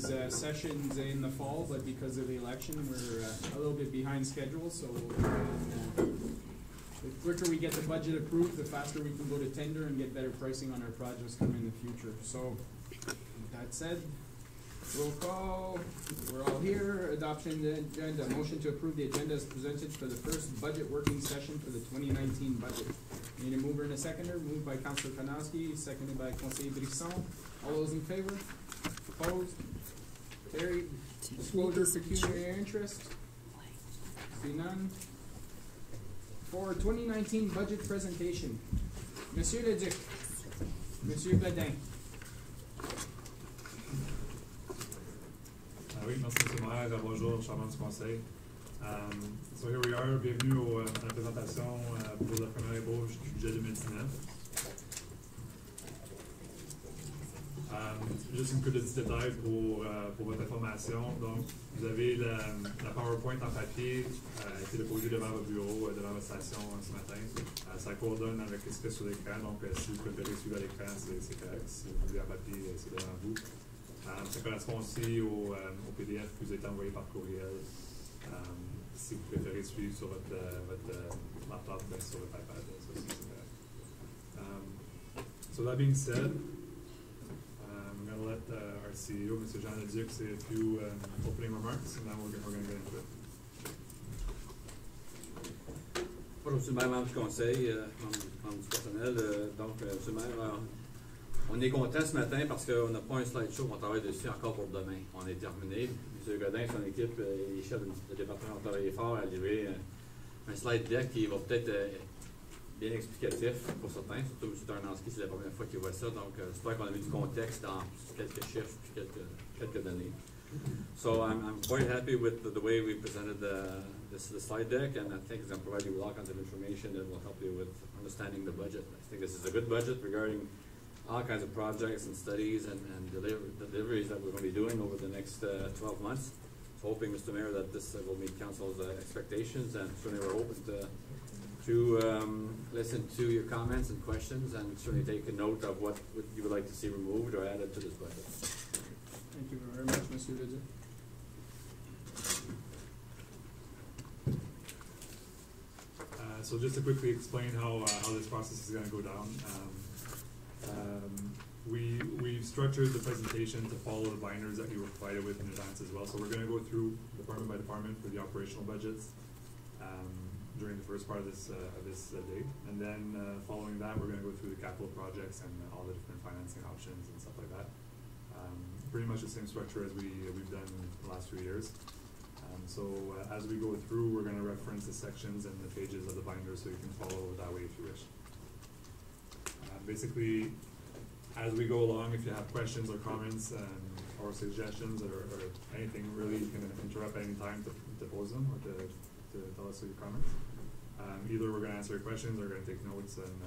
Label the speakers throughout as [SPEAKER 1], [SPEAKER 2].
[SPEAKER 1] these sessions in the fall, but because of the election, we're a little bit behind schedule. So the quicker we get the budget approved, the faster we can go to tender and get better pricing on our projects coming in the future. So, with that said, roll call. We're all here. Adoption of the agenda. Motion to approve the agenda as presented for the first budget working session for the 2019 budget. Need a mover and a seconder. Moved by Councillor Kanowski, seconded by Conseiller Brisson. All those in favor? Opposed? Carried. Disclosure of pecuniary interest. See none. For 2019 budget presentation, Monsieur Leduc, Monsieur Bedin.
[SPEAKER 2] Oui, merci Monsieur le maire. Bonjour, charmant du conseil. So here we are. Bienvenue à la présentation pour la première ébauche du budget 2019. Juste une couple de petits détails pour votre information. Donc, vous avez la PowerPoint en papier qui a été déposée devant votre bureau, devant votre station ce matin. Ça coordonne avec ce qu'il y a sur l'écran. Donc, si vous préférez suivre à l'écran, c'est correct. Si vous voulez en papier, c'est devant vous. Ça correspond aussi au PDF qui vous a été envoyé par courriel. Si vous préférez suivre sur votre laptop, sur votre iPad, ça aussi c'est correct. So that being said, I'm going to let our CEO, Mr. Jean Leduc, say a few opening remarks, and then we're going to get into it.
[SPEAKER 3] Bonjour, Monsieur le maire, membre du conseil, membre du personnel. Donc, Monsieur le maire, on est content ce matin parce qu'on n'a pas un slideshow qu'on travaille dessus encore pour demain. On est terminé. M. Godin et son équipe, les chefs de département ont travaillé fort à livrer un slide deck qui va peut-être bien explicatif pour certains, surtout M. Tarnowski, c'est la première fois qu'il voit ça, donc j'espère qu'on a mis du contexte dans quelques chiffres et quelques données. So I'm quite happy with the way we presented the slide deck, and I think it's going to provide you with all kinds of information that will help you with understanding the budget. I think this is a good budget regarding all kinds of projects and studies and deliveries that we're going to be doing over the next 12 months. So hoping, Mr. Mayor, that this will meet Council's expectations, and certainly we're open to listen to your comments and questions, and certainly take a note of what you would like to see removed or added to this budget.
[SPEAKER 1] Thank you very much, Monsieur Leduc.
[SPEAKER 2] So just to quickly explain how this process is going to go down. We've structured the presentation to follow the binders that you were provided with in advance as well. So we're going to go through department by department for the operational budgets during the first part of this day, and then following that, we're going to go through the capital projects and all the different financing options and stuff like that. Pretty much the same structure as we've done the last few years. So as we go through, we're going to reference the sections and the pages of the binder so you can follow that way if you wish. Basically, as we go along, if you have questions or comments or suggestions or anything, really, you can interrupt at any time to pose them or to tell us your comments. Either we're going to answer your questions or we're going to take notes and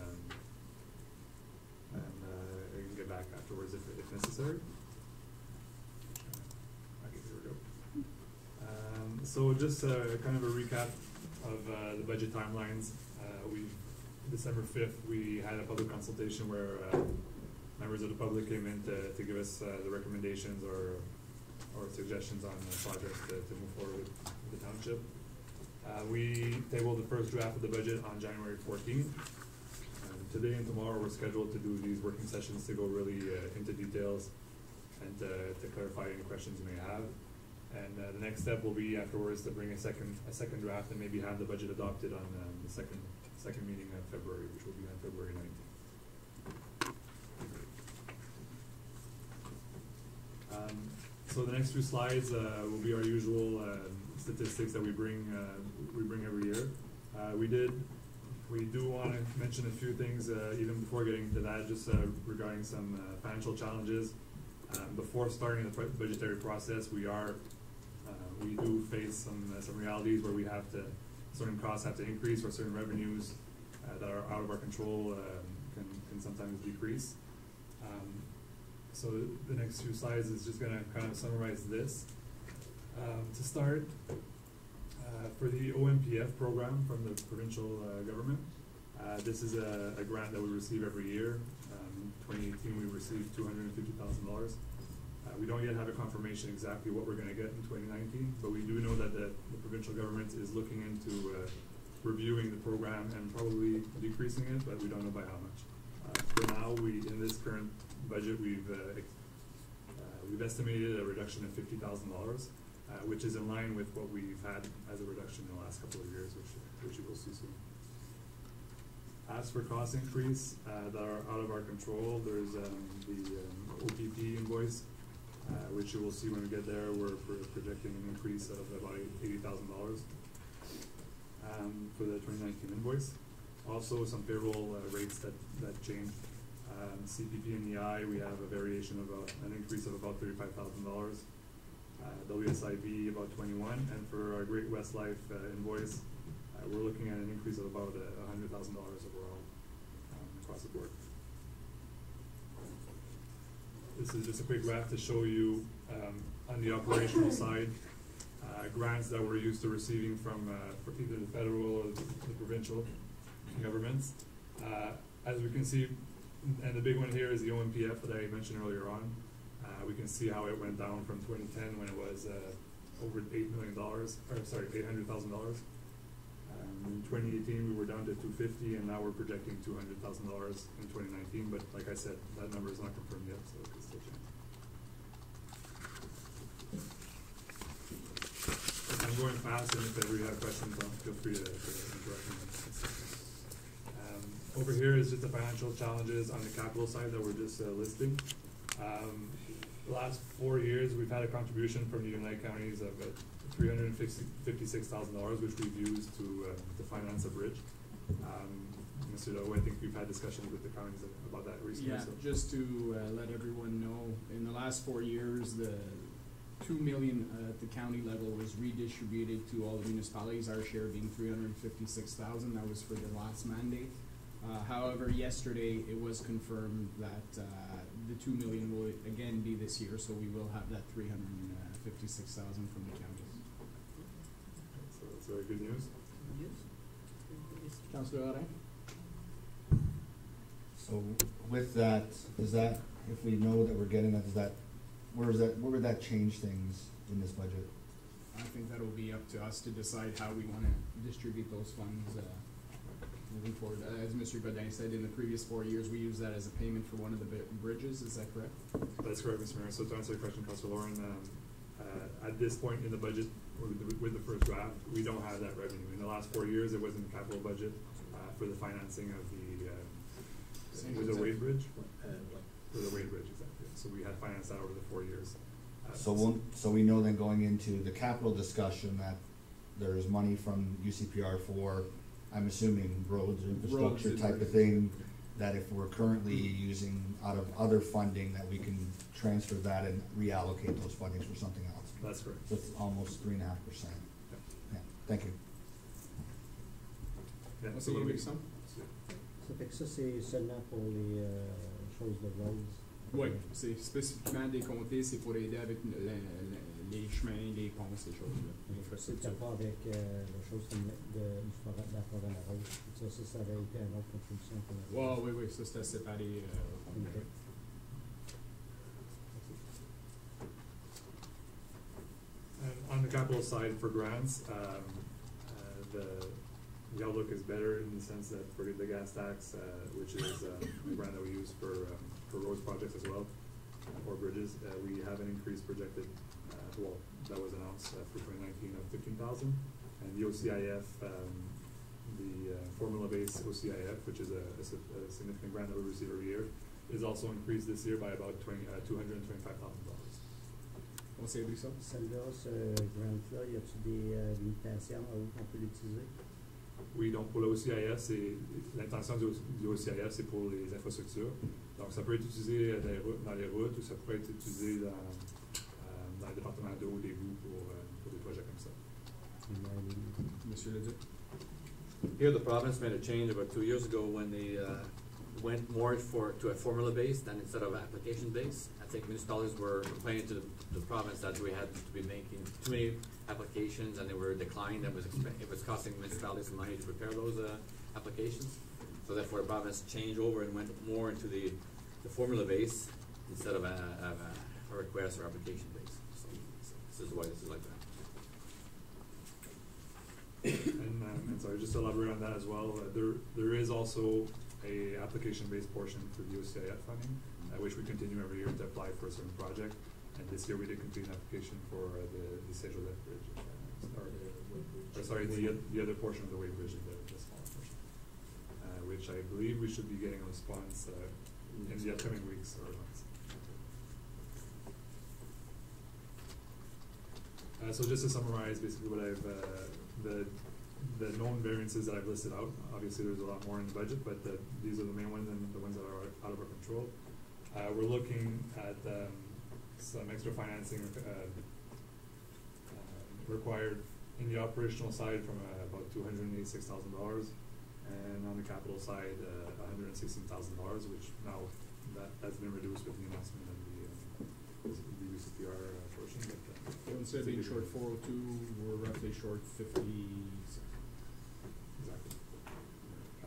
[SPEAKER 2] you can get back afterwards if necessary. Okay, here we go. So just kind of a recap of the budget timelines. December 5th, we had a public consultation where members of the public came in to give us the recommendations or suggestions on projects to move forward with the township. We tabled the first draft of the budget on January 14th. Today and tomorrow we're scheduled to do these working sessions to go really into details and to clarify any questions you may have. And the next step will be afterwards to bring a second draft and maybe have the budget adopted on the second meeting of February, which will be on February 19th. So the next few slides will be our usual statistics that we bring every year. We do want to mention a few things even before getting to that, just regarding some financial challenges. Before starting the budgetary process, we do face some realities where we have to, certain costs have to increase or certain revenues that are out of our control can sometimes decrease. So the next few slides is just going to kind of summarize this. To start, for the OMPF program from the provincial government, this is a grant that we receive every year. In 2018, we received $250,000. We don't yet have a confirmation exactly what we're gonna get in 2019, but we do know that the provincial government is looking into reviewing the program and probably decreasing it, but we don't know by how much. For now, in this current budget, we've estimated a reduction of $50,000, which is in line with what we've had as a reduction in the last couple of years, which you will see soon. As for cost increase that are out of our control, there's the OPP invoice, which you will see when we get there. We're projecting an increase of about $80,000 for the 2019 invoice. Also, some payroll rates that changed. CPP and EI, we have a variation of an increase of about $35,000. WSIB about 21, and for our Great West Life invoice, we're looking at an increase of about $100,000 overall across the board. This is just a quick graph to show you on the operational side grants that we're used to receiving from either the federal or the provincial governments. As we can see, and the big one here is the OMPF that I mentioned earlier on. We can see how it went down from 2010 when it was over $8 million, or sorry, $800,000. In 2018, we were down to $250,000, and now we're projecting $200,000 in 2019. But like I said, that number is not confirmed yet, so it could still change. I'm going fast, and if ever you have questions, feel free to interrupt me. Over here is just the financial challenges on the capital side that we're just listing. The last 4 years, we've had a contribution from the United Counties of $356,000, which we've used to finance a bridge. Mr. Lowe, I think we've had discussions with the counties about that recently.
[SPEAKER 1] Yeah,
[SPEAKER 2] so.
[SPEAKER 1] just to let everyone know, in the last 4 years, the $2 million at the county level was redistributed to all the municipalities, our share being $356,000. That was for the last mandate. However, yesterday it was confirmed that the $2 million will again be this year, so we will have that $356,000 from the counties.
[SPEAKER 2] So that's very good news.
[SPEAKER 1] Yes. Councillor Alain?
[SPEAKER 4] So with that, does that, if we know that we're getting that, where would that change things in this budget?
[SPEAKER 1] I think that'll be up to us to decide how we want to distribute those funds moving forward. As Mr. Godin said, in the previous 4 years, we used that as a payment for one of the bridges. Is that correct?
[SPEAKER 2] That's correct, Mr. Mayor. So to answer your question, Councilor Lauren, at this point in the budget, with the first draft, we don't have that revenue. In the last 4 years, it was in the capital budget for the financing of the Wade Bridge. For the Wade Bridge, exactly. So we had financed that over the 4 years.
[SPEAKER 4] So we know then going into the capital discussion that there's money from UCPR for, I'm assuming, roads or infrastructure type of thing, that if we're currently using out of other funding, that we can transfer that and reallocate those fundings for something else.
[SPEAKER 2] That's correct.
[SPEAKER 4] So it's almost 3.5%. Yeah, thank you.
[SPEAKER 2] Yeah,
[SPEAKER 1] So what do we sum?
[SPEAKER 5] Ça fait que ça, c'est seulement pour les choses de roads.
[SPEAKER 1] Oui, c'est spécifiquement des comtés, c'est pour aider avec les chemins, les ponts, ces choses-là.
[SPEAKER 5] C'est pas avec la chose de la forêt de road. Ça avait été une autre contribution qu'on avait.
[SPEAKER 1] Wow, oui, ça c'était séparé.
[SPEAKER 2] And on the capital side for grants, the outlook is better in the sense that for the gas tax, which is a grant that we use for roads projects as well, or bridges, we have an increase projected, that was announced for 2019 of $15,000, and the OCIF, the formula-based OCIF, which is a significant grant that we receive every year, is also increased this year by about $225,000.
[SPEAKER 1] Conseiller Brisson?
[SPEAKER 5] Celle-là, ce grant-là, y a-t-il des limitations à où on peut l'utiliser?
[SPEAKER 2] Oui, donc pour le OCIF, l'intention du OCIF, c'est pour les infrastructures. Donc ça peut être utilisé dans les routes ou ça peut être utilisé dans le département d'eau, d'égouts pour des projets comme ça.
[SPEAKER 1] Monsieur Leduc?
[SPEAKER 3] Here, the province made a change about 2 years ago when they went more to a formula-based than instead of application-based. I think municipalities were complaining to the province that we had to be making too many applications and they were declined. It was costing municipalities money to prepare those applications. So therefore, the province changed over and went more into the formula-based instead of request or application base. So this is why this is like that.
[SPEAKER 2] And sorry, just to elaborate on that as well, there is also a application-based portion for the OCIF funding, which we continue every year to apply for a certain project. And this year we did complete an application for the Saint-Joseph Bridge, the other portion of the Wade Bridge, the smaller portion, which I believe we should be getting a response in the upcoming weeks or months. So just to summarize, basically what I've the known variances that I've listed out. Obviously, there's a lot more in the budget, but these are the main ones and the ones that are out of our control. We're looking at some extra financing required in the operational side from about $286,000, and on the capital side, $116,000, which now that's been reduced with the announcement of the UCPR portion. But,
[SPEAKER 1] instead of being short 402, we're roughly short 50.
[SPEAKER 2] Exactly.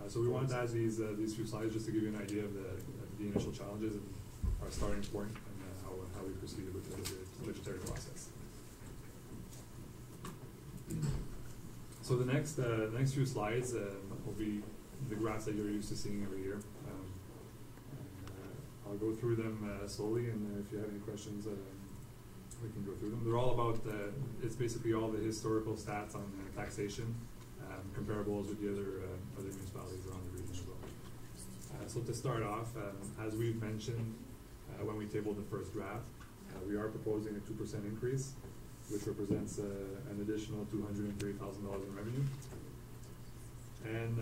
[SPEAKER 2] So we wanted to add these few slides just to give you an idea of the initial challenges and our starting point and how we proceeded with the budgetary process. So the next few slides will be the graphs that you're used to seeing every year. I'll go through them slowly, and if you have any questions, we can go through them. They're all about, it's basically all the historical stats on taxation, comparables with the other municipalities around the region as well. So to start off, as we've mentioned when we tabled the first draft, we are proposing a 2% increase, which represents an additional $230,000 in revenue. And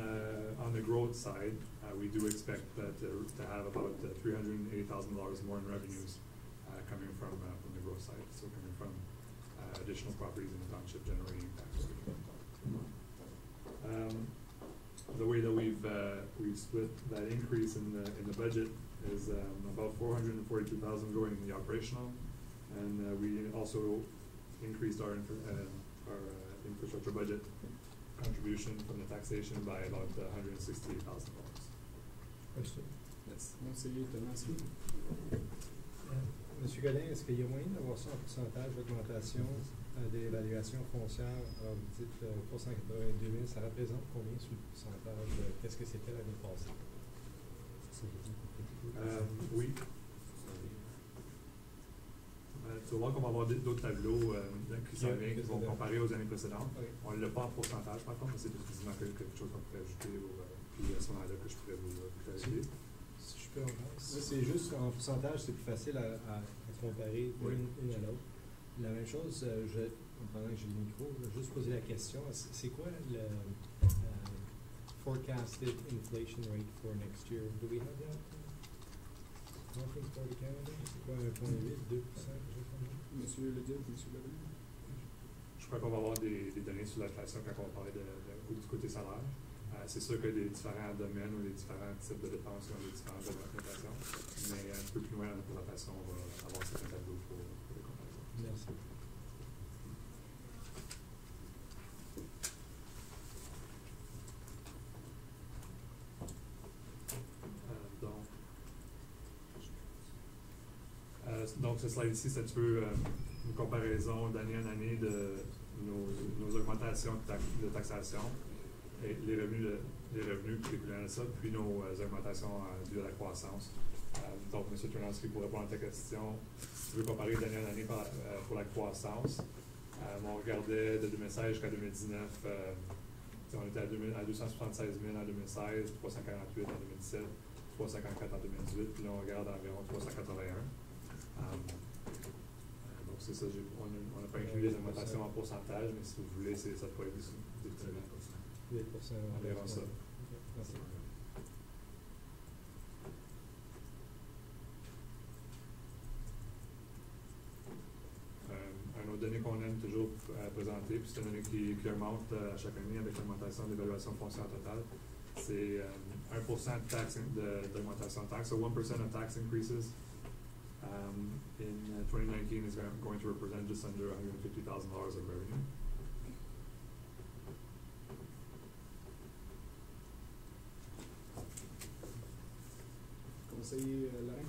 [SPEAKER 2] on the growth side, we do expect that to have about $380,000 more in revenues coming from the growth side, so coming from additional properties in the township generating tax revenue. The way that we've split that increase in the budget is about $442,000 going in the operational, and we also increased our infrastructure budget contribution from the taxation by about $168,000.
[SPEAKER 5] Question.
[SPEAKER 2] Yes.
[SPEAKER 1] Merci, merci.
[SPEAKER 5] Monsieur Godin, est-ce qu'il y a moyen d'avoir ça en pourcentage d'augmentation de l'évaluation foncière? Alors, vous dites 382 000, ça représente combien sur le pourcentage? Qu'est-ce que c'était l'année passée?
[SPEAKER 2] Oui. Tu vas voir qu'on va avoir d'autres tableaux qui s'en viennent, qui vont comparer aux années précédentes.
[SPEAKER 5] Oui.
[SPEAKER 2] On ne l'a pas en pourcentage, par contre, mais c'est définitivement quelque chose qu'on pourrait ajouter puis à ce moment-là que je pourrais vous clarifier.
[SPEAKER 5] Si je peux en faire. C'est juste en pourcentage, c'est plus facile à comparer une à l'autre. La même chose, pendant que j'ai le micro, je vais juste poser la question, c'est quoi le forecasted inflation rate for next year? Do we have that? Nothing for the Canada? C'est quoi, 1,8, 2%?
[SPEAKER 1] Monsieur le dit, monsieur Leblanc.
[SPEAKER 2] Je crois qu'on va avoir des données sur l'inflation quand on va parler du côté salaire. C'est sûr que les différents domaines ou les différents types de dépenses ont des différentes représentations, mais un peu plus loin dans la présentation, on va avoir certains tableaux pour les comparaisons.
[SPEAKER 5] Merci.
[SPEAKER 2] Donc, ce slide ici, c'est un petit peu une comparaison d'année en année de nos augmentations de taxation et les revenus découlant de ça, puis nos augmentations dues à la croissance. Donc, M. Turnowski, pour répondre à ta question, si tu veux comparer d'année en année pour la croissance, on regardait de 2016 jusqu'à 2019, on était à 276 000 en 2016, 348 en 2017, 354 en 2018, puis là on regarde environ 381. Donc c'est ça, on n'a pas inclus les augmentations en pourcentage, mais si vous voulez, ça pourrait être des petits
[SPEAKER 5] 8%.
[SPEAKER 2] Environ ça.
[SPEAKER 5] Okay. Merci.
[SPEAKER 2] Un autre donné qu'on aime toujours présenter, puis c'est une donnée qui augmente à chaque année avec l'augmentation de l'évaluation foncière totale, c'est 1% d'augmentation de taxe, so 1% of tax increases in 2019 is going to represent just under $150,000 of revenue.
[SPEAKER 1] Conseiller Lorrain.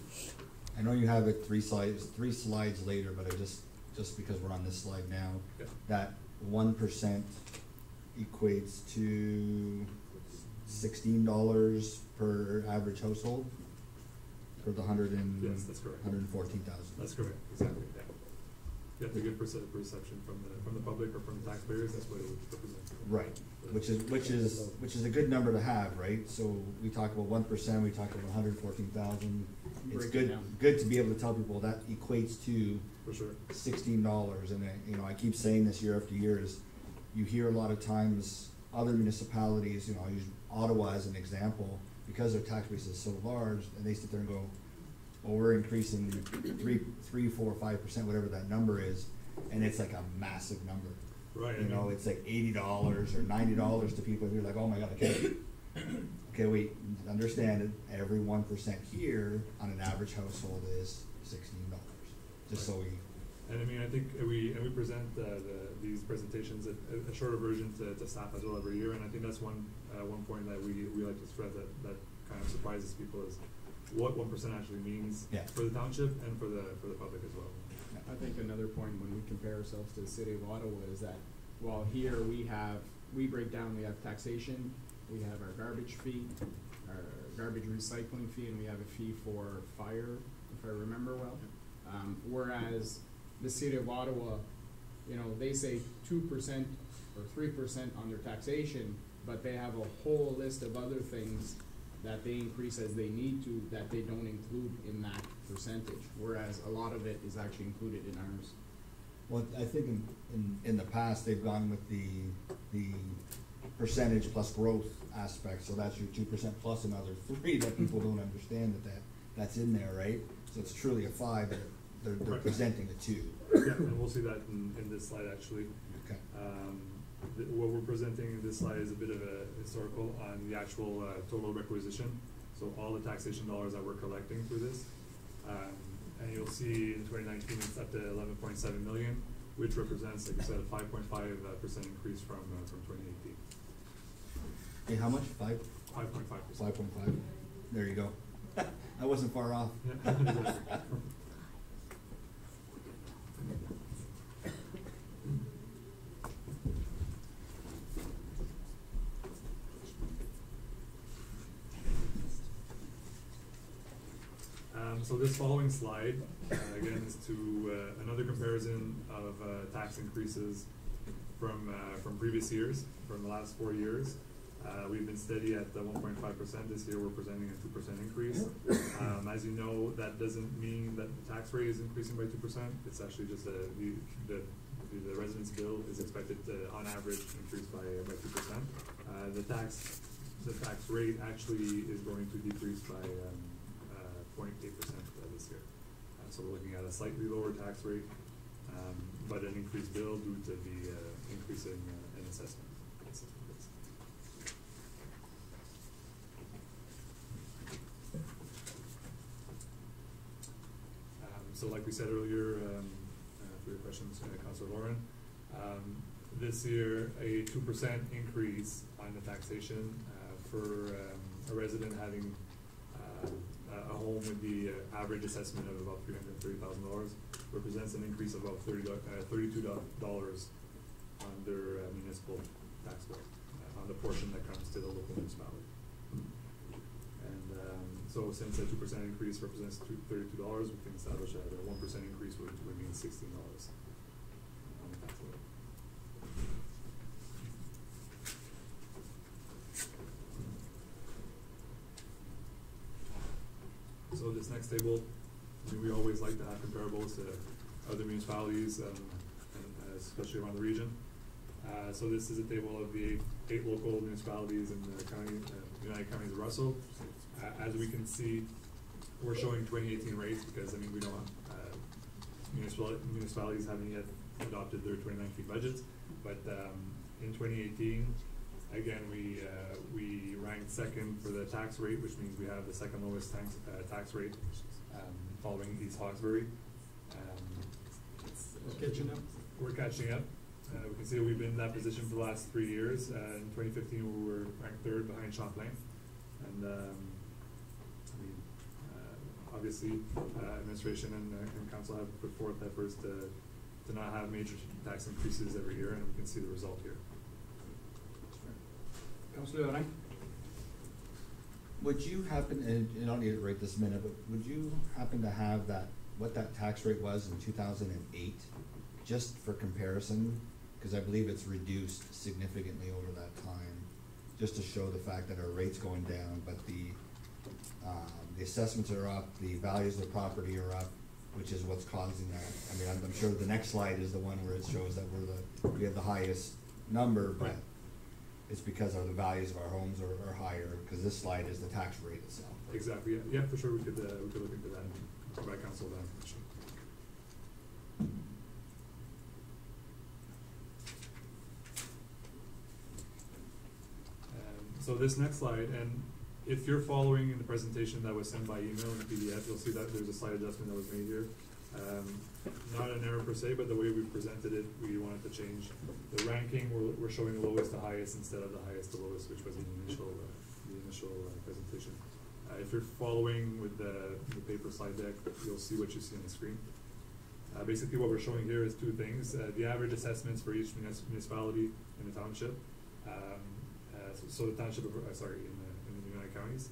[SPEAKER 4] I know you have it three slides later, but just because we're on this slide now,
[SPEAKER 2] Yeah.
[SPEAKER 4] that 1% equates to $16 per average household for the
[SPEAKER 2] Yes, that's correct.
[SPEAKER 4] 114,000.
[SPEAKER 2] That's correct, exactly, yeah. You have to get perception from the public or from the taxpayers, that's what it would represent.
[SPEAKER 4] Right, which is a good number to have, right? So we talk about 1%, we talk about 114,000. It's
[SPEAKER 1] Break it down.
[SPEAKER 4] good to be able to tell people that equates to
[SPEAKER 2] For sure.
[SPEAKER 4] $16. And I keep saying this year after year is, you hear a lot of times other municipalities, I'll use Ottawa as an example, because their tax base is so large, and they sit there and go, well, we're increasing 3, 4, 5%, whatever that number is, and it's like a massive number.
[SPEAKER 2] Right. I mean,
[SPEAKER 4] It's like $80 or $90 to people who are like, oh my God, okay, wait, understand it, every 1% here on an average household is $16, just so we.
[SPEAKER 2] And I mean, I think we present these presentations, a shorter version to staff as well every year, and I think that's one point that we like to stress that kind of surprises people is what 1% actually means
[SPEAKER 4] Yeah.
[SPEAKER 2] for the township and for the public as well.
[SPEAKER 1] I think another point when we compare ourselves to the city of Ottawa is that while here we break down, we have taxation, we have our garbage fee, our garbage recycling fee, and we have a fee for fire, if I remember well. Whereas the city of Ottawa, they say 2% or 3% on their taxation, but they have a whole list of other things that they increase as they need to, that they don't include in that percentage, whereas a lot of it is actually included in ours.
[SPEAKER 4] Well, I think in the past, they've gone with the percentage plus growth aspect, so that's your 2% plus another 3 that people don't understand that's in there, right? So it's truly a 5, but they're
[SPEAKER 2] Right.
[SPEAKER 4] presenting a 2.
[SPEAKER 2] Yeah, and we'll see that in this slide actually.
[SPEAKER 4] Okay.
[SPEAKER 2] What we're presenting in this slide is a bit of a historical on the actual total requisition. So all the taxation dollars that we're collecting through this. And you'll see in 2019 it's up to 11.7 million, which represents, like I said, a 5.5% increase from 2018.
[SPEAKER 4] Hey, how much? 5?
[SPEAKER 2] 5.5%.
[SPEAKER 4] 5.5. There you go. I wasn't far off.
[SPEAKER 2] Yeah. So this following slide, again, is to another comparison of tax increases from previous years, from the last 4 years. We've been steady at 1.5%. This year we're presenting a 2% increase. As you know, that doesn't mean that the tax rate is increasing by 2%. It's actually just the residence bill is expected to, on average, increase by 2%. The tax rate actually is going to decrease by 0.8% this year. So we're looking at a slightly lower tax rate, but an increased bill due to the increase in assessment. So like we said earlier, for your questions, Councilor Lauren, this year a 2% increase on the taxation for a resident having a home with the average assessment of about $330,000 represents an increase of about $32 on their municipal tax bill, on the portion that comes to the local municipality. And so since a 2% increase represents $32, we can establish that a 1% increase would mean $16 on the tax bill. So this next table, we always like to have comparables to other municipalities, and especially around the region. So this is a table of the 8 local municipalities in the county, United Counties of Russell. As we can see, we're showing 2018 rates because we don't municipalities haven't yet adopted their 2019 budgets, but in 2018. Again, we ranked second for the tax rate, which means we have the second lowest tax rate, following East Hawkesbury.
[SPEAKER 1] We're catching up.
[SPEAKER 2] We're catching up. We can see we've been in that position for the last 3 years. In 2015, we were ranked 3rd behind Champlain, and obviously, administration and council have put forth efforts to not have major tax increases every year, and we can see the result here.
[SPEAKER 1] Councillor Lorrain?
[SPEAKER 4] Would you happen, and you don't need it right this minute, but would you happen to have that, what that tax rate was in 2008, just for comparison? Because I believe it's reduced significantly over that time, just to show the fact that our rate's going down, but the assessments are up, the values of the property are up, which is what's causing that. I mean, I'm sure the next slide is the one where it shows that we have the highest number, but
[SPEAKER 2] Right.
[SPEAKER 4] it's because of the values of our homes are higher, because this slide is the tax rate itself.
[SPEAKER 2] Exactly, yeah, for sure, we could look into that and provide council that information. So this next slide, and if you're following in the presentation that was sent by email in the PDF, you'll see that there's a slight adjustment that was made here. Not an error per se, but the way we presented it, we wanted to change the ranking. We're showing the lowest to highest instead of the highest to lowest, which was the initial presentation. If you're following with the paper slide deck, you'll see what you see on the screen. Basically, what we're showing here is two things: the average assessments for each municipality in the township. So the township of, in the United Counties.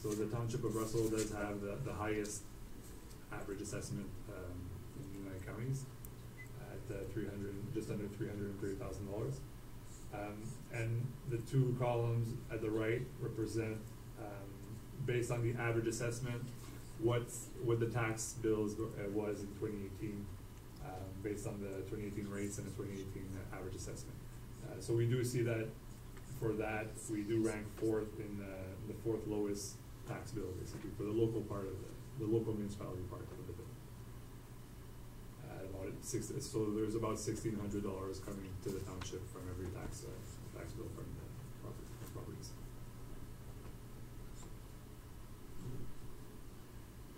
[SPEAKER 2] So the township of Russell does have the highest average assessment in the United Counties at just under $330,000. And the two columns at the right represent, based on the average assessment, what the tax bills was in 2018, based on the 2018 rates and the 2018 average assessment. So we do see that. For that, we do rank fourth in the fourth lowest tax bill, basically, for the local part of the local municipality part of the bill. So there's about $1,600 coming to the township from every tax bill from the properties.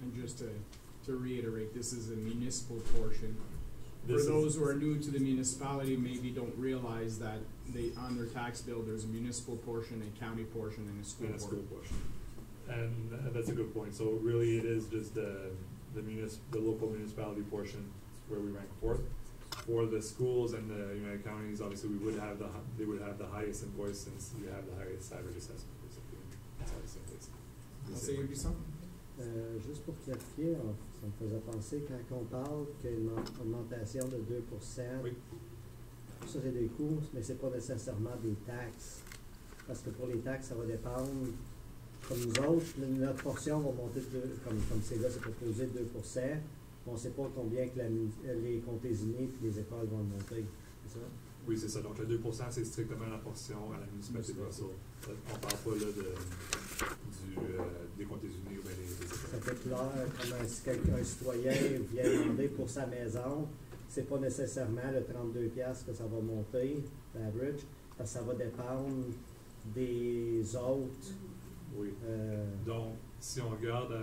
[SPEAKER 1] And just to reiterate, this is a municipal portion. For those who are new to the municipality, maybe don't realize that on their tax bill, there's a municipal portion, a county portion, and a school portion.
[SPEAKER 2] And that's a good point. So really, it is just the local municipality portion where we rank fourth. For the schools and the United Counties, obviously, they would have the highest invoice since we have the highest average assessment.
[SPEAKER 1] Conseiller Buisson?
[SPEAKER 6] Juste pour clarifier, ça me faisait penser quand on parle qu'il y a une augmentation de 2%,
[SPEAKER 2] oui.
[SPEAKER 6] Ça c'est des coûts, mais c'est pas nécessairement des taxes. Parce que pour les taxes, ça va dépendre. Comme nous autres, notre portion va monter comme c'est là, c'est proposé de 2%. On ne sait pas combien que les comtés unis et les écoles vont monter. C'est ça?
[SPEAKER 2] Oui, c'est ça. Donc le 2%, c'est strictement la portion à la municipalité de Russell. On ne parle pas là des comtés unis ou bien des écoles.
[SPEAKER 6] Ça fait clair, comme si un citoyen vient demander pour sa maison, c'est pas nécessairement le 32$ que ça va monter, l'average, parce que ça va dépendre des autres.
[SPEAKER 2] Oui. Donc, si on regarde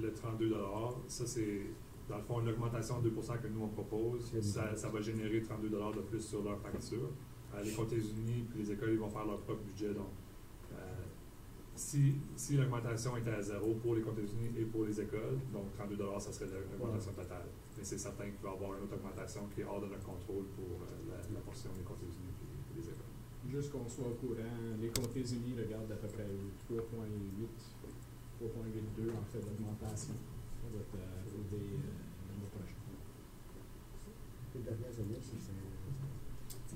[SPEAKER 2] le 32$, ça c'est dans le fond une augmentation de 2% que nous on propose. Ça va générer 32$ de plus sur leur facture. Les comtés unis et les écoles ils vont faire leur propre budget. Donc, si l'augmentation était à 0 pour les comtés unis et pour les écoles, donc 32$, ça serait l'augmentation totale. Mais c'est certain qu'il va y avoir une autre augmentation qui est hors de notre contrôle pour la portion des comtés unis et des écoles.
[SPEAKER 1] Juste qu'on soit au courant, les comtés unis regardent à peu près 3,82 en fait d'augmentation. Ça va être arrivé le mois prochain.
[SPEAKER 6] Les dernières années,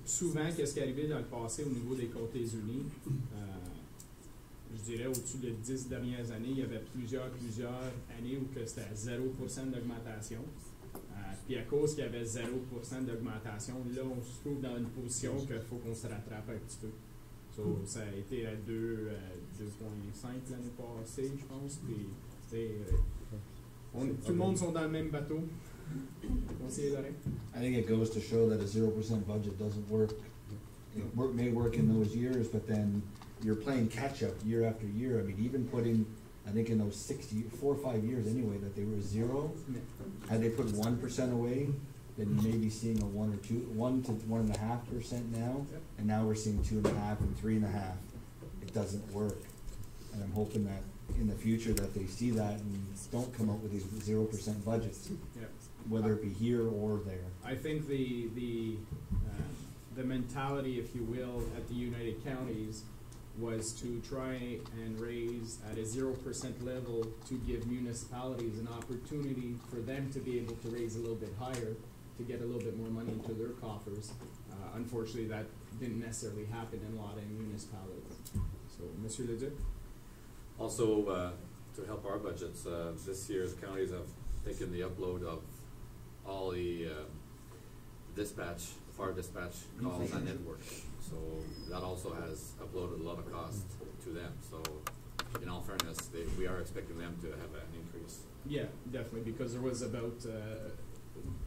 [SPEAKER 1] Souvent, qu'est-ce qui est arrivé dans le passé au niveau des comtés unis? Je dirais au-dessus de 10 dernières années, il y avait plusieurs années où c'était à 0% d'augmentation. Puis à cause qu'il y avait 0% d'augmentation, là, on se trouve dans une position qu'il faut qu'on se rattrape un petit peu. So, ça a été à 2,5 l'année passée, je pense. Puis, tout le monde sont dans le même bateau. Conseiller Lorrain?
[SPEAKER 4] I think it goes to show that a 0% budget doesn't work. It may work in those years, but then you're playing catch up year after year. I mean, even putting, I think in those 4 or 5 years anyway, that they were 0. Had they put 1% away, then you may be seeing a 1 to 1.5% now, and now we're seeing 2.5 and 3.5. It doesn't work, and I'm hoping that in the future that they see that and don't come up with these 0% budgets,
[SPEAKER 1] Yeah.
[SPEAKER 4] whether it be here or there.
[SPEAKER 1] I think the mentality, if you will, at the United Counties was to try and raise at a 0% level to give municipalities an opportunity for them to be able to raise a little bit higher, to get a little bit more money into their coffers. Unfortunately, that didn't necessarily happen in a lot of municipalities. So, Monsieur Leduc?
[SPEAKER 3] Also, to help our budgets, this year the counties have taken the upload of all the fire dispatch calls and network. So that also has uploaded a lot of cost to them. So in all fairness, we are expecting them to have an increase.
[SPEAKER 1] Yeah, definitely, because there was about,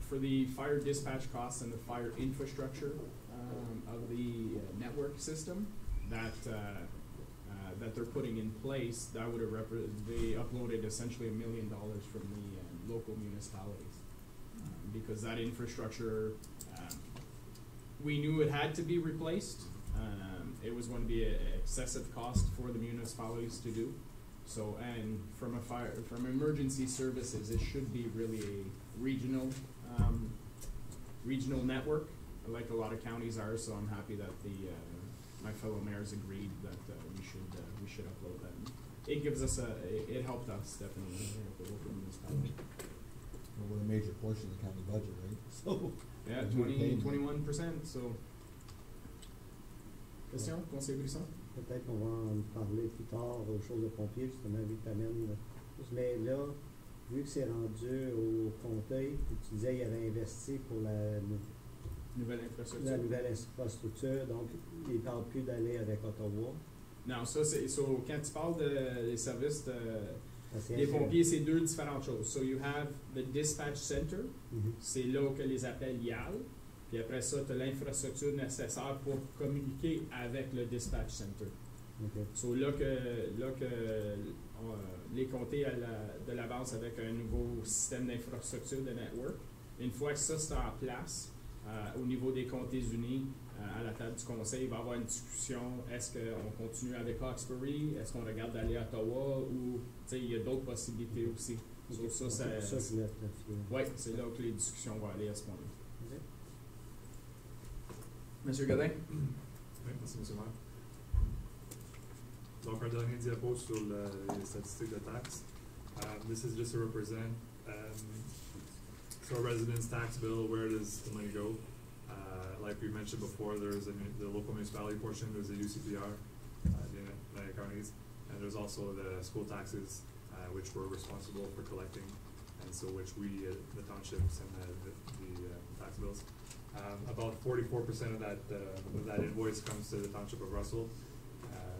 [SPEAKER 1] for the fire dispatch costs and the fire infrastructure of the network system that they're putting in place, that would have they uploaded essentially $1 million from the local municipalities. Because that infrastructure, we knew it had to be replaced. It was going to be an excessive cost for the municipalities to do. So, and from emergency services, it should be really a regional network, like a lot of counties are. So I'm happy that my fellow mayors agreed that we should upload that. It gives us it helped us definitely at the local municipality.
[SPEAKER 4] Well, we're a major portion of the county budget, right? So
[SPEAKER 1] yeah, 21%. So, question, conseiller Brisson?
[SPEAKER 6] Peut-être qu'on va en parler plus tard aux choses de pompiers, justement, vu que tu amènes. Mais là, vu que c'est rendu au comté, puis tu disais qu'il avait investi pour la
[SPEAKER 1] nouvelle
[SPEAKER 6] infrastructure, donc il ne parle plus d'aller avec Ottawa.
[SPEAKER 1] Non, ça c'est quand tu parles des services des pompiers, c'est deux différentes choses. So you have the dispatch center, c'est là que les appels YAL, puis après ça, tu as l'infrastructure nécessaire pour communiquer avec le dispatch center.
[SPEAKER 6] Okay.
[SPEAKER 1] So là que les comtés de l'avance avec un nouveau système d'infrastructure de network. Une fois que ça c'est en place, au niveau des comtés unis, à la table du conseil, il va y avoir une discussion. Est-ce qu'on continue avec Hawkesbury? Est-ce qu'on regarde d'aller à Ottawa? Ou il y a d'autres possibilités aussi.
[SPEAKER 6] Okay.
[SPEAKER 1] So, oui, c'est là que les discussions vont aller à ce moment-là.
[SPEAKER 6] Okay.
[SPEAKER 1] Monsieur Godin?
[SPEAKER 2] Oui, merci, M. le maire. Donc, un dernier diapo sur les statistiques de taxes. This is just to represent so our residents' tax bill, where does the money go? Like we mentioned before, there's the local municipality portion, there's the UCPR, the United Counties, and there's also the school taxes, which we're responsible for collecting, and so which we, the townships and the tax bills. About 44% of that invoice comes to the Township of Russell.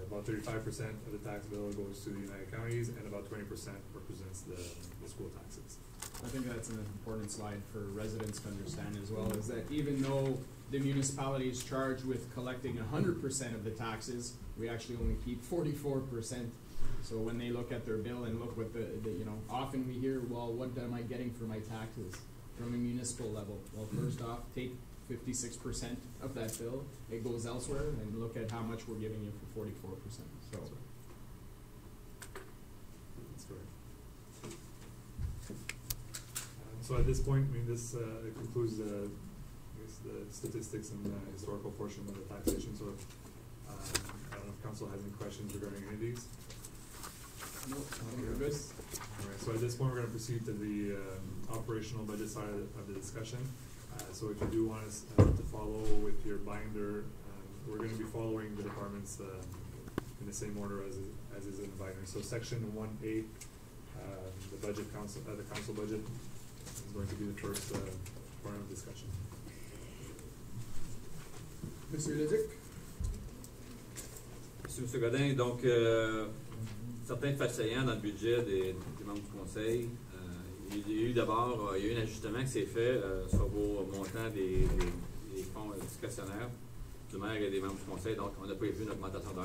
[SPEAKER 2] About 35% of the tax bill goes to the United Counties, and about 20% represents the school taxes.
[SPEAKER 1] I think that's an important slide for residents to understand as well, is that even though the municipality is charged with collecting 100% of the taxes, we actually only keep 44%. So when they look at their bill and look what often we hear, well, what am I getting for my taxes from a municipal level? Well, first off, take 56% of that bill, it goes elsewhere, and look at how much we're giving you for 44%. So.
[SPEAKER 2] That's correct. So at this point, I mean, this concludes the statistics and the historical portion of the taxation. So I don't know if council has any questions regarding any of these.
[SPEAKER 1] No, I think we're good.
[SPEAKER 2] All right, so at this point, we're going to proceed to the operational budget side of the discussion. So if you do want us to follow with your binder, we're going to be following the departments in the same order as is in the binder. So section 1A, the budget council, the council budget, is going to be the first part of discussion.
[SPEAKER 1] Monsieur Leduc?
[SPEAKER 3] Merci, M. Godin. Donc, certains faits saillants dans le budget des membres du conseil. Il y a eu d'abord un ajustement qui s'est fait sur vos montants des fonds discrétionnaires du maire et des membres du conseil. Donc, on n'a pas vu une augmentation de 1%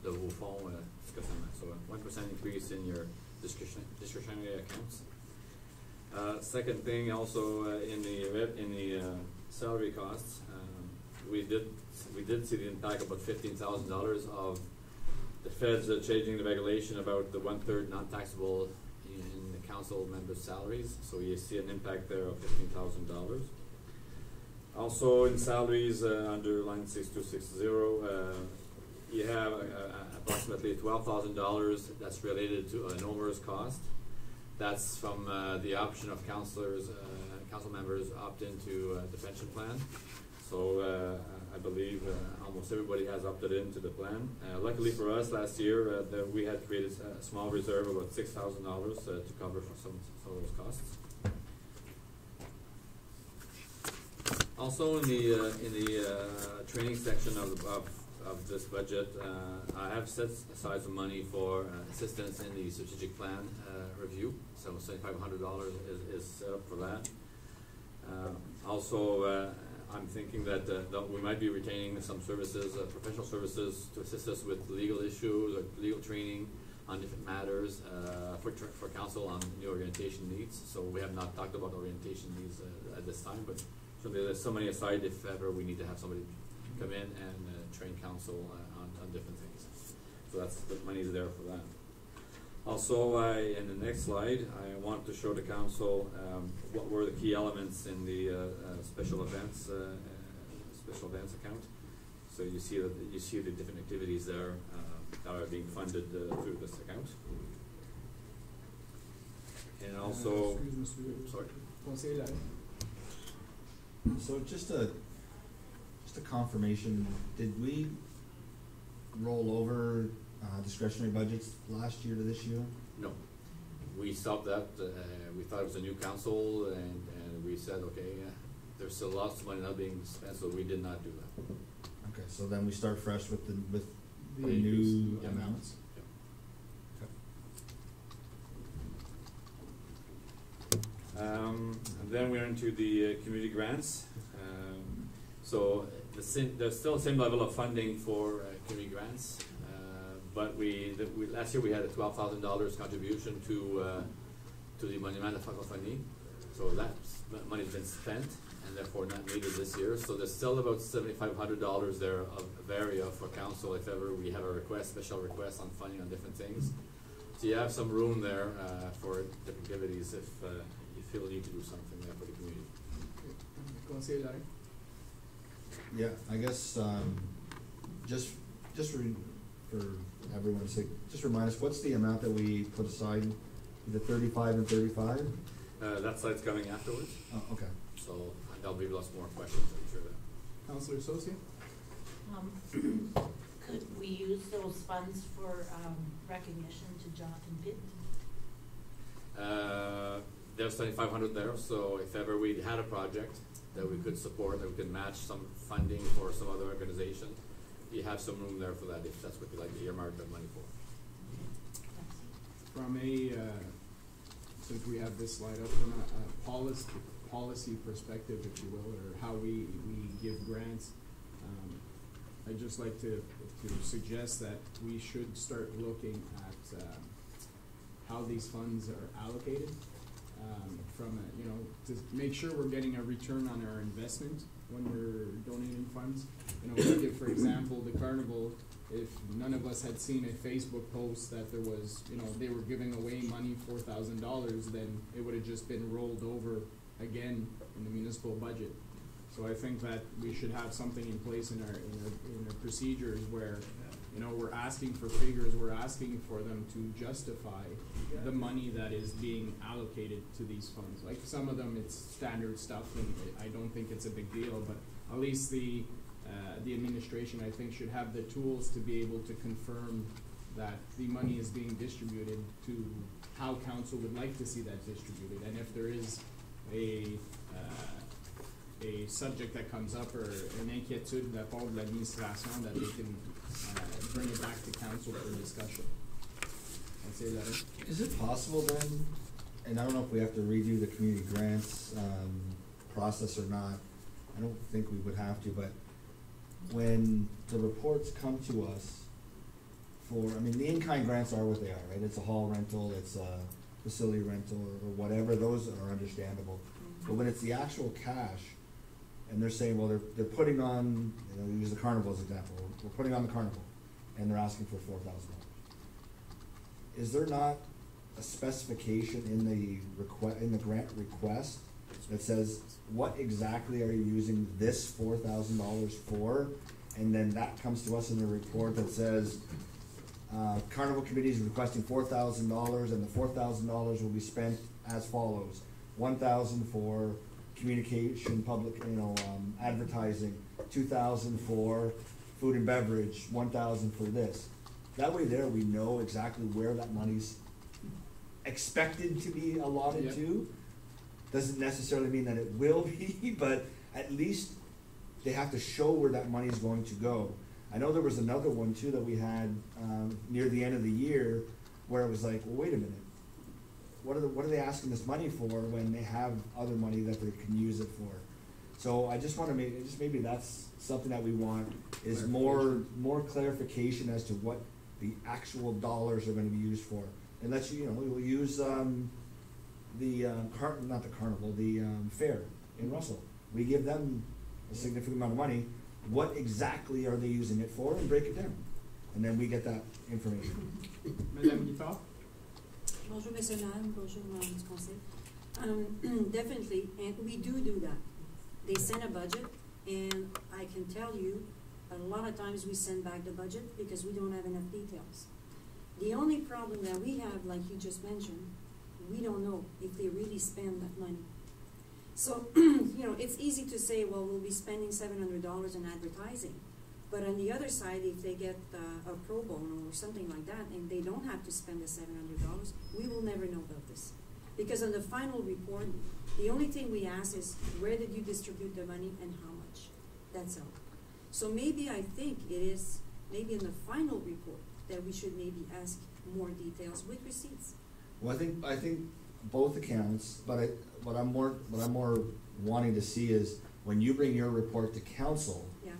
[SPEAKER 3] de vos fonds discrétionnaires. So, 1% increase in your discretionary accounts. Second thing, also in the salary costs, we did see the impact of about $15,000 of the Fed's changing the regulation about the 1/3 non-taxable in the council members' salaries, so you see an impact there of $15,000. Also in salaries under line 6260, you have approximately $12,000 that's related to an onerous cost. That's from the option of council members opt into the pension plan. So I believe almost everybody has opted into the plan. Luckily for us, last year we had created a small reserve of about $6,000 to cover for some of those costs. Also in the training section of this budget, I have set aside some money for assistance in the strategic plan review. So $7,500 is set up for that. Also, I'm thinking that we might be retaining some services, professional services, to assist us with legal issues or legal training on different matters for council on new orientation needs. So we have not talked about orientation needs at this time, but certainly there's some money aside if ever we need to have somebody come in and train council on different things. So that's the money's there for that. Also, in the next slide, I want to show the council what were the key elements in the special events account. So you see the different activities there that are being funded through this account. And also, sorry.
[SPEAKER 4] So just a confirmation, did we roll over discretionary budgets last year to this year?
[SPEAKER 3] No. We stopped that. We thought it was a new council, and we said, okay, there's still lots of money not being spent, so we did not do that.
[SPEAKER 4] Okay, so then we start fresh with the new amounts.
[SPEAKER 3] And then we're into the community grants. So there's still the same level of funding for community grants, but last year we had a $12,000 contribution to the Monument Francophonie. So that money's been spent and therefore not needed this year. So there's still about $7,500 there of area for council if ever we have a special request on funding on different things. So you have some room there for different activities if you feel you need to do something there for the community.
[SPEAKER 4] Yeah, I guess just for everyone's sake, just remind us, what's the amount that we put aside? Is it 35 and 35?
[SPEAKER 3] That slide's coming afterwards.
[SPEAKER 4] Oh, okay.
[SPEAKER 3] So there'll be lots more questions, I'm sure.
[SPEAKER 1] Councillor Sosia?
[SPEAKER 7] Could we use those funds for recognition to Jonathan Pitt?
[SPEAKER 3] There's $2,500 there, so if ever we had a project that we could support, that we could match some funding for some other organization, you have some room there for that if that's what you like to earmark that money for.
[SPEAKER 1] From a, since we have this slide up, from a policy perspective, if you will, or how we give grants, I'd just like to suggest that we should start looking at how these funds are allocated. To make sure we're getting a return on our investment when we're donating funds. Like if, for example, the carnival, if none of us had seen a Facebook post that there was, they were giving away money, $4,000, then it would have just been rolled over again in the municipal budget. So I think that we should have something in place in our procedures where, we're asking for figures, we're asking for them to justify the money that is being allocated to these funds. Like some of them, it's standard stuff, and I don't think it's a big deal, but at least the administration, I think, should have the tools to be able to confirm that the money is being distributed to how council would like to see that distributed. And if there is a subject that comes up or an inquiétude de la part de l'administration, that they can bring it back to council for discussion. I'd say that.
[SPEAKER 4] Is it possible then, and I don't know if we have to redo the community grants process or not, I don't think we would have to, but when the reports come to us the in-kind grants are what they are, right? It's a hall rental, it's a facility rental, or whatever, those are understandable. But when it's the actual cash, and they're saying, well, they're putting on, use the carnival as an example, we're putting on the carnival, and they're asking for $4,000. Is there not a specification in the grant request that says what exactly are you using this $4,000 for? And then that comes to us in the report that says, Carnival Committee is requesting $4,000, and the $4,000 will be spent as follows: $1,000 for communication, public, advertising, $2,000 for food and beverage, $1,000 for this. That way, there we know exactly where that money's expected to be allotted
[SPEAKER 1] Yep.
[SPEAKER 4] to. Doesn't necessarily mean that it will be, but at least they have to show where that money is going to go. I know there was another one too that we had near the end of the year where it was like, well, wait a minute, what are they asking this money for when they have other money that they can use it for? So I just want to maybe that's something that we want is more clarification as to what the actual dollars are going to be used for. And let's we'll use the fair in Russell. We give them a significant amount of money. What exactly are they using it for, and break it down, and then we get that information.
[SPEAKER 1] Madame Guittard?
[SPEAKER 8] Bonjour, Monsieur Nahum. Bonjour, Madame du Conseil. Definitely, and we do that. They send a budget, and I can tell you, a lot of times we send back the budget because we don't have enough details. The only problem that we have, like you just mentioned, we don't know if they really spend that money. So, it's easy to say, well, we'll be spending $700 in advertising. But on the other side, if they get a pro bono or something like that, and they don't have to spend the $700, we will never know about this. Because on the final report, the only thing we ask is, where did you distribute the money and how much? That's all. So maybe I think it is, maybe in the final report, that we should maybe ask more details with receipts.
[SPEAKER 4] Well, I think both accounts, but what I'm more wanting to see is when you bring your report to council,
[SPEAKER 8] Yeah.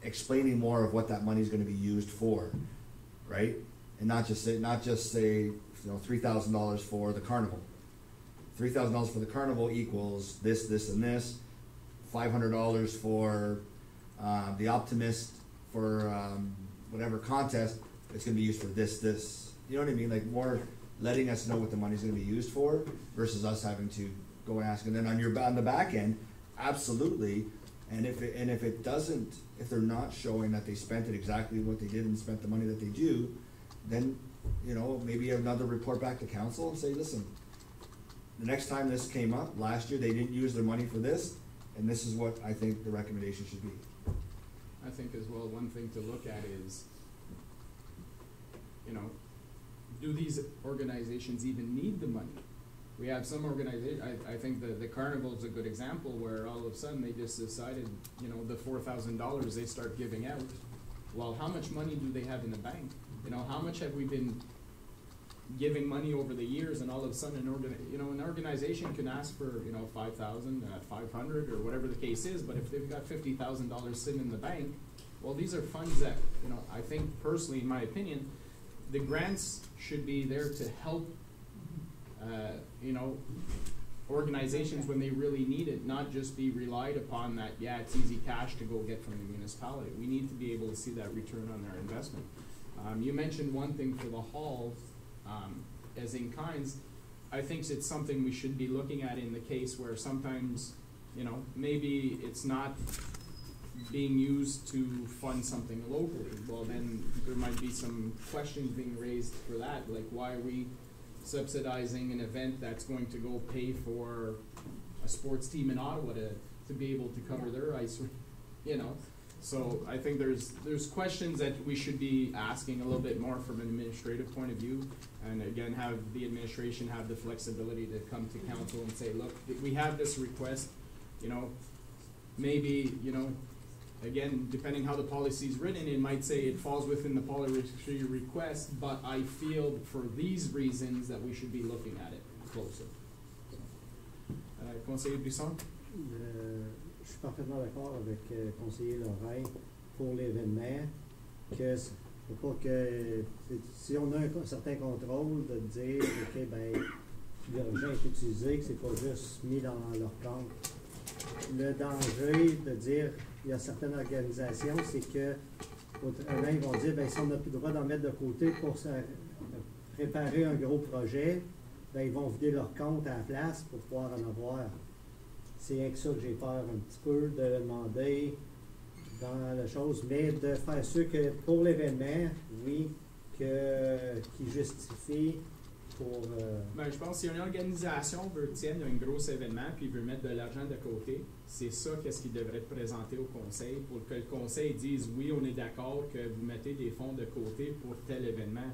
[SPEAKER 4] explaining more of what that money is going to be used for, right? And not just say $3,000 for the carnival. $3,000 for the carnival equals this, and this. $500 for the Optimist for whatever contest. It's going to be used for this. You know what I mean? Like more letting us know what the money's going to be used for versus us having to go and ask. And then on the back end, absolutely. And if they're not showing that they spent it exactly what they did and spent the money that they do, then maybe another report back to council and say, listen, the next time this came up last year, they didn't use their money for this, and this is what I think the recommendation should be.
[SPEAKER 1] I think as well, one thing to look at is, do these organizations even need the money? We have some organizations, I think the Carnival is a good example where all of a sudden they just decided, the $4,000 they start giving out. Well, how much money do they have in the bank? How much have we been giving money over the years, and all of a sudden an organization can ask for, $5,000, $500 or whatever the case is, but if they've got $50,000 sitting in the bank, well, these are funds that, I think personally, in my opinion, the grants should be there to help, organizations when they really need it, not just be relied upon that, it's easy cash to go get from the municipality. We need to be able to see that return on their investment. You mentioned one thing for the hall, as in kinds. I think it's something we should be looking at in the case where sometimes, maybe it's not being used to fund something locally. Well, then there might be some questions being raised for that, like why are we subsidizing an event that's going to go pay for a sports team in Ottawa to be able to cover their ice, So I think there's questions that we should be asking a little bit more from an administrative point of view, and again, have the administration have the flexibility to come to council and say, look, we have this request, maybe, again, depending how the policy is written, it might say it falls within the policy request, but I feel for these reasons that we should be looking at it closer. Conseiller Buisson?
[SPEAKER 6] Je suis parfaitement d'accord avec conseiller Lorrain pour l'événement, que faut pas que si on a un certain contrôle de dire ok l'argent est utilisé, que c'est pas juste mis dans leur compte. Le danger de dire il y a certaines organisations, c'est que Autrement, ils vont dire, ben, si on n'a plus le droit d'en mettre de côté pour préparer un gros projet, ben, ils vont vider leur compte à la place pour pouvoir en avoir. C'est avec ça que j'ai peur un petit peu de demander dans la chose, mais de faire sûr que pour l'événement, oui, qui justifie pour...
[SPEAKER 1] Ben, je pense que si une organisation veut tenir un gros événement puis veut mettre de l'argent de côté, c'est ça qu'est-ce qui devrait être présenté au conseil pour que le conseil dise oui, on est d'accord que vous mettez des fonds de côté pour tel événement.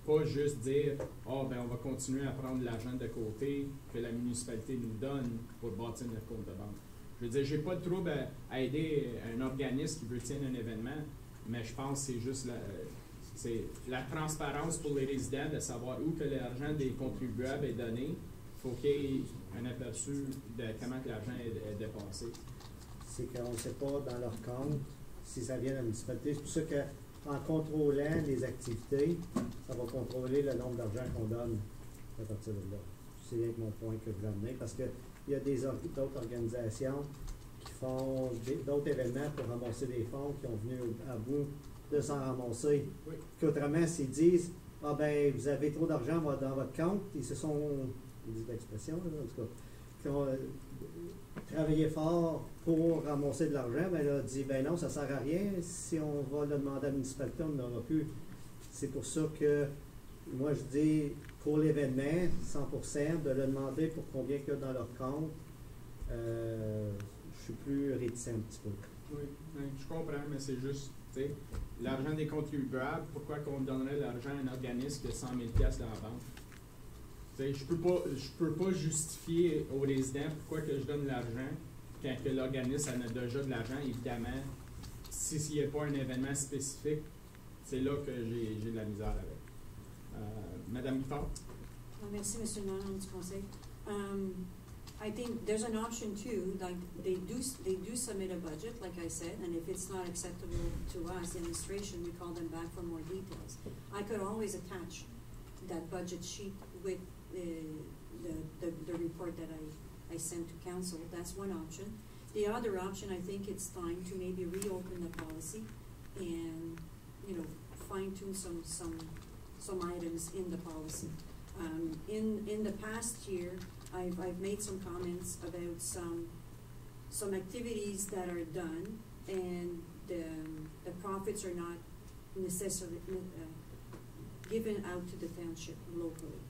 [SPEAKER 1] Pas juste dire oh, ben on va continuer à prendre l'argent de côté que la municipalité nous donne pour bâtir notre compte de banque. Je veux dire, j'ai pas de trouble à aider un organisme qui veut tenir un événement, mais je pense que c'est juste la transparence pour les résidents de savoir où que l'argent des contribuables est donné. Il faut qu'il y ait un aperçu de comment que l'argent est dépensé.
[SPEAKER 6] C'est qu'on ne sait pas dans leur compte si ça vient de la municipalité. C'est pour ça qu'en contrôlant les activités, ça va contrôler le nombre d'argent qu'on donne à partir de là. C'est mon point que je veux amener parce qu'il y a d'autres organisations qui font d'autres événements pour ramasser des fonds, qui ont venu à bout de s'en ramasser.
[SPEAKER 1] Oui.
[SPEAKER 6] Qu'autrement, s'ils disent ah ben vous avez trop d'argent dans votre compte, ils se sont, ils disent l'expression, en tout cas, qui ont travaillé fort pour ramasser de l'argent, ben là, dit ben non, ça ne sert à rien. Si on va le demander à la municipalité, on n'aura plus. C'est pour ça que moi je dis pour l'événement, 100%, de le demander pour combien qu'il y a dans leur compte, je suis plus réticent un petit peu.
[SPEAKER 1] Oui, je comprends, mais c'est juste, tu sais, l'argent des contribuables, pourquoi qu'on donnerait l'argent à un organisme de 100 000 $ dans la banque? Tu sais, je peux pas justifier aux résidents pourquoi que je donne l'argent quand que l'organisme en a déjà de l'argent, évidemment. S'il n'y a pas un événement spécifique, c'est là que j'ai de la misère avec. Madame Guiffard?
[SPEAKER 8] Merci, Mr. Nolan, du conseil. I think there's an option too, like they do submit a budget, like I said, and if it's not acceptable to us, the administration, we call them back for more details. I could always attach that budget sheet with the report that I sent to council. That's one option. The other option, I think it's time to maybe reopen the policy and, you know, fine-tune some items in the policy. In the past year, I've made some comments about some activities that are done, and the profits are not necessarily given out to the township locally.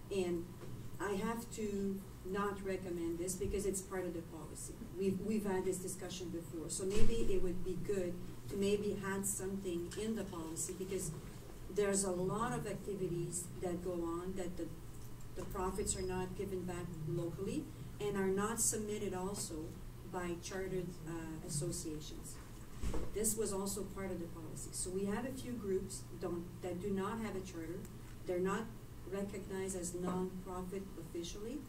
[SPEAKER 8] And I have to not recommend this because it's part of the policy. We've had this discussion before, so maybe it would be good to maybe add something in the policy, because there's a lot of activities that go on that the profits are not given back locally and are not submitted also by chartered associations. This was also part of the policy. So we have a few groups that do not have a charter. They're not recognized as non-profit officially,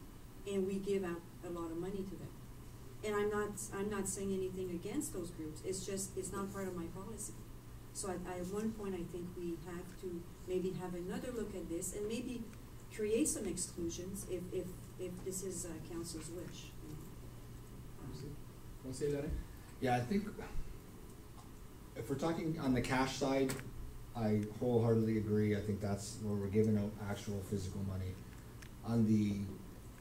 [SPEAKER 8] and we give out a lot of money to them. And I'm not saying anything against those groups. It's just it's not part of my policy. So at one point, I think we have to maybe have another look at this and maybe create some exclusions if this is council's wish.
[SPEAKER 4] Yeah, I think if we're talking on the cash side, I wholeheartedly agree. I think that's where we're giving out actual physical money. On the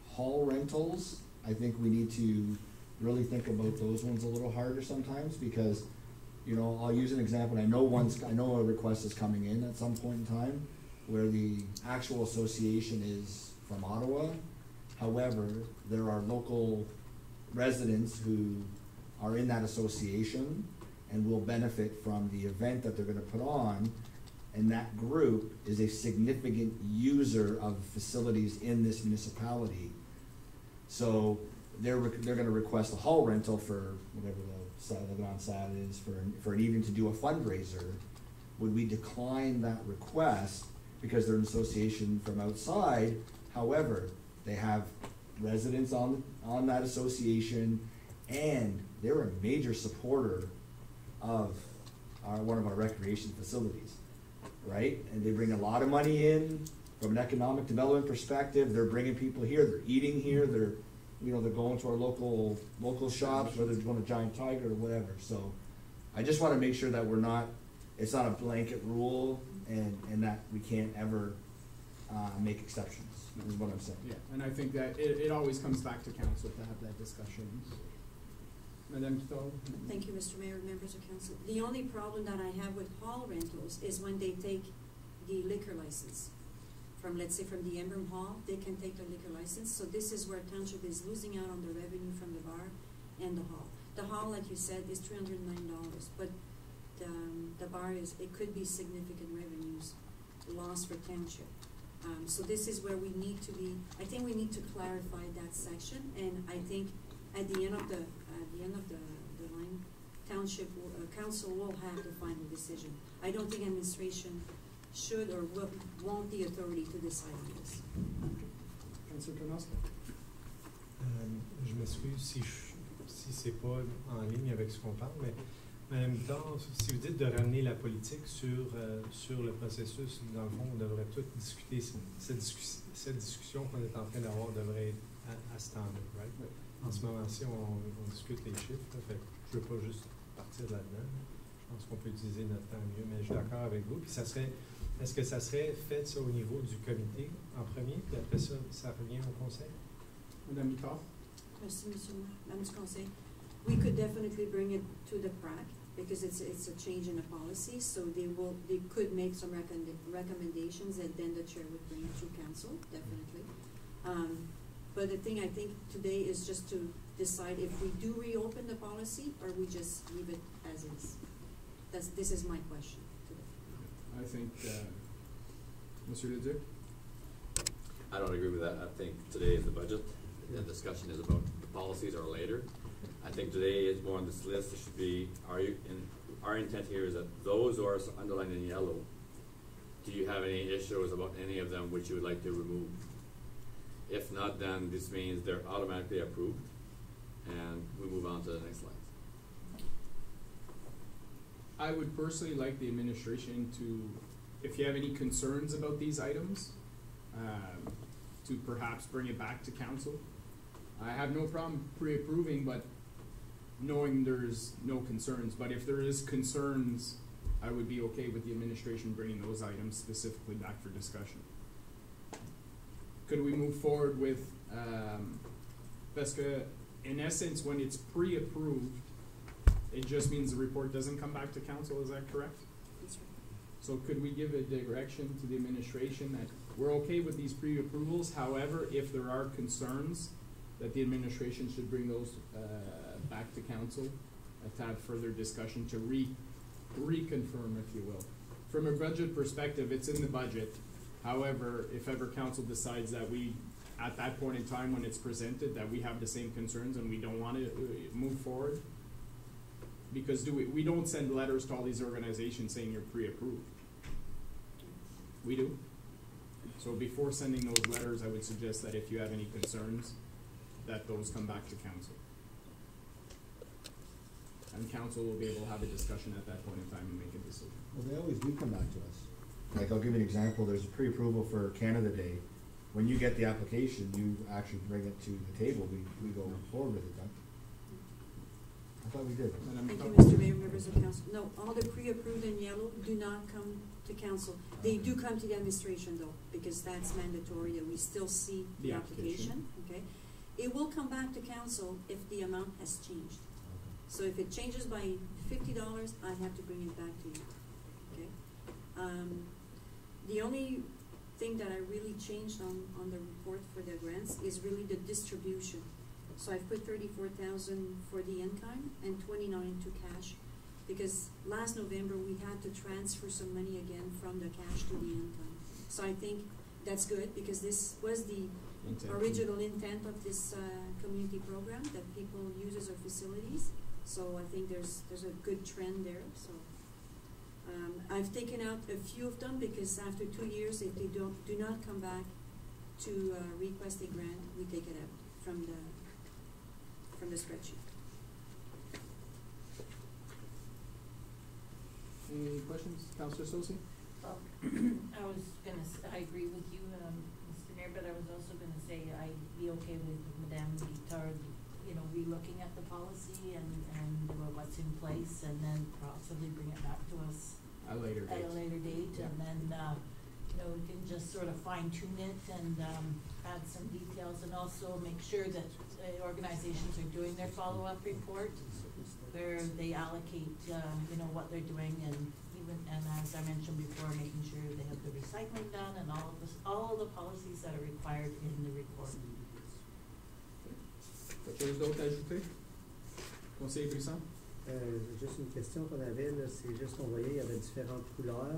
[SPEAKER 4] hall rentals, I think we need to really think about those ones a little harder sometimes, because, you know, I'll use an example. I know a request is coming in at some point in time where the actual association is from Ottawa. However, there are local residents who are in that association and will benefit from the event that they're going to put on, and that group is a significant user of facilities in this municipality. So they're going to request a hall rental for whatever the Grand Sad is for an evening to do a fundraiser. Would we decline that request because they're an association from outside? However, they have residents on that association, and they're a major supporter of one of our recreation facilities, right? And they bring a lot of money in from an economic development perspective. They're bringing people here. They're eating here. They're going to our local shops, whether it's going to Giant Tiger or whatever. So I just want to make sure that we're not it's not a blanket rule, and that we can't ever, make exceptions, is what I'm saying.
[SPEAKER 1] Yeah, and I think that it always comes back to council to have that discussion. Madame Pital?
[SPEAKER 8] Thank you, Mr. Mayor, members of council. The only problem that I have with hall rentals is when they take the liquor license. From, let's say, from the Emblem Hall, they can take the liquor license, so this is where township is losing out on the revenue from the bar and the hall. The hall, like you said, is $309, but the bar it could be significant revenues lost for township. So this is where we need to be, I think we need to clarify that section, and I think at the end of the line, township, council will have the final decision. I don't think administration should or want the authority to decide on this.
[SPEAKER 1] Councilor Tonoska?
[SPEAKER 5] Je m'excuse si c'est pas en ligne avec ce qu'on parle, mais Madame Bittard, si vous dites de ramener la politique sur le processus, dans le fond, on devrait tout discuter. Cette discussion qu'on est en train d'avoir devrait être à ce temps-là, right?
[SPEAKER 1] Oui.
[SPEAKER 5] En ce moment-ci, on discute les chiffres, là, fait que je ne veux pas juste partir là-dedans. Je pense qu'on peut utiliser notre temps mieux, mais je suis d'accord avec vous. Puis est-ce que ça serait fait ça au niveau du comité en premier, puis après ça, ça revient au conseil?
[SPEAKER 1] Madame Bittard?
[SPEAKER 8] Merci, Monsieur Madame du Conseil. We could definitely bring it to the PRAC because it's a change in the policy, so they could make some recommendations and then the chair would bring it to council, definitely. But the thing I think today is just to decide if we do reopen the policy or we just leave it as is. This is my question today.
[SPEAKER 1] I think, Monsieur Leduc?
[SPEAKER 3] I don't agree with that. I think today is the budget. The discussion is about the policies are later. I think today is more on this list. It should be, our intent here is that those who are underlined in yellow, do you have any issues about any of them which you would like to remove? If not, then this means they're automatically approved, and we move on to the next slide.
[SPEAKER 1] I would personally like the administration to, if you have any concerns about these items, to perhaps bring it back to council. I have no problem pre-approving, but knowing there's no concerns. But if there is concerns, I would be okay with the administration bringing those items specifically back for discussion. Could we move forward with, parce que in essence, when it's pre-approved, it just means the report doesn't come back to council, is that correct?
[SPEAKER 8] That's right.
[SPEAKER 1] So could we give a direction to the administration that we're okay with these pre-approvals, however, if there are concerns, that the administration should bring those back to council to have further discussion to reconfirm, if you will. From a budget perspective, it's in the budget. However, if ever council decides that we, at that point in time when it's presented, that we have the same concerns and we don't want to move forward, because we don't send letters to all these organizations saying you're pre-approved. We do. So before sending those letters, I would suggest that if you have any concerns, that those come back to council. And council will be able to have a discussion at that point in time and make a decision.
[SPEAKER 4] Well, they always do come back to us. Like, I'll give you an example, there's a pre-approval for Canada Day. When you get the application, you actually bring it to the table, we go forward with it, right? I thought we did.
[SPEAKER 8] Thank you, Mr. Mayor, members of council. No, all the pre-approved in yellow do not come to council. They do come to the administration though, because that's mandatory that we still see the application, okay? It will come back to council if the amount has changed. So if it changes by $50, I have to bring it back to you, okay? The only thing that I really changed on the report for the grants is really the distribution. So I've put 34,000 for the in-kind and 29 to cash, because last November we had to transfer some money again from the cash to the in-kind. So I think that's good, because this was the original intent of this community program, that people use as our facilities. So I think there's a good trend there. So I've taken out a few of them, because after 2 years, if they do not come back to request a grant, we take it out from the spreadsheet.
[SPEAKER 1] Any questions, Councilor Sosi?
[SPEAKER 7] I agree with you, Mr. Mayor, but I was also gonna say I'd be okay with Madame Bittard, relooking at the policy and what's in place, and then possibly bring it back to us
[SPEAKER 1] a later
[SPEAKER 7] at
[SPEAKER 1] date.
[SPEAKER 7] a later date,
[SPEAKER 1] Yeah.
[SPEAKER 7] and then, you know, we can just sort of fine tune it and, add some details, and also make sure that organizations are doing their follow-up report, where they allocate, you know, what they're doing, and even, and as I mentioned before, making sure they have the recycling done, and all the policies that are required in the report.
[SPEAKER 1] Quelque chose d'autre à ajouter? Conseiller Brisson?
[SPEAKER 6] Juste une question qu'on avait, là, c'est juste qu'on voyait, il y avait différentes couleurs.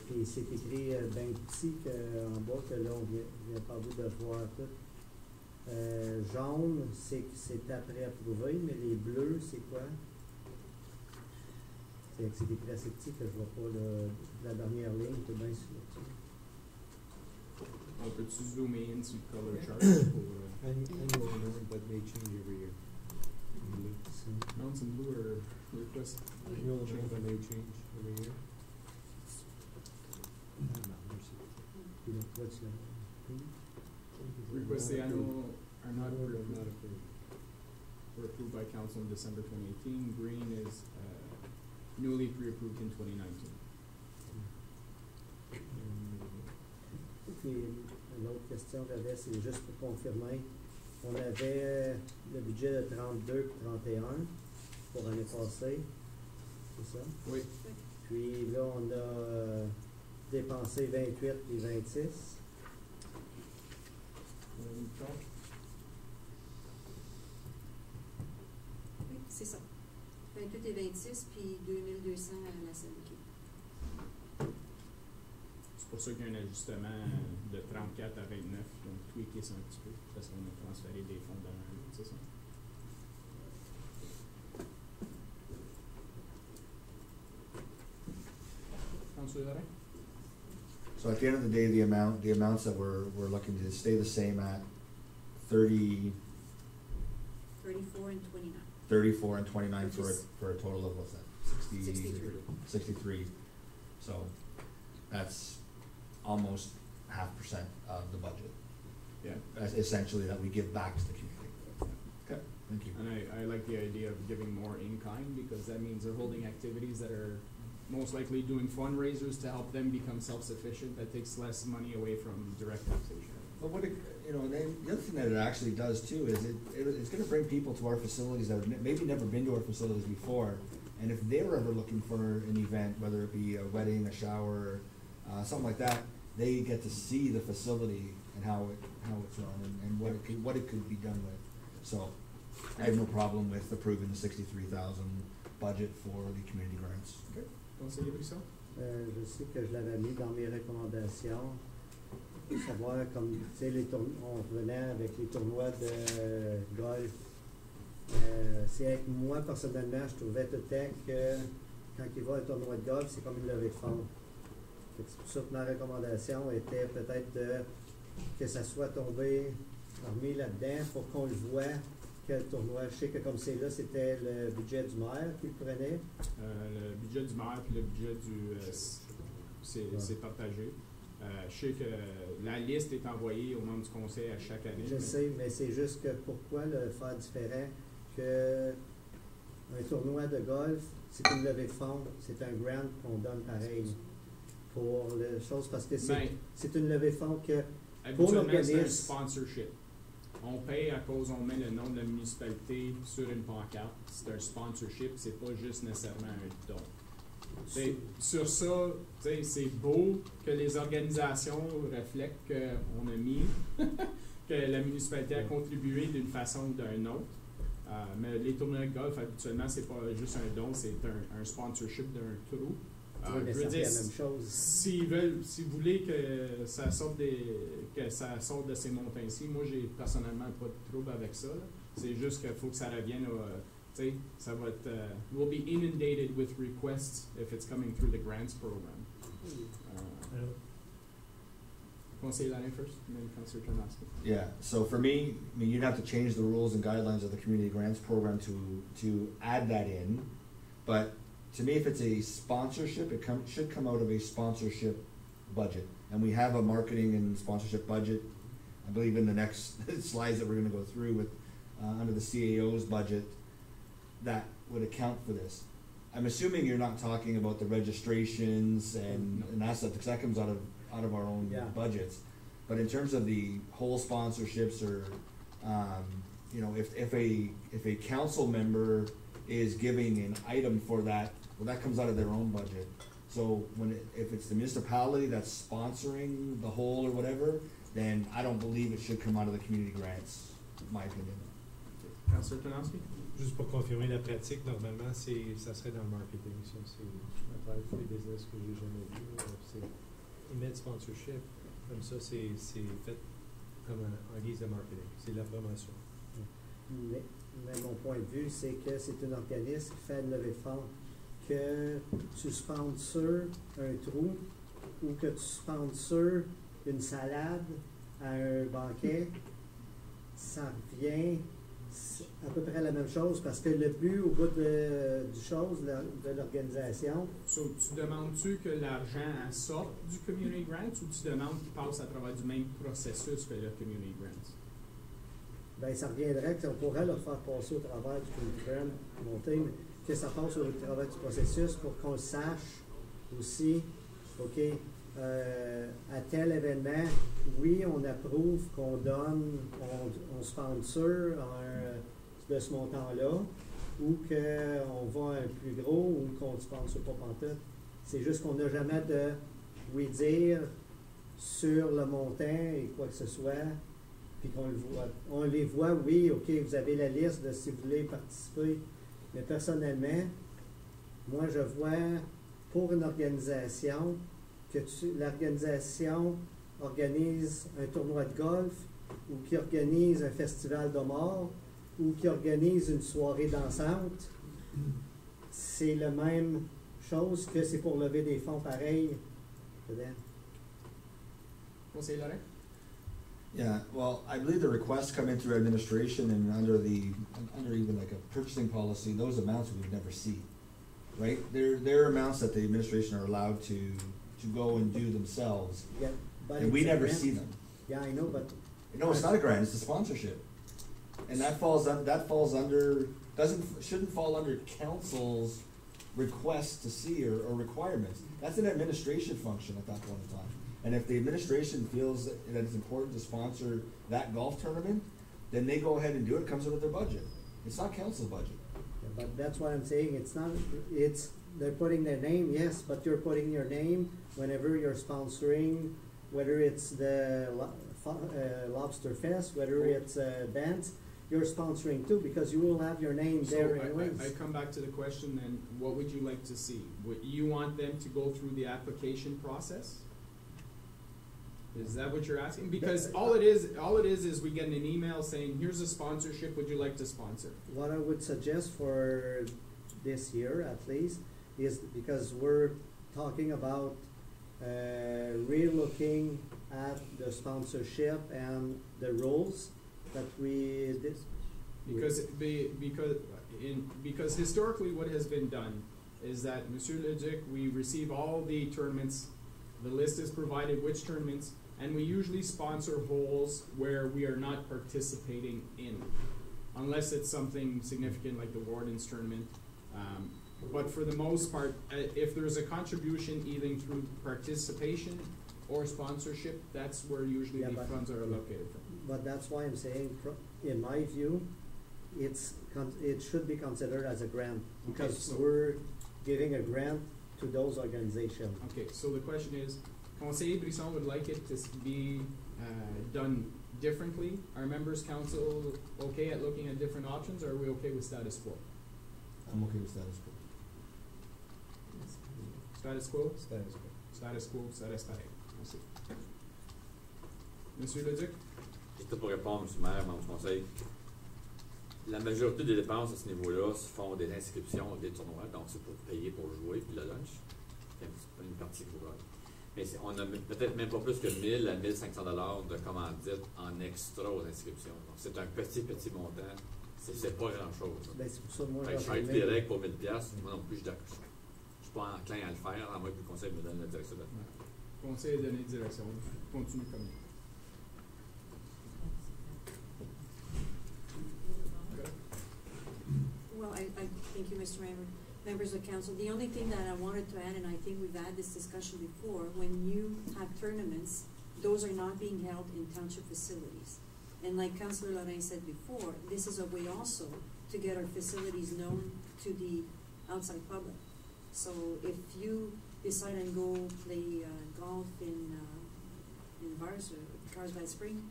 [SPEAKER 6] Puis c'est écrit bien petit en bas, que là, on vient pas vous de voir tout. Jaune, c'est après approuvé, mais les bleus, c'est quoi? C'est écrit assez petit que je vois pas la dernière ligne, c'est bien sûr.
[SPEAKER 1] On peut-tu zoomer in sur le color chart pour...
[SPEAKER 5] Annual amount, but may change every year.
[SPEAKER 1] Mountain Blue or request?
[SPEAKER 5] Annual amount, but may change every year.
[SPEAKER 6] Puis donc, là, tu
[SPEAKER 1] Request the annual are not approved.
[SPEAKER 5] Not approved.
[SPEAKER 1] Were approved by council in December 2018. Green is newly pre-approved in 2019.
[SPEAKER 6] Puis l'autre question que j'avais, c'est juste pour confirmer. On avait le budget de 32 et 31 pour l'année passée, c'est ça?
[SPEAKER 1] Oui.
[SPEAKER 6] Puis là, on a dépensé 28 et 26.
[SPEAKER 8] Oui, c'est ça. 28 et 26, puis 2200 à la SNQ.
[SPEAKER 1] C'est pour ça qu'il y a un ajustement de 34 à 29, donc tweaker ça un petit peu, parce qu'on a transféré des fonds dans un autre, c'est ça? Councilor Lorrain?
[SPEAKER 4] So at the end of the day, the amounts that we're looking to stay the same at 34 and 29
[SPEAKER 8] Which is-
[SPEAKER 4] for a total of, what's that, 63. So that's almost 0.5% of the budget,
[SPEAKER 1] Yeah.
[SPEAKER 4] essentially, that we give back to the community. Okay, thank you.
[SPEAKER 1] And I like the idea of giving more in kind, because that means they're holding activities that are most likely doing fundraisers to help them become self-sufficient. That takes less money away from direct taxation.
[SPEAKER 4] But what it, the other thing that it actually does too is it's going to bring people to our facilities that have maybe never been to our facilities before, and if they were ever looking for an event, whether it be a wedding, a shower, something like that, they get to see the facility and how it's run and what it could be done with. So I have no problem with approving the 63,000 budget for the community grants.
[SPEAKER 1] Okay. Conseiller Brisson?
[SPEAKER 6] Je sais que je l'avais mis dans mes recommandations. Savoir comme, tu sais, on revenait avec les tournois de golf. C'est avec moi, personnellement, je trouvais tout le temps que quand il va à un tournoi de golf, c'est comme une levée de fonds. C'est pour ça que ma recommandation était peut-être que ça soit tombé, remis là-dedans pour qu'on le voit, quel tournoi. Je sais que comme c'est là, c'était le budget du maire qui le prenait.
[SPEAKER 1] Le budget du maire puis le budget du... c'est partagé. Je sais que la liste est envoyée aux membres du conseil à chaque année.
[SPEAKER 6] Je sais, mais c'est juste que pourquoi le faire différent que un tournoi de golf, c'est une levée de fonds, c'est un grant qu'on donne pareil pour les choses, parce que c'est une levée de fonds que pour
[SPEAKER 1] Habituellement, c'est un
[SPEAKER 6] l'organisme.
[SPEAKER 1] sponsorship. On paye à cause on met le nom de la municipalité sur une pancarte. C'est un sponsorship, c'est pas juste nécessairement un don. T'sais, sur ça, c'est beau que les organisations reflètent qu'on a mis, que la municipalité a contribué d'une façon ou d'une autre. Mais les tournois de golf, habituellement, c'est pas juste un don, c'est un sponsorship d'un trou.
[SPEAKER 6] Oui, mais
[SPEAKER 1] Je
[SPEAKER 6] ça
[SPEAKER 1] veux
[SPEAKER 6] fait
[SPEAKER 1] dire,
[SPEAKER 6] la même chose.
[SPEAKER 1] si vous voulez que ça sorte de ces montants-ci, moi j'ai personnellement pas de trouble avec ça. C'est juste qu'il faut que ça revienne ça va être we'll be inundated with requests if it's coming through the grants program. Conseiller Larin first, and then Councilor Tarnowski.
[SPEAKER 4] Yeah, so for me, you'd have to change the rules and guidelines of the community grants program to add that in. But to me, if it's a sponsorship, it should come out of a sponsorship budget. And we have a marketing and sponsorship budget, I believe in the next slides that we're gonna go through with, under the CAO's budget, that would account for this. I'm assuming you're not talking about the registrations and that stuff, because that comes out of our own
[SPEAKER 6] Yeah.
[SPEAKER 4] budgets. But in terms of the whole sponsorships or, you know, if a council member is giving an item for that, well, that comes out of their own budget. So if it's the municipality that's sponsoring the whole or whatever, then I don't believe it should come out of the community grants, in my opinion.
[SPEAKER 1] Councillor Tanowski?
[SPEAKER 5] Juste pour confirmer la pratique, normalement, ça serait dans le marketing, ça. C'est à travers tous les business que j'ai jamais vu. Ils mettent sponsorship, comme ça, c'est fait comme en guise de marketing. C'est de la promotion.
[SPEAKER 6] Mais mon point de vue, c'est que c'est un organisme qui fait une levée de fonds. Que tu sponsors un trou ou que tu sponsors une salade à un banquet, ça revient à peu près la même chose parce que le but au bout du chose de l'organisation.
[SPEAKER 1] So, tu demandes-tu que l'argent sorte du Community Grants ou tu demandes qu'il passe à travers du même processus que le Community Grants?
[SPEAKER 6] Ben, ça reviendrait qu'on pourrait leur faire passer au travers du Community Grant monté, mais que ça passe au travers du processus pour qu'on sache aussi, OK, à tel événement, oui, on approuve qu'on donne, on sponsor de ce montant-là, ou qu'on va un plus gros, ou qu'on ne sponsor pas pantoute. C'est juste qu'on n'a jamais de oui-dire sur le montant et quoi que ce soit, puis qu'on le voit. On les voit, oui, OK, vous avez la liste de si vous voulez participer, mais personnellement, moi, je vois pour une organisation que l'organisation organise un tournoi de golf ou qui organise un festival de mort ou qui organise une soirée dansante, c'est la même chose que c'est pour lever des fonds pareils.
[SPEAKER 1] Conseiller Lorrain?
[SPEAKER 4] Yeah, well, I believe the requests come in through administration and under even like a purchasing policy, those amounts we would never see, right? They're amounts that the administration are allowed to go and do themselves,
[SPEAKER 6] Yeah, but
[SPEAKER 4] and we
[SPEAKER 6] it's a
[SPEAKER 4] never
[SPEAKER 6] grant.
[SPEAKER 4] see them.
[SPEAKER 6] Yeah, I know, but
[SPEAKER 4] No, it's not a grant, it's a sponsorship. And that falls under, shouldn't fall under council's requests to see or requirements. That's an administration function at that point in time. And if the administration feels that it's important to sponsor that golf tournament, then they go ahead and do it, it comes out of their budget. It's not council's budget.
[SPEAKER 6] yeah, but that's what I'm saying, they're putting their name, yes, but you're putting your name whenever you're sponsoring, whether it's the Lobster Fest, whether it's bands, you're sponsoring too, because you will have your name there
[SPEAKER 1] So
[SPEAKER 6] anyways.
[SPEAKER 1] I come back to the question then, what would you like to see? Would you want them to go through the application process? Is that what you're asking? Because all it is we get an email saying, here's a sponsorship, would you like to sponsor?
[SPEAKER 6] What I would suggest for this year at least is, because we're talking about re-looking at the sponsorship and the rules that we did.
[SPEAKER 1] Because historically what has been done is that, Monsieur Leduc, we receive all the tournaments, the list is provided which tournaments, and we usually sponsor holes where we are not participating in, unless it's something significant like the Warden's tournament. But for the most part, if there's a contribution either through participation or sponsorship, that's where usually the funds are allocated from.
[SPEAKER 6] But that's why I'm saying, in my view, it should be considered as a grant, because
[SPEAKER 1] so
[SPEAKER 6] we're giving a grant to those organizations.
[SPEAKER 1] Okay, so the question is, Conseiller Brisson would like it to be done differently. Are members council okay at looking at different options, or are we okay with status quo?
[SPEAKER 4] I'm okay with status quo.
[SPEAKER 1] Status quo?
[SPEAKER 5] Status quo.
[SPEAKER 1] Status quo, ça reste pareil. Merci. Monsieur Leduc?
[SPEAKER 3] Juste pour répondre, M. le maire, membre du conseil, la majorité des dépenses à ce niveau-là se font des inscriptions des tournois, donc c'est pour payer pour jouer, puis le lunch. C'est une partie pour eux. Mais on a peut-être même pas plus que 1000 à 1500 $ de commandites en extra aux inscriptions. Donc c'est un petit montant. C'est pas grand-chose.
[SPEAKER 6] Ben, c'est pour ça que moi,
[SPEAKER 3] Je suis toutes les règles pour 1000 $, moi non plus, je suis pas enclin à le faire, à moins que le conseil me donne la direction de le faire.
[SPEAKER 1] Conseil a donné direction. Continue comme ça.
[SPEAKER 8] Well, I thank you, Mr. Mayor. members of council, the only thing that I wanted to add, and I think we've had this discussion before, when you have tournaments, those are not being held in township facilities. And like Councillor Lorraine said before, this is a way also to get our facilities known to the outside public. So if you decide and go play golf in Carlsbad Spring,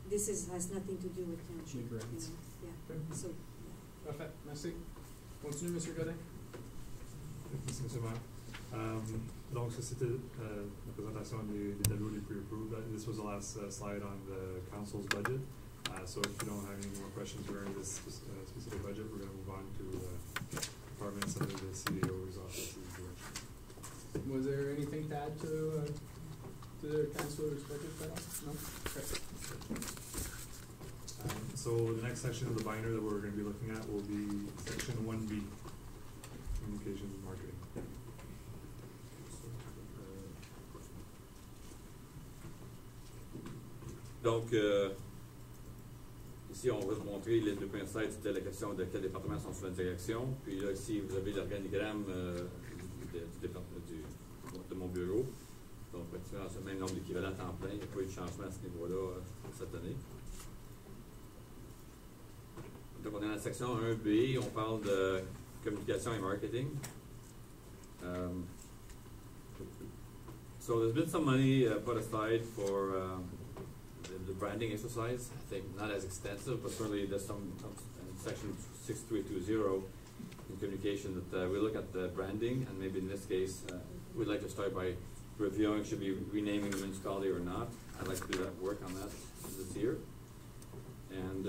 [SPEAKER 8] this has nothing to do with township.
[SPEAKER 1] League grounds.
[SPEAKER 8] Yeah.
[SPEAKER 1] Okay.
[SPEAKER 8] So,
[SPEAKER 1] Parfait, merci. Continue, Monsieur Godin.
[SPEAKER 2] Merci, Monsieur le Maire. Donc, ça c'était la présentation des tableaux les pre-approved. This was the last slide on the council's budget. So if you don't have any more questions regarding this specific budget, we're going to move on to departments under the CAO's office's direction.
[SPEAKER 1] Was there anything to add to the councilor's budget at all? No? Okay.
[SPEAKER 2] So the next section of the binder that we're going to be looking at will be section 1B, communications and marketing.
[SPEAKER 3] Donc, ici, on va vous montrer les deux premières slides, c'était la question de quel département sont sous la direction. Puis là, ici, vous avez l'organigramme de mon bureau. Donc, pratiquement, c'est le même nombre d'équivalents à temps plein. Il n'y a pas eu de changement à ce niveau-là cette année. Donc, on est dans la section 1B. On parle de communication et marketing. So there's been some money put aside for the branding exercise. I think not as extensive, but certainly there's some in section 6320 in communication that we look at the branding, and maybe in this case we'd like to start by reviewing should be renaming the municipality or not. I'd like to do that work on that this year. And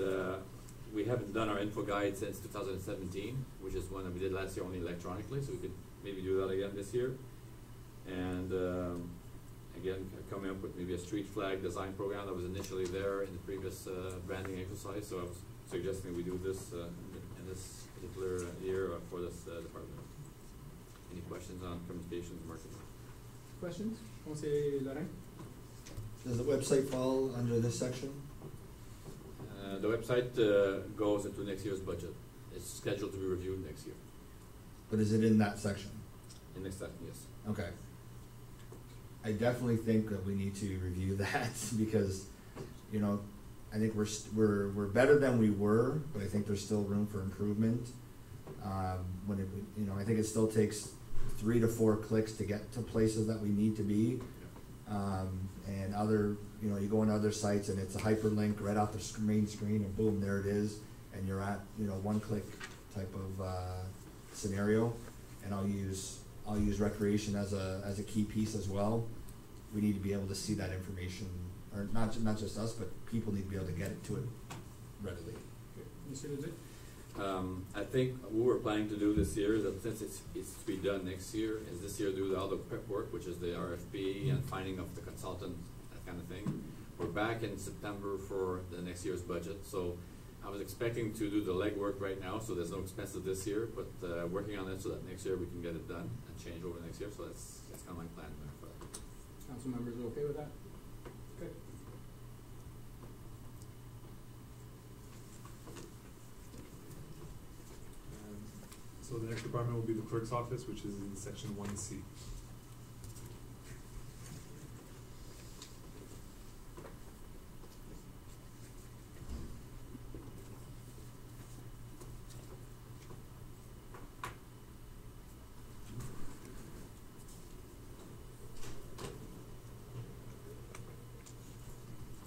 [SPEAKER 3] we haven't done our info guide since 2017, which is one that we did last year only electronically, so we could maybe do that again this year. And again, coming up with maybe a street flag design program that was initially there in the previous branding exercise. So I was suggesting we do this in this particular year for this department. Any questions on communications and marketing?
[SPEAKER 1] Questions? Conseiller Lorrain?
[SPEAKER 4] Does the website fall under this section?
[SPEAKER 3] The website goes into next year's budget. It's scheduled to be reviewed next year.
[SPEAKER 4] But is it in that section?
[SPEAKER 3] In next time, yes.
[SPEAKER 4] Okay. I definitely think that we need to review that because, you know, I think we're better than we were, but I think there's still room for improvement. When it, you know, I think it still takes 3 to 4 clicks to get to places that we need to be. And other, you know, you go on other sites and it's a hyperlink right off the main screen and boom, there it is. And you're at, you know, one-click type of scenario. And I'll use recreation as a key piece as well. We need to be able to see that information, or not just us, but people need to be able to get it to it readily.
[SPEAKER 1] Monsieur Leduc?
[SPEAKER 3] I think what we're planning to do this year is that since it's to be done next year, is this year do all the prep work, which is the RFP and finding of the consultant, that kind of thing. We're back in September for the next year's budget, so I was expecting to do the legwork right now, so there's no expenses this year, but working on it so that next year we can get it done and change over next year, so that's kind of my plan there for that.
[SPEAKER 1] Council members are okay with that? Okay.
[SPEAKER 2] So the next department will be the clerk's office, which is in section 1C.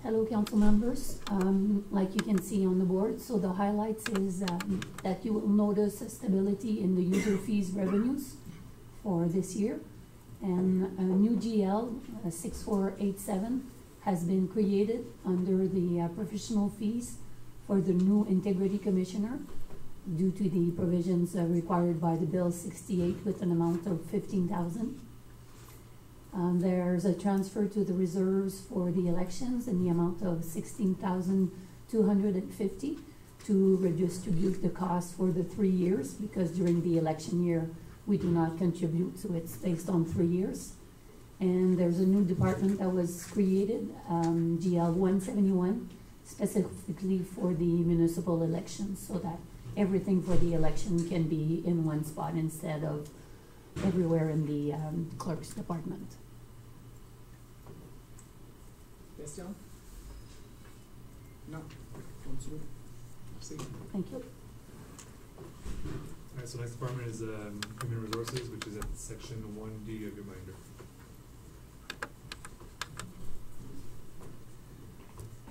[SPEAKER 9] Hello, council members. Like you can see on the board, so the highlights is that you will notice a stability in the user fees revenues for this year. And a new GL 6487 has been created under the professional fees for the new integrity commissioner due to the provisions required by the Bill 68 with an amount of $15,000. There's a transfer to the reserves for the elections in the amount of $16,250 to redistribute the cost for the 3 years, because during the election year we do not contribute, so it's based on 3 years. And there's a new department that was created, GL 171, specifically for the municipal elections, so that everything for the election can be in one spot instead of everywhere in the clerk's department.
[SPEAKER 1] Question? Non. Continue. Merci.
[SPEAKER 9] Thank you.
[SPEAKER 2] Alright, so next department is human resources, which is at section 1D of your binder.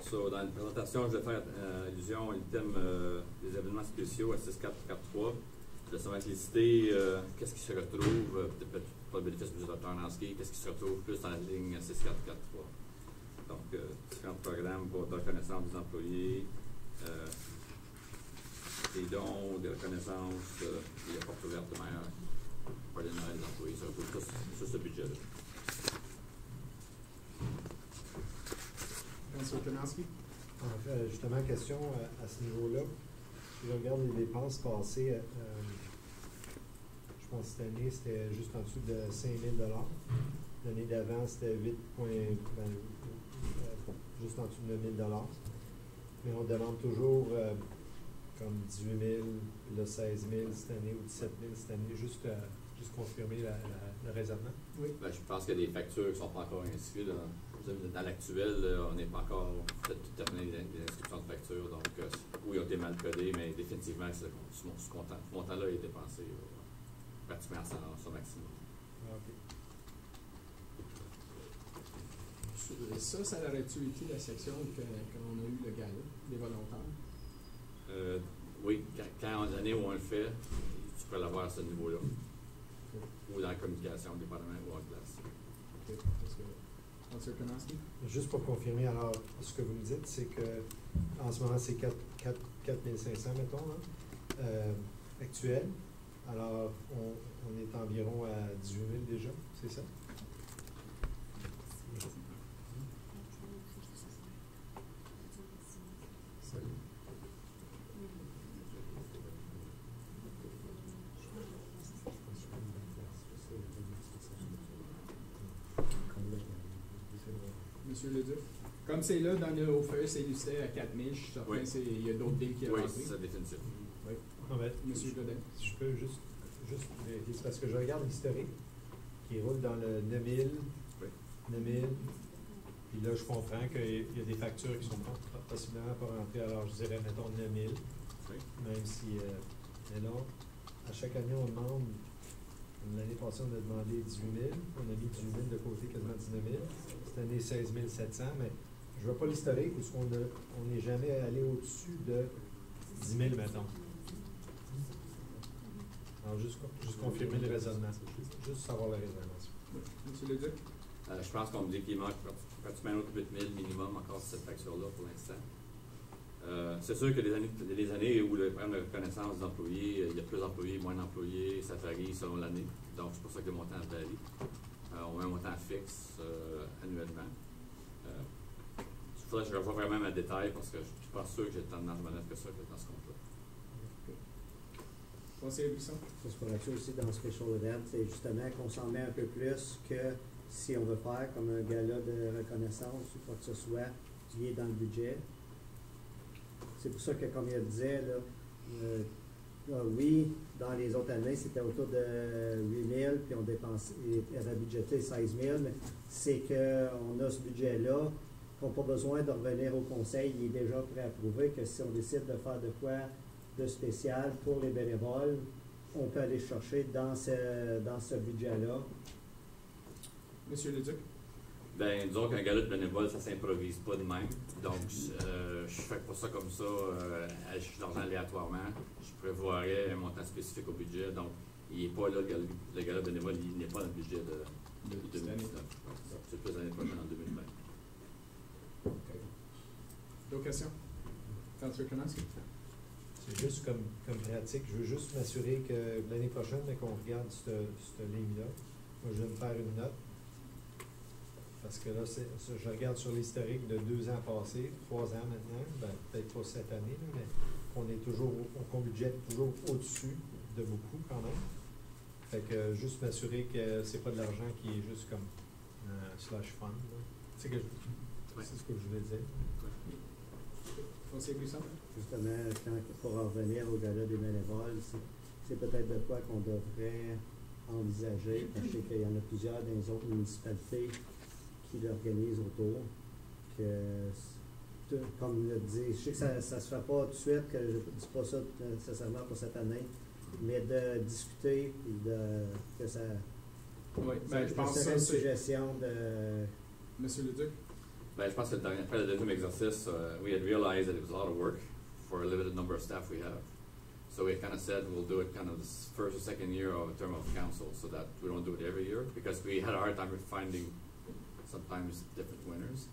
[SPEAKER 3] So, dans la présentation, je vais faire allusion au thème des événements spéciaux à 6443. Je vais seulement lister qu'est-ce qui se retrouve, peut-être pas le bénéfice budgétaire dans ce qui, qu'est-ce qui se retrouve plus dans la ligne 6443. Donc, différents programmes pour de reconnaissance des employés, des dons, des reconnaissances, des portes ouvertes de manière pour les Noël des employés. Ça retrouve tout sur ce budget-là.
[SPEAKER 1] Councilor Kanowski?
[SPEAKER 5] Justement, question à ce niveau-là. Si je regarde les dépenses passées, je pense que cette année, c'était juste en dessous de 5 000 $. L'année d'avant, c'était juste en dessous de 9 000 $. Mais on demande toujours comme 18 000, là 16 000 cette année ou 17 000 cette année, juste confirmer le raisonnement.
[SPEAKER 1] Oui.
[SPEAKER 3] Ben, je pense qu'il y a des factures qui ne sont pas encore inscrites. Dans l'actuel, on n'est pas encore peut-être tout terminé les inscriptions de factures. Donc, oui, ils ont été mal codés, mais définitivement, ce montant-là est dépensé pratiquement à son maximum.
[SPEAKER 5] OK.
[SPEAKER 1] Ça aurait-tu été la section qu'on a eu le gala, des volontaires?
[SPEAKER 3] Oui, quand on année où on le fait, tu peux l'avoir à ce niveau-là.
[SPEAKER 1] Okay.
[SPEAKER 3] Ou dans la communication, dépendamment où on le place.
[SPEAKER 1] Okay. Councilor Kanowski?
[SPEAKER 5] Juste pour confirmer, alors, ce que vous me dites, c'est que en ce moment, c'est 4 500, mettons, hein, actuel. Alors, on est environ à 18 000 déjà, c'est ça?
[SPEAKER 1] Monsieur Leduc? Comme c'est là, dans le haut feuille, c'est listé à 4 000, je suis certain
[SPEAKER 3] Oui.
[SPEAKER 1] qu'il y a d'autres deals qui
[SPEAKER 3] Oui,
[SPEAKER 1] rentrent.
[SPEAKER 3] c'est ça, définitif.
[SPEAKER 1] Oui.
[SPEAKER 5] En fait,
[SPEAKER 1] Monsieur Godet?
[SPEAKER 5] si je peux juste vérifier, c'est parce que je regarde l'historique qui roule dans le 9 000,
[SPEAKER 3] Oui.
[SPEAKER 5] 9 000, puis là, je comprends qu'il y a des factures qui sont possiblement pas rentrées, alors je dirais, mettons, 9 000,
[SPEAKER 3] Oui.
[SPEAKER 5] même si, mais là, à chaque année, on demande, l'année passée, on a demandé 18 000, on a mis 18 000 de côté, quasiment 19 000, cette année, 16 700, mais je ne vois pas l'historique, parce qu'on n'est jamais allé au-dessus de 10 000, mettons. Alors, juste confirmer le raisonnement. Juste savoir le raisonnement.
[SPEAKER 1] Monsieur Leduc?
[SPEAKER 3] Je pense qu'on me dit qu'il manque pratiquement un autre 8 000 minimum encore sur cette facture-là pour l'instant. C'est sûr que les années où le programme de reconnaissance des employés, il y a plus d'employés, moins d'employés, ça varie selon l'année. Donc, c'est pour ça que le montant varie. On met un montant fixe annuellement. Il faudrait que je revoie vraiment ma détail parce que je ne suis pas sûr que j'ai tant de manœuvre que ça dans ce compte-là.
[SPEAKER 1] Conseiller Buisson?
[SPEAKER 6] Ça se pourrait aussi dans le Special Event, c'est justement qu'on s'en met un peu plus que si on veut faire comme un gala de reconnaissance ou quoi que ce soit qui est dans le budget. C'est pour ça que, comme il disait, oui, dans les autres années, c'était autour de 8 000, puis on dépensait, il avait budgété 16 000, mais c'est qu'on a ce budget-là, qu'on n'a pas besoin de revenir au conseil, il est déjà préapprouvé, que si on décide de faire de quoi de spécial pour les bénévoles, on peut aller chercher dans ce budget-là.
[SPEAKER 1] Monsieur Leduc?
[SPEAKER 3] Ben, disons qu'un gala de bénévoles, ça ne s'improvise pas de même. Donc, je fais pas ça comme ça, je suis d'argent aléatoirement. Je prévoirais un montant spécifique au budget. Donc, il n'est pas là, le gala bénévole, il n'est pas dans le budget de 2019. C'est plus l'année prochaine, en 2020.
[SPEAKER 1] OK. D'autres questions? Councilor Kanowski?
[SPEAKER 5] C'est juste comme pratique. Je veux juste m'assurer que l'année prochaine, qu'on regarde cette ligne-là, moi, je vais me faire une note. Parce que là, je regarde sur l'historique de 2 ans passés, 3 ans maintenant, ben, peut-être pas cette année, là, mais qu'on budgète toujours au-dessus de beaucoup quand même. Fait que juste m'assurer que c'est pas de l'argent qui est juste comme slush fund. C'est ce que je voulais dire.
[SPEAKER 1] Conseiller Brisson?
[SPEAKER 6] Justement, pour en revenir au gala des bénévoles, c'est peut-être de quoi qu'on devrait envisager. Je sais qu'il y en a plusieurs dans les autres municipalités qui l'organisent autour. Comme le dit, je sais que ça ne se fait pas tout de suite, que je ne dis pas ça nécessairement pour cette année, mais de discuter et que ça.
[SPEAKER 1] Oui, ben, je pense que
[SPEAKER 6] serait
[SPEAKER 1] ça,
[SPEAKER 6] une
[SPEAKER 1] c'est.
[SPEAKER 6] suggestion de.
[SPEAKER 1] Monsieur Leduc?
[SPEAKER 3] Ben, je pense que après le deuxième exercice, we had realized that it was a lot of work for a limited number of staff we have. So we kind of said we'll do it kind of this first or second year of a term of council so that we don't do it every year because we had a hard time finding sometimes different winners.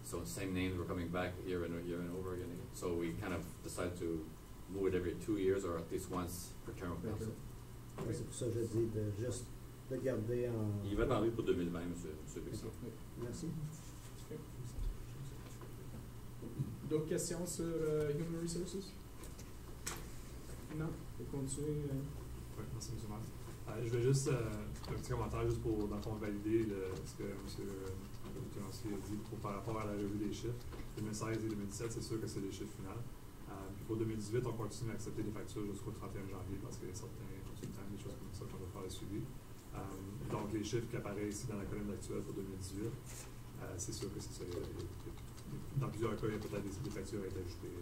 [SPEAKER 3] So same names were coming back year and over again. So we kind of decided to move it every 2 years or at least once per term of council.
[SPEAKER 6] C'est pour ça que je dis de juste de garder en.
[SPEAKER 3] Il va être en vue pour 2020, M. Bixon.
[SPEAKER 1] Oui.
[SPEAKER 6] Merci.
[SPEAKER 1] D'autres questions sur Human Resources? Non? On peut continuer.
[SPEAKER 2] Oui, merci, M. le maire. Je vais juste, un petit commentaire juste pour, dans le fond, valider ce que M. Tenancier a dit par rapport à la revue des chiffres. 2016 et 2017, c'est sûr que c'est les chiffres finaux. Puis pour 2018, on continue à accepter les factures jusqu'au 31 janvier parce qu'il y a certains consultants, des choses comme ça qu'on va faire le suivi. Donc les chiffres qui apparaissent ici dans la colonne actuelle pour 2018, c'est sûr que c'est ça. Dans plusieurs cas, il y a peut-être des factures à être ajoutées.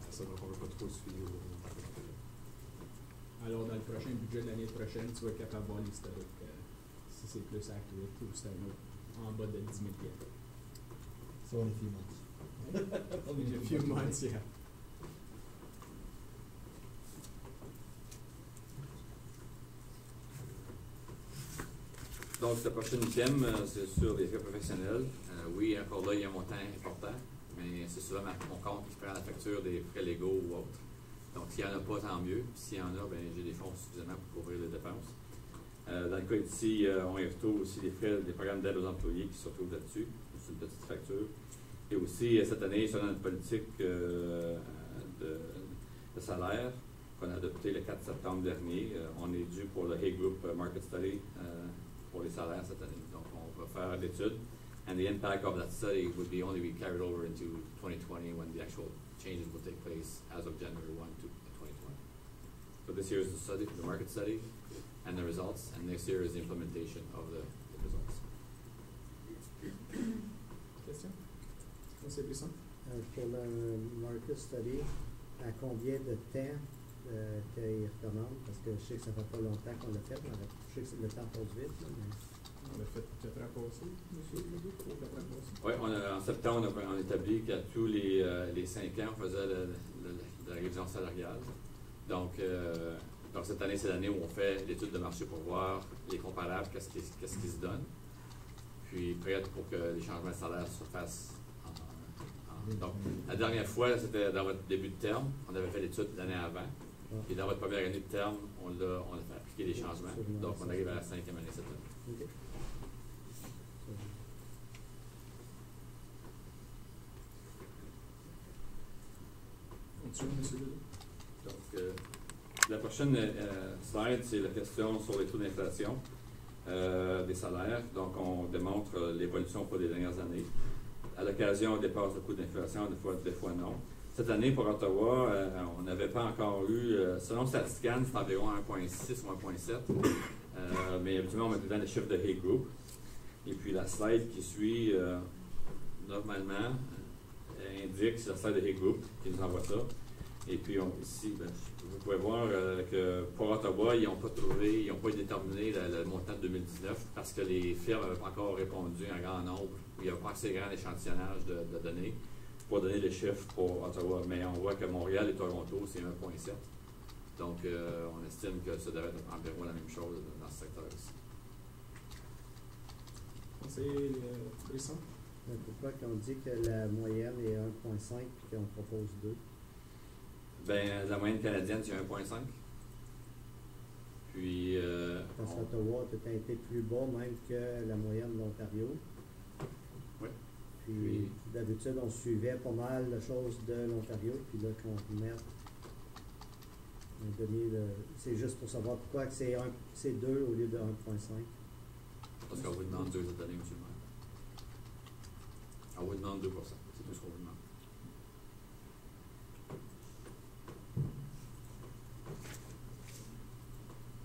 [SPEAKER 2] Ça, donc on ne veut pas trop suivre au montant que l'on fait.
[SPEAKER 1] Alors, dans le prochain budget de l'année prochaine, tu vas être capable de voir l'historique. Si c'est plus accurate ou c'est un autre en bas de 10 000 pieds.
[SPEAKER 4] So in a few months.
[SPEAKER 1] In a few months, yeah.
[SPEAKER 3] Donc, le prochain item, c'est sur les frais professionnels. Oui, encore là, il y a un montant important, mais c'est souvent mon compte qui prend la facture des frais légaux ou autres. Donc, s'il n'y en a pas, tant mieux. Puis, s'il y en a, ben, j'ai des fonds suffisamment pour couvrir les dépenses. Dans le cas ici, on y retrouve aussi les frais des programmes d'aide aux employés qui se retrouvent là-dessus. C'est une petite facture. Et aussi, cette année, selon notre politique de salaire qu'on a adopté le 4 septembre dernier, on est dû pour le Hay Group Market Study pour les salaires cette année. Donc, on va faire l'étude. And the impact of that study would be only be carried over into 2020 when the actual changes will take place as of January 1 to 2020. So this year is the study, the market study, and the results, and next year is the implementation of the results.
[SPEAKER 1] Question? Monsieur Brisson?
[SPEAKER 6] Pour le market study, à combien de temps qu'il recommande? Parce que je sais que ça fait pas longtemps qu'on l'a fait. Je sais que le temps passe vite. Là, mais...
[SPEAKER 1] On l'a fait 4 ans passés, monsieur Leduc, 4 ans passés.
[SPEAKER 3] Oui, en septembre, on a établi qu'à tous les 5 ans, on faisait la révision salariale. Donc cette année, c'est l'année où on fait l'étude de marché pour voir les comparables, qu'est-ce qui se donne. Puis prête pour que les changements de salaire se fassent. Donc, la dernière fois, c'était dans votre début de terme. On avait fait l'étude l'année avant. Et dans votre première année de terme, on a fait appliquer les changements. Donc, on arrive à la 5e année cette année.
[SPEAKER 6] Okay.
[SPEAKER 1] Continue, monsieur Leduc.
[SPEAKER 3] Donc, la prochaine slide, c'est la question sur les taux d'inflation des salaires. Donc, on démontre l'évolution pour les dernières années. À l'occasion, on dépasse le coût d'inflation, des fois non. Cette année, pour Ottawa, on n'avait pas encore eu, selon Statscan, c'est environ 1,6 ou 1,7. Mais habituellement, on met dedans les chiffres de Hay Group. Et puis, la slide qui suit, normalement, indique, c'est la slide de Hay Group qui nous envoie ça. Et puis, ici, vous pouvez voir que pour Ottawa, ils n'ont pas déterminé le montant de 2019 parce que les firmes n'avaient pas encore répondu en grand nombre. Il n'y avait pas assez grand échantillonnage de données pour donner les chiffres pour Ottawa. Mais on voit que Montréal et Toronto, c'est 1,7. Donc, on estime que ça devrait être environ la même chose dans ce secteur-ci.
[SPEAKER 1] Conseiller Brisson?
[SPEAKER 6] Pourquoi qu'on dit que la moyenne est 1,5 et qu'on propose 2?
[SPEAKER 3] Ben, la moyenne canadienne, c'est 1,5. Puis.
[SPEAKER 6] Parce qu'Ottawa a été plus bas même que la moyenne de l'Ontario.
[SPEAKER 3] Oui.
[SPEAKER 6] Puis, d'habitude, on suivait pas mal de choses de l'Ontario. Puis là, qu'on remette un demi de. C'est juste pour savoir pourquoi que c'est 2 au lieu de 1,5.
[SPEAKER 3] Parce qu'on vous demande 2 cette année, M. le maire. On vous demande 2 %. C'est tout ce qu'on vous demande.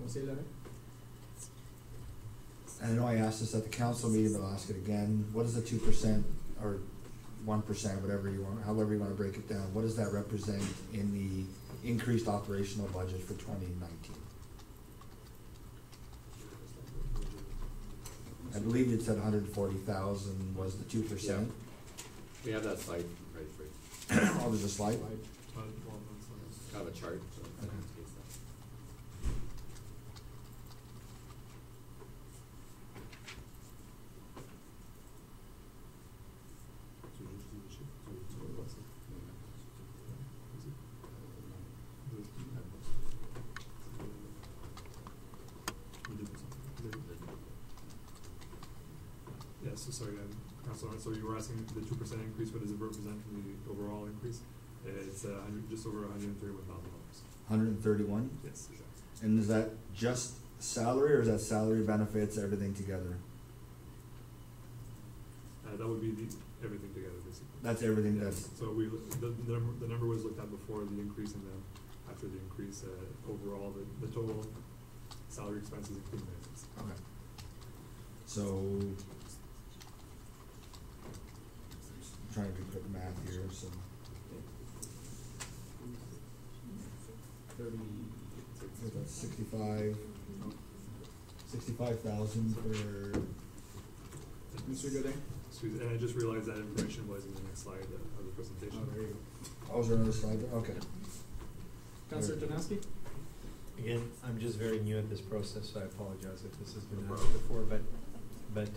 [SPEAKER 1] Conseiller Laurent?
[SPEAKER 4] I know I asked this at the council meeting, but I'll ask it again. What is the 2% or 1%, whatever you want, however you want to break it down? What does that represent in the increased operational budget for 2019? I believe you said 140,000 was the 2%.
[SPEAKER 3] Yeah. We have that slide right for you.
[SPEAKER 4] Oh, there's a slide?
[SPEAKER 2] Well, that's not-
[SPEAKER 3] Kind of a chart, so that
[SPEAKER 4] Okay.
[SPEAKER 3] indicates that.
[SPEAKER 2] Tu veux juste dire les chiffres? Tu veux voir ça? Vas-y. Le 2%. Yeah, so sorry, Councilor, so you were asking the 2% increase, what does it represent from the overall increase? It's just over $131,000.
[SPEAKER 4] 131?
[SPEAKER 2] Yes, exactly.
[SPEAKER 4] And is that just salary, or is that salary, benefits, everything together?
[SPEAKER 2] That would be everything together, basically.
[SPEAKER 4] That's everything
[SPEAKER 2] Yeah,
[SPEAKER 4] that's,
[SPEAKER 2] so the number was looked at before the increase, and then after the increase, overall, the total salary expenses including benefits.
[SPEAKER 4] okay. So, I'm trying to do quick math here, so.
[SPEAKER 1] 30.
[SPEAKER 4] So that's 65,000 for,
[SPEAKER 1] Mr. Godin?
[SPEAKER 2] Excuse me, and I just realized that information was in the next slide of the presentation.
[SPEAKER 1] Oh, there you go.
[SPEAKER 4] oh, is there another slide there? Okay.
[SPEAKER 1] Councillor Tanaski?
[SPEAKER 5] Again, I'm just very new at this process, so I apologize if this has been
[SPEAKER 2] No
[SPEAKER 5] asked
[SPEAKER 2] problem.
[SPEAKER 5] before, but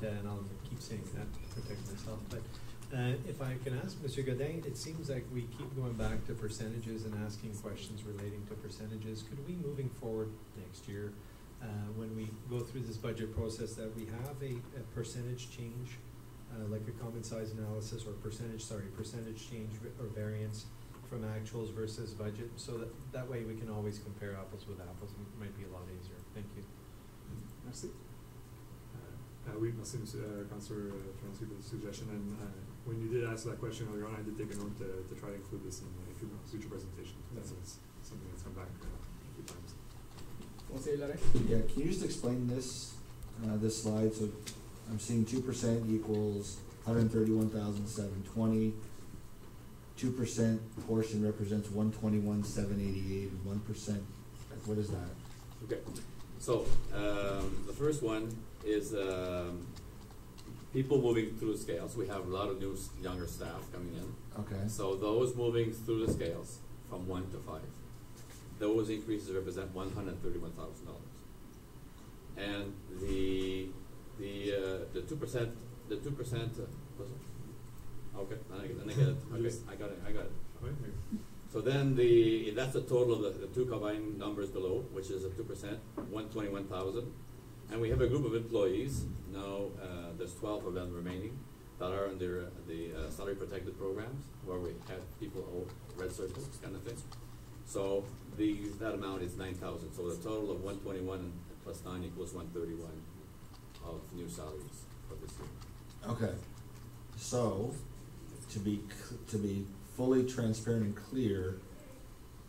[SPEAKER 5] and I'll keep saying that to protect myself. But if I can ask Mr. Godin, it seems like we keep going back to percentages and asking questions relating to percentages. Could we, moving forward next year, when we go through this budget process, that we have a percentage change, like a common size analysis or percentage change or variance from actuals versus budget, so that way we can always compare apples with apples. It might be a lot easier. Thank you.
[SPEAKER 1] Merci.
[SPEAKER 2] Oui, merci, Councillor Taransky, for the suggestion. And when you did ask that question earlier on, I did take a note to try to include this in future presentations. That's something that's come back a few times.
[SPEAKER 1] Conseiller Laurent?
[SPEAKER 4] Yeah, can you just explain this, this slide? So I'm seeing 2% equals 131,720. 2% portion represents 121,788, and 1%, what is that?
[SPEAKER 3] Okay, so the first one is people moving through the scales. We have a lot of new younger staff coming in.
[SPEAKER 4] Okay,
[SPEAKER 3] So those moving through the scales from 1 to 5, those increases represent $131,000. And the 2%, was it? Okay, then I get it. Okay, I got it.
[SPEAKER 2] Right, here.
[SPEAKER 3] So then that's the total of the two combined numbers below, which is a 2%, 121,000. And we have a group of employees, now there's 12 of them remaining, that are under the salary protected programs, where we have people owe red circles, kind of thing. So that amount is 9,000. So the total of 121 plus 9 equals 131 of new salaries for this year.
[SPEAKER 4] okay. So, to be fully transparent and clear,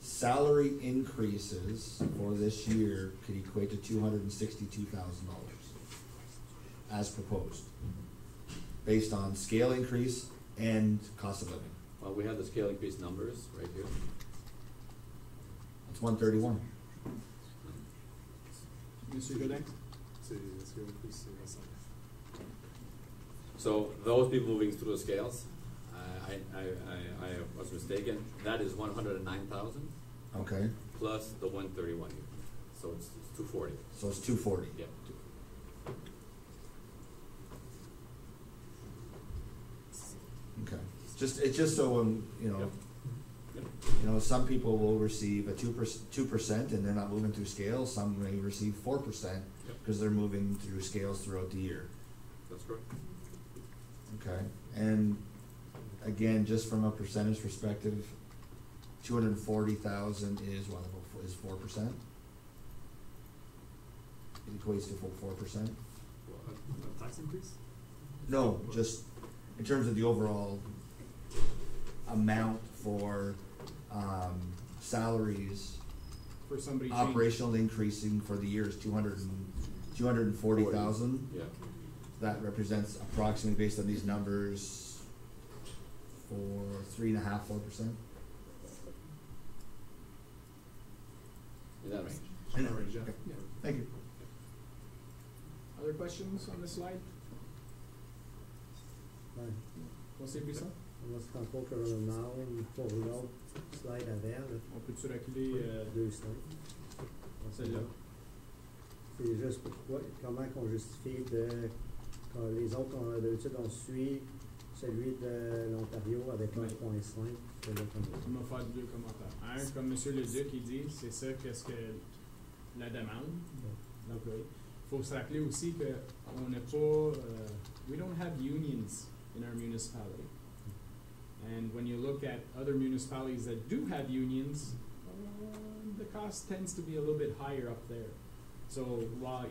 [SPEAKER 4] salary increases for this year could equate to $262,000 as proposed, based on scale increase and cost of living.
[SPEAKER 3] Well, we have the scale increase numbers right here.
[SPEAKER 4] It's 131.
[SPEAKER 1] Mr. Godin?
[SPEAKER 2] C'est increase, that's not.
[SPEAKER 3] So those people moving through the scales, I was mistaken. That is 109,000
[SPEAKER 4] Okay,
[SPEAKER 3] plus the 131 here. So it's 240.
[SPEAKER 4] so it's 240.
[SPEAKER 3] Yeah.
[SPEAKER 4] Okay, it's just so when,
[SPEAKER 3] Yep.
[SPEAKER 4] some people will receive a 2% and they're not moving through scales. Some may receive 4%
[SPEAKER 3] Yep.
[SPEAKER 4] because they're moving through scales throughout the year.
[SPEAKER 3] That's correct.
[SPEAKER 4] Okay, and again, just from a percentage perspective, 240,000 is what, is 4%? It equates to 4%?
[SPEAKER 2] Well, a tax increase?
[SPEAKER 4] No, just in terms of the overall amount for salaries
[SPEAKER 1] for somebody changing.
[SPEAKER 4] operational increasing for the year is 240,000.
[SPEAKER 3] Yeah.
[SPEAKER 4] That represents approximately, based on these numbers, for 3.5–4%.
[SPEAKER 3] In that range.
[SPEAKER 2] In that range, yeah.
[SPEAKER 4] Thank you.
[SPEAKER 1] Other questions on this slide?
[SPEAKER 6] Ouais.
[SPEAKER 1] Conseiller Brisson?
[SPEAKER 6] On se rend compte qu'on a pour l'autre slide avant, là,
[SPEAKER 1] On peut-tu reculer
[SPEAKER 6] 2 slides.
[SPEAKER 1] celle-là?
[SPEAKER 6] C'est juste pourquoi, comment qu'on justifie quand les autres, d'habitude, on suit celui de l'Ontario avec
[SPEAKER 1] Ouais.
[SPEAKER 6] 1.5. C'est là qu'on
[SPEAKER 1] On va faire deux commentaires. Un, comme M. Leduc, il dit, c'est ça qu'est-ce que la demande. Donc, il faut se rappeler aussi qu'on n'a pas, we don't have unions in our municipality. And when you look at other municipalities that do have unions, the cost tends to be a little bit higher up there. So while,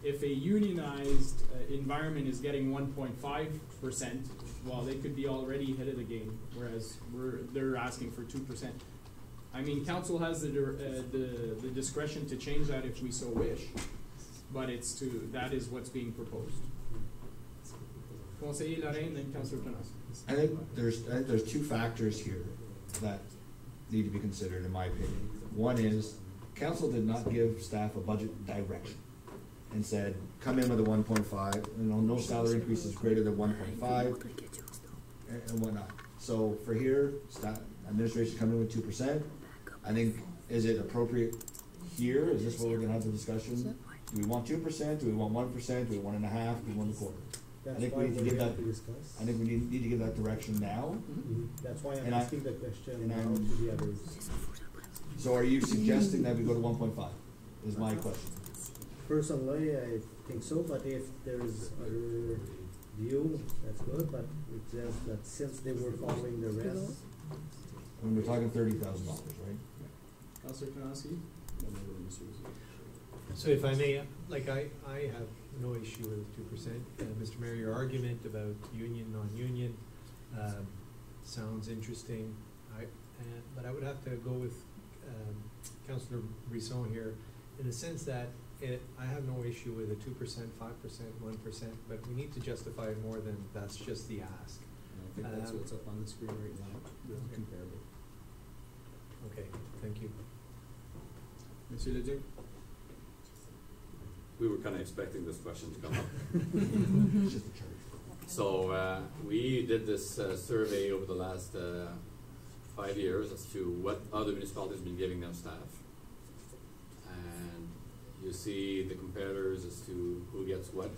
[SPEAKER 1] if a unionized environment is getting 1.5%, well, they could be already ahead of the game, whereas they're asking for 2%. I mean, council has the discretion to change that if we so wish, but that is what's being proposed. Conseiller Lorraine, then Councillor Tonas.
[SPEAKER 4] I think there's two factors here that need to be considered, in my opinion. One is, council did not give staff a budget direction and said, come in with a 1.5, no salary increases greater than 1.5 and whatnot. So for here, staff administration come in with 2%. I think, is it appropriate here? Is this where we're gonna have the discussion? Do we want 2%? Do we want 1%? Do we want 1.5%? Do we want 1/4?
[SPEAKER 6] That's
[SPEAKER 4] I think
[SPEAKER 6] why
[SPEAKER 4] we need to
[SPEAKER 6] we
[SPEAKER 4] give
[SPEAKER 6] have
[SPEAKER 4] that.
[SPEAKER 6] to discuss.
[SPEAKER 4] I think we need to give that direction now.
[SPEAKER 6] That's why I'm
[SPEAKER 4] And
[SPEAKER 6] asking the question
[SPEAKER 4] and
[SPEAKER 6] now
[SPEAKER 4] I'm-
[SPEAKER 6] to the others.
[SPEAKER 4] So are you suggesting that we go to 1.5? Is my question.
[SPEAKER 6] Personally, I think so, but if there's other view, that's good, but it's just that since they were following the rest,
[SPEAKER 4] I mean, we're talking $30,000, right?
[SPEAKER 1] Councillor Tonaski?
[SPEAKER 5] So if I may, like I have no issue with 2%. Mr. Mayor, your argument about union, non-union, sounds interesting. But I would have to go with Councillor Brisson here, in the sense that I have no issue with a 2%, 5%, 1%, but we need to justify it more than that's just the ask.
[SPEAKER 1] I think that's what's up on the screen right now, comparable.
[SPEAKER 5] Okay, thank you.
[SPEAKER 1] Monsieur Leduc?
[SPEAKER 3] We were kind of expecting this question to come up.
[SPEAKER 4] It's just a chart.
[SPEAKER 3] So we did this survey over the last 5 years as to what other municipalities have been giving them staff. And you see the comparators as to who gets what.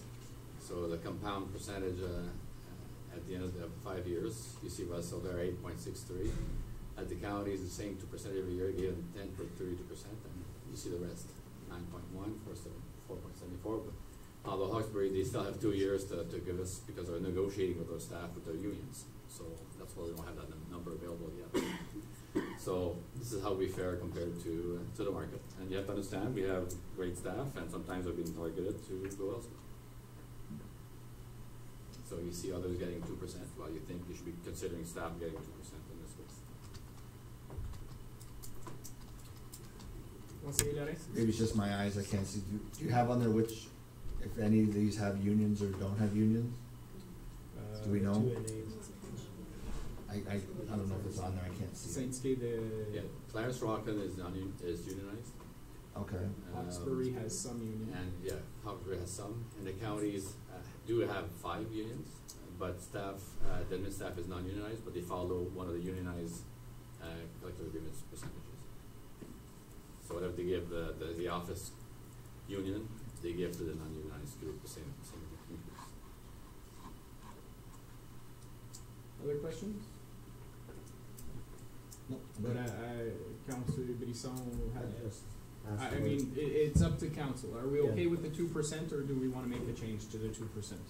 [SPEAKER 3] So the compound percentage at the end of the 5 years, you see Russell there 8.63. At the counties, the same 2% every year, gave them 10.32%, and you see the rest, 9.1, 4.74. But although Hawkesbury, they still have 2 years to give us, because they're negotiating with their staff, with their unions. So that's why we don't have that number available yet. So this is how we fare compared to the market. And you have to understand, we have great staff, and sometimes we're being targeted to go elsewhere. So you see others getting 2%, while you think you should be considering staff getting 2% in this case.
[SPEAKER 1] Conseiller Lorraine?
[SPEAKER 4] Maybe it's just my eyes, I can't see. Do you have on there which, if any of these have unions or don't have unions? Do we know?
[SPEAKER 5] 2 and 8.
[SPEAKER 4] I don't know if it's on there, I can't see it.
[SPEAKER 1] Saint-Skay,
[SPEAKER 3] Yeah, Clarence Rockland is unionized.
[SPEAKER 4] Okay.
[SPEAKER 1] Hawkesbury has some union.
[SPEAKER 3] And yeah, Hawkesbury has some, and the counties do have 5 unions, but staff, the admin staff is non-unionized, but they follow one of the unionized collective agreements percentages. So whatever they give the office union, they give to the non-unionized group the same increase.
[SPEAKER 1] Other questions?
[SPEAKER 4] No.
[SPEAKER 1] But Councillor Brisson
[SPEAKER 6] I
[SPEAKER 1] had,
[SPEAKER 6] just ask
[SPEAKER 1] I
[SPEAKER 6] for
[SPEAKER 1] mean, it's up to council. Are we
[SPEAKER 6] Yeah.
[SPEAKER 1] okay with the 2%, or do we wanna make a change to the 2%?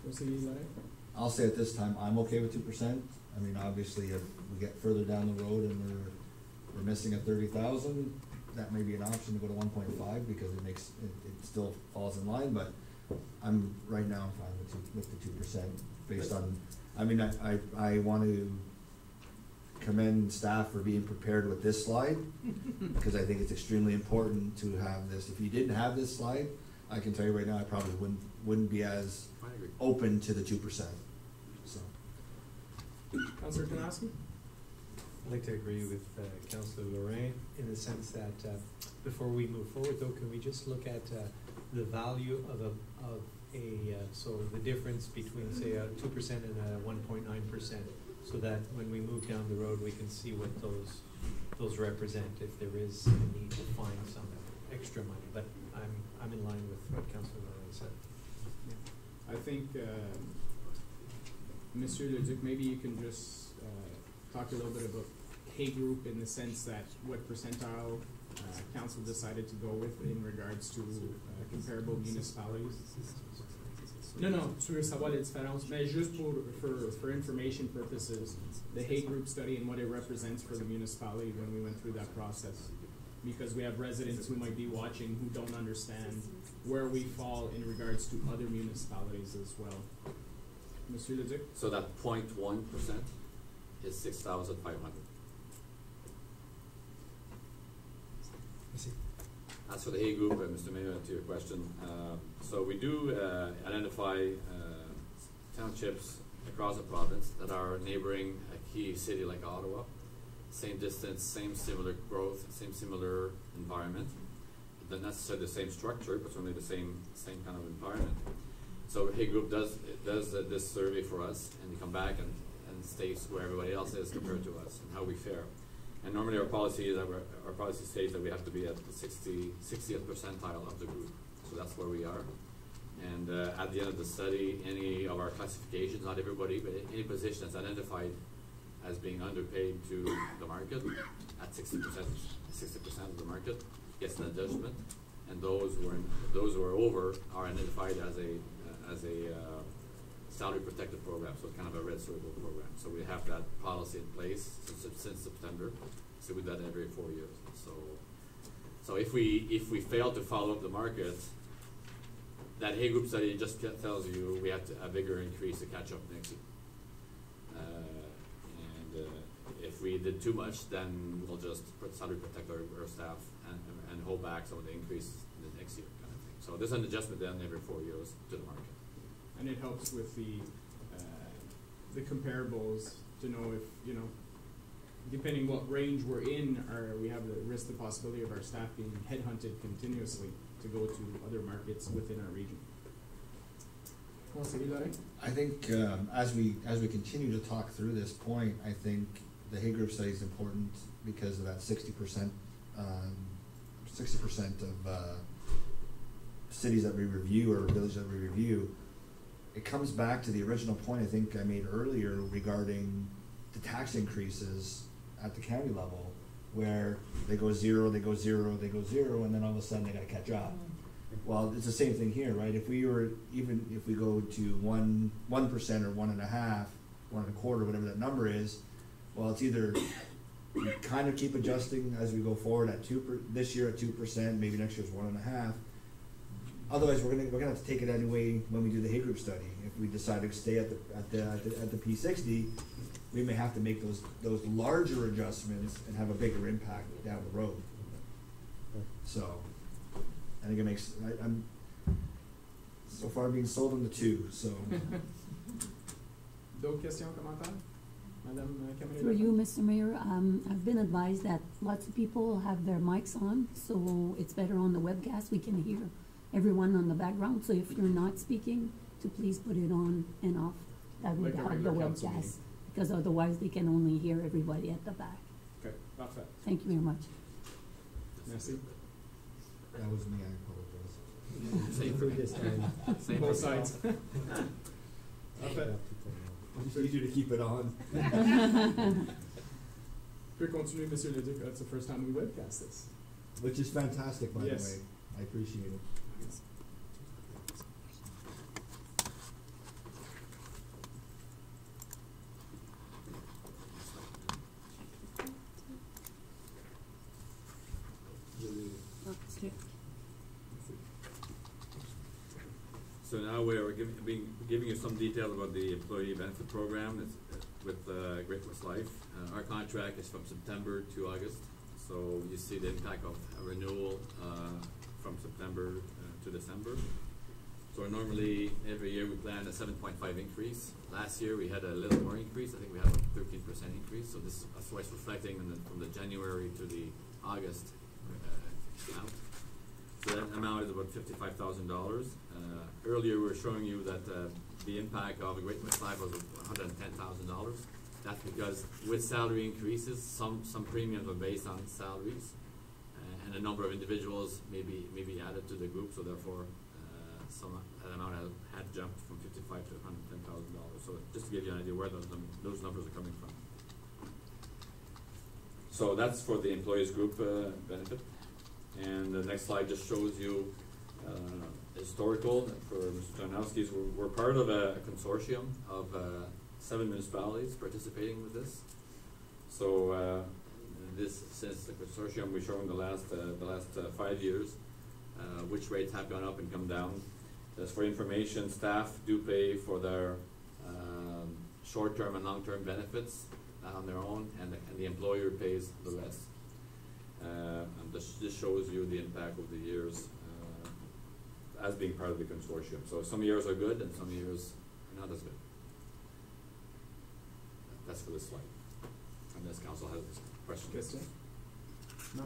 [SPEAKER 1] Conseiller Lorraine?
[SPEAKER 4] I'll say at this time, I'm okay with 2%. I mean, obviously, if we get further down the road and we're missing a 30,000, that may be an option to go to 1.5 because it still falls in line, but I'm right now fine with the 2% based on, I mean, I want to commend staff for being prepared with this slide, because I think it's extremely important to have this. If you didn't have this slide, I can tell you right now, I probably wouldn't be as
[SPEAKER 3] I agree.
[SPEAKER 4] open to the 2%. So,
[SPEAKER 1] Councillor Kanowski?
[SPEAKER 5] I'd like to agree with Councillor Lorrain in the sense that before we move forward, though, can we just look at the value of so the difference between, say, a 2% and a 1.9%, so that when we move down the road, we can see what those represent, if there is a need to find some extra money. But I'm in line with what Councillor Lorrain said.
[SPEAKER 1] I think, Monsieur Leduc, maybe you can just talk a little bit about Hay Group in the sense that what percentile council decided to go with in regards to comparable municipalities. Non, tu veux savoir la différence, mais juste for information purposes, the Hay Group study and what it represents for the municipality when we went through that process. Because we have residents who might be watching who don't understand where we fall in regards to other municipalities as well. Monsieur Leduc?
[SPEAKER 3] So that 0.1% is 6,500. As for the A group, Mr. Mayor, to your question, so we do identify townships across the province that are neighboring a key city like Ottawa. Same distance, same similar growth, same similar environment. Not necessarily the same structure, but certainly the same kind of environment. So Hay Group does this survey for us, and they come back and states where everybody else is compared to us and how we fare. And normally our policy states that we have to be at the 60th percentile of the group. So that's where we are. And at the end of the study, any of our classifications, not everybody, but any position that's identified as being underpaid to the market at 60% of the market gets an adjustment, and those who are over are identified as a salary protected program, so kind of a red circle program. So we have that policy in place since September. So we do that every 4 years. So if we fail to follow up the market, that Hay Group study just tells you we have a bigger increase to catch up next year. If we did too much, then we'll just salary protect our staff and hold back some of the increase in the next year kind of thing. So there's an adjustment then every 4 years to the market.
[SPEAKER 1] And it helps with the comparables to know if, depending what range we're in, we have the possibility of our staff being headhunted continuously to go to other markets within our region.
[SPEAKER 4] I think as we continue to talk through this point, I think the Hay Group study is important because of that 60% of cities that we review or villages that we review. It comes back to the original point I think I made earlier regarding the tax increases at the county level, where they go zero, they go zero, they go zero, and then all of a sudden they got to catch up. Well, it's the same thing here, right? If we go to 1% or 1.5, 1.25, whatever that number is, well, it's either we kind of keep adjusting as we go forward at this year at 2%, maybe next year's 1.5. Otherwise, we're gonna have to take it anyway when we do the Hay Group study. If we decide to stay at the P60, we may have to make those larger adjustments and have a bigger impact down the road. So, I think it makes. I'm so far being sold on the 2. So.
[SPEAKER 1] D'autres questions, commentaires, Madame Camille?
[SPEAKER 9] For you, Mr. Mayor, I've been advised that lots of people have their mics on, so it's better on the webcast. We can hear everyone on the background. So if you're not speaking, to please put it on and off. That would
[SPEAKER 1] Like a
[SPEAKER 9] help the
[SPEAKER 1] regular council
[SPEAKER 9] webcast, because otherwise they can only hear everybody at the back.
[SPEAKER 1] Okay, parfait.
[SPEAKER 9] Thank you very much.
[SPEAKER 1] Merci.
[SPEAKER 4] That was me. I apologize.
[SPEAKER 3] Same
[SPEAKER 6] Through this time.
[SPEAKER 3] Same
[SPEAKER 1] Both
[SPEAKER 3] for
[SPEAKER 1] sides. Parfait.
[SPEAKER 4] It's easier to keep it on.
[SPEAKER 1] Peut continuer, Monsieur Leduc. It's the first time we webcast this.
[SPEAKER 4] Which is fantastic, by
[SPEAKER 1] Yes.
[SPEAKER 4] the way. I appreciate it.
[SPEAKER 3] So now we're giving you some details about the employee benefit program. with Great West Life. Our contract is from September to August, so you see the impact of a renewal from September to December. So normally, every year we plan a 7.5 increase. Last year we had a little more increase. I think we had a 13% increase. So that's why it's reflecting from the January to the August amount. So that amount is about $55,000. Earlier we were showing you that the impact of a Great West Life was $110,000. That's because with salary increases, some premiums are based on salaries, and a number of individuals may be added to the group. So therefore, that amount had jumped from $55,000 to $110,000. So just to give you an idea where those numbers are coming from. So that's for the employees group benefit. And the next slide just shows you historical for Mr. Janowski's. We're part of a consortium of 7 municipalities participating with this. So since the consortium, we're showing the last 5 years, which rates have gone up and come down. As for information, staff do pay for their short-term and long-term benefits on their own, and the employer pays the rest. And this shows you the impact of the years as being part of the consortium. So some years are good and some years are not as good. That's for this slide. Unless council has questions.
[SPEAKER 1] Question? No.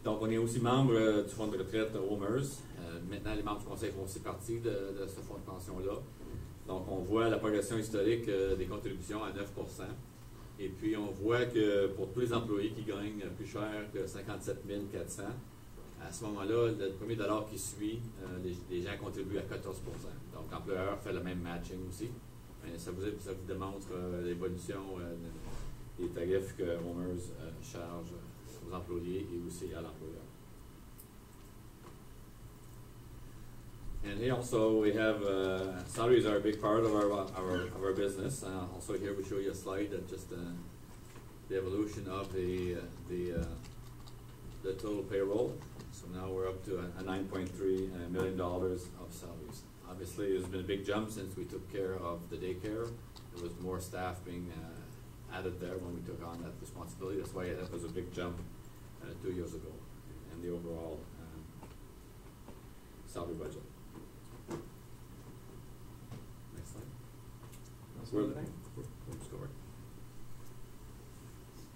[SPEAKER 3] Donc, on est aussi membre du fonds de retraite OMERS. Maintenant, les membres du conseil font aussi partie de ce fonds de pension-là. Donc, on voit la progression historique des contributions à 9%. Et puis, on voit que pour tous les employés qui gagnent plus cher que 57 400, à ce moment-là, le premier dollar qui suit, les gens contribuent à 14%. Donc, l'employeur fait le même matching aussi. Mais ça vous démontre l'évolution des tarifs que OMERS charge aux employés et aussi à l'employeur. And here also we have salaries are a big part of our business. Also here we show you a slide that just the evolution of the total payroll. So now we're up to a $9.3 million of salaries. Obviously, there's been a big jump since we took care of the daycare. There was more staff being added there when we took on that responsibility. That's why that was a big jump 2 years ago in the overall salary budget. Next slide. We're score.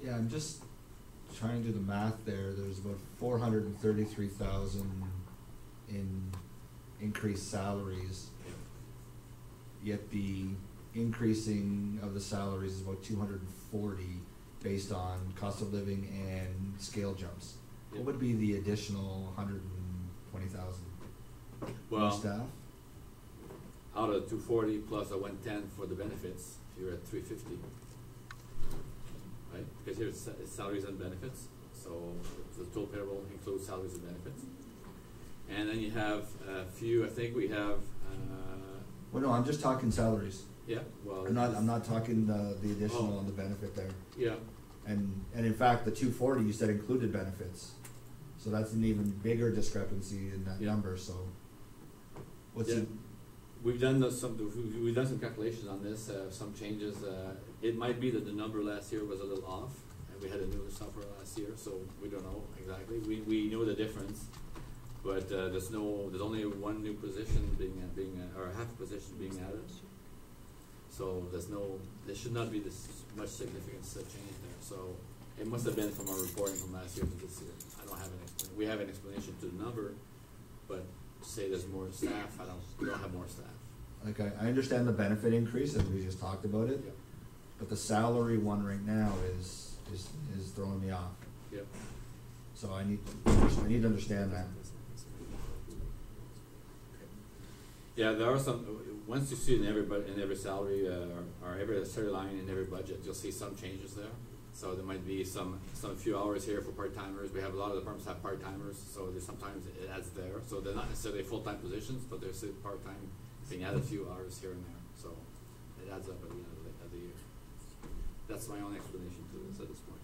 [SPEAKER 4] Yeah, I'm just trying to do the math there. There's about 433,000 in increased salaries, yet the increasing of the salaries is about 240 based on cost of living and scale jumps. What would be the additional 120,000?
[SPEAKER 3] Well,
[SPEAKER 4] staff?
[SPEAKER 3] Out of 240 plus a 110 for the benefits, you're at 350. Right? Because here's salaries and benefits. So the total payroll includes salaries and benefits. And then you have a few, I think we have...
[SPEAKER 4] well, no, I'm just talking salaries.
[SPEAKER 3] Yeah, well...
[SPEAKER 4] I'm not talking the additional on the benefit there.
[SPEAKER 3] Yeah.
[SPEAKER 4] And in fact, the 240 you said included benefits. So that's an even bigger discrepancy in that number, so... What's it?
[SPEAKER 3] We've done some calculations on this, some changes. It might be that the number last year was a little off, and we had a new software last year, so we don't know exactly. We know the difference, but there's only one new position or half a position being added. So there should not be this much significance change there. So it must have been from our reporting from last year to this year. I don't have an explanation. We have an explanation to the number, but to say there's more staff, we don't have more staff.
[SPEAKER 4] Okay, I understand the benefit increase, as we just talked about it, but the salary one right now is throwing me off.
[SPEAKER 3] Yep.
[SPEAKER 4] So I need to understand that.
[SPEAKER 3] Yeah, there are some. Once you see in every salary or every salary line in every budget, you'll see some changes there. So there might be some few hours here for part-timers. We have a lot of departments have part-timers, so sometimes it adds there. So they're not necessarily full-time positions, but they're still part-time, being added a few hours here and there. So it adds up at the end of the year. That's my own explanation to this at this point.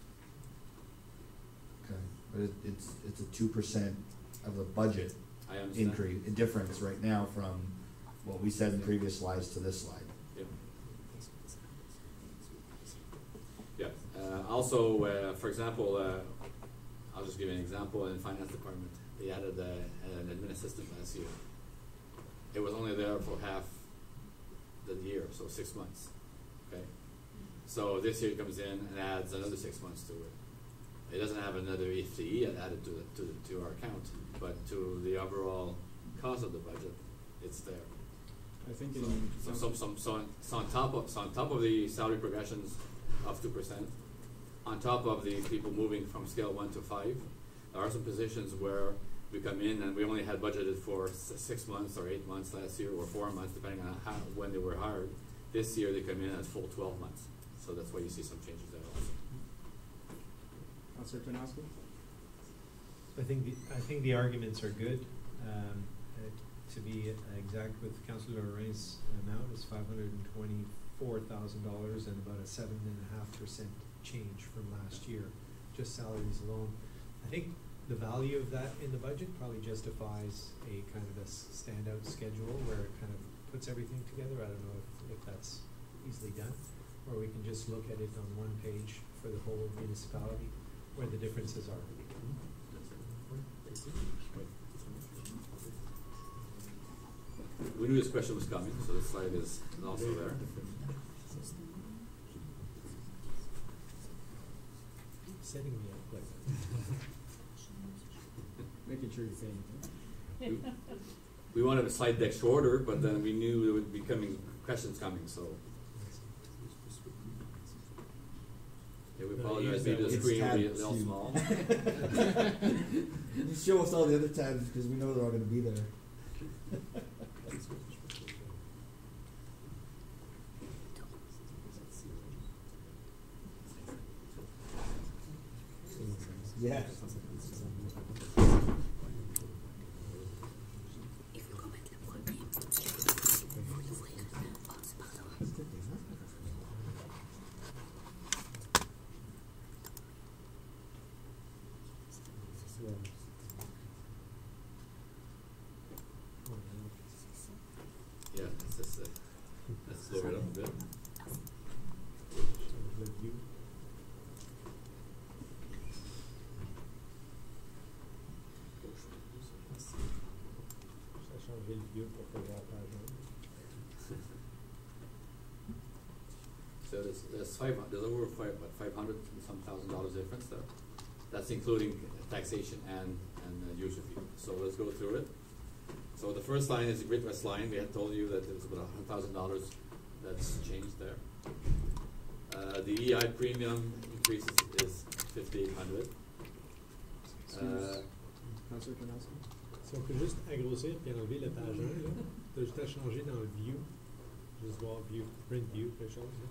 [SPEAKER 4] Okay, but it's a 2% of the budget.
[SPEAKER 3] I understand.
[SPEAKER 4] increase, difference right now from what we said in previous slides to this slide.
[SPEAKER 3] Yeah. Yeah. Also, for example, I'll just give you an example. In the finance department, they added an admin assistant last year. It was only there for half the year, so 6 months. Okay. So this year it comes in and adds another 6 months to it. It doesn't have another FTE added to our account, but to the overall cost of the budget, it's there.
[SPEAKER 1] I think
[SPEAKER 3] So on top of the salary progressions of 2%, on top of the people moving from scale 1 to 5, there are some positions where we come in and we only had budgeted for 6 months or 8 months last year, or 4 months, depending on when they were hired. This year they come in at full 12 months. So that's why you see some changes there also.
[SPEAKER 1] Councillor Tarnowski?
[SPEAKER 5] I think the arguments are good. To be exact with Councillor Lorraine's amount is $524,000 and about a 7.5% change from last year, just salaries alone. I think the value of that in the budget probably justifies a kind of a standout schedule where it kind of puts everything together. I don't know if that's easily done, or we can just look at it on one page for the whole municipality where the differences are.
[SPEAKER 3] We knew this question was coming, so this slide is also there.
[SPEAKER 5] Setting me up like
[SPEAKER 1] Making sure you're paying attention.
[SPEAKER 3] We wanted a slide deck shorter, but then we knew there would be questions coming, so. Yeah, we apologize, maybe the
[SPEAKER 4] It's
[SPEAKER 3] screen will be a
[SPEAKER 4] tabs,
[SPEAKER 3] little
[SPEAKER 4] you-
[SPEAKER 3] small.
[SPEAKER 4] Just show us all the other tabs because we know they're all going to be there. Yeah.
[SPEAKER 3] Yeah, it's just, let's lower it up a bit.
[SPEAKER 5] changer le vieux pour pouvoir la page 1.
[SPEAKER 3] So there's over $500 and some $1,000 difference there. That's including taxation and user fee. So let's go through it. So the first line is the Great West line. We had told you that it was about $100,000 that's changed there. The EI premium increase is $5,800.
[SPEAKER 1] Councillor Tarnowski?
[SPEAKER 5] Si on peut juste grossir et enlever la page 1, là, t'as juste à changer dans le view. Juste voir view, print view, quelque chose. Là.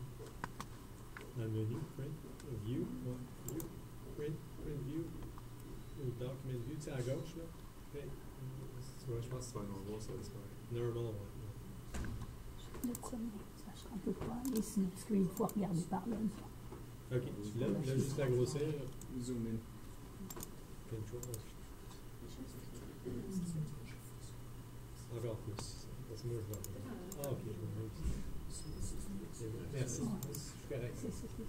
[SPEAKER 5] Dans le menu, print, view, ouais, view, print view, ou document view, tu sais, à gauche, là. Okay.
[SPEAKER 2] Ouais, je pense que c'est pas normal, ça, c'est pas.
[SPEAKER 5] Normal, ouais.
[SPEAKER 9] On peut pas aller sur notre screen, il faut regarder par là.
[SPEAKER 5] Ok, tu lèves, là, juste la grossir.
[SPEAKER 1] Zoom in.
[SPEAKER 5] Control. Encore plus. Parce que moi, je vois. Ah, ok, je vois. Merci. Je suis correct.
[SPEAKER 9] C'est ça qui est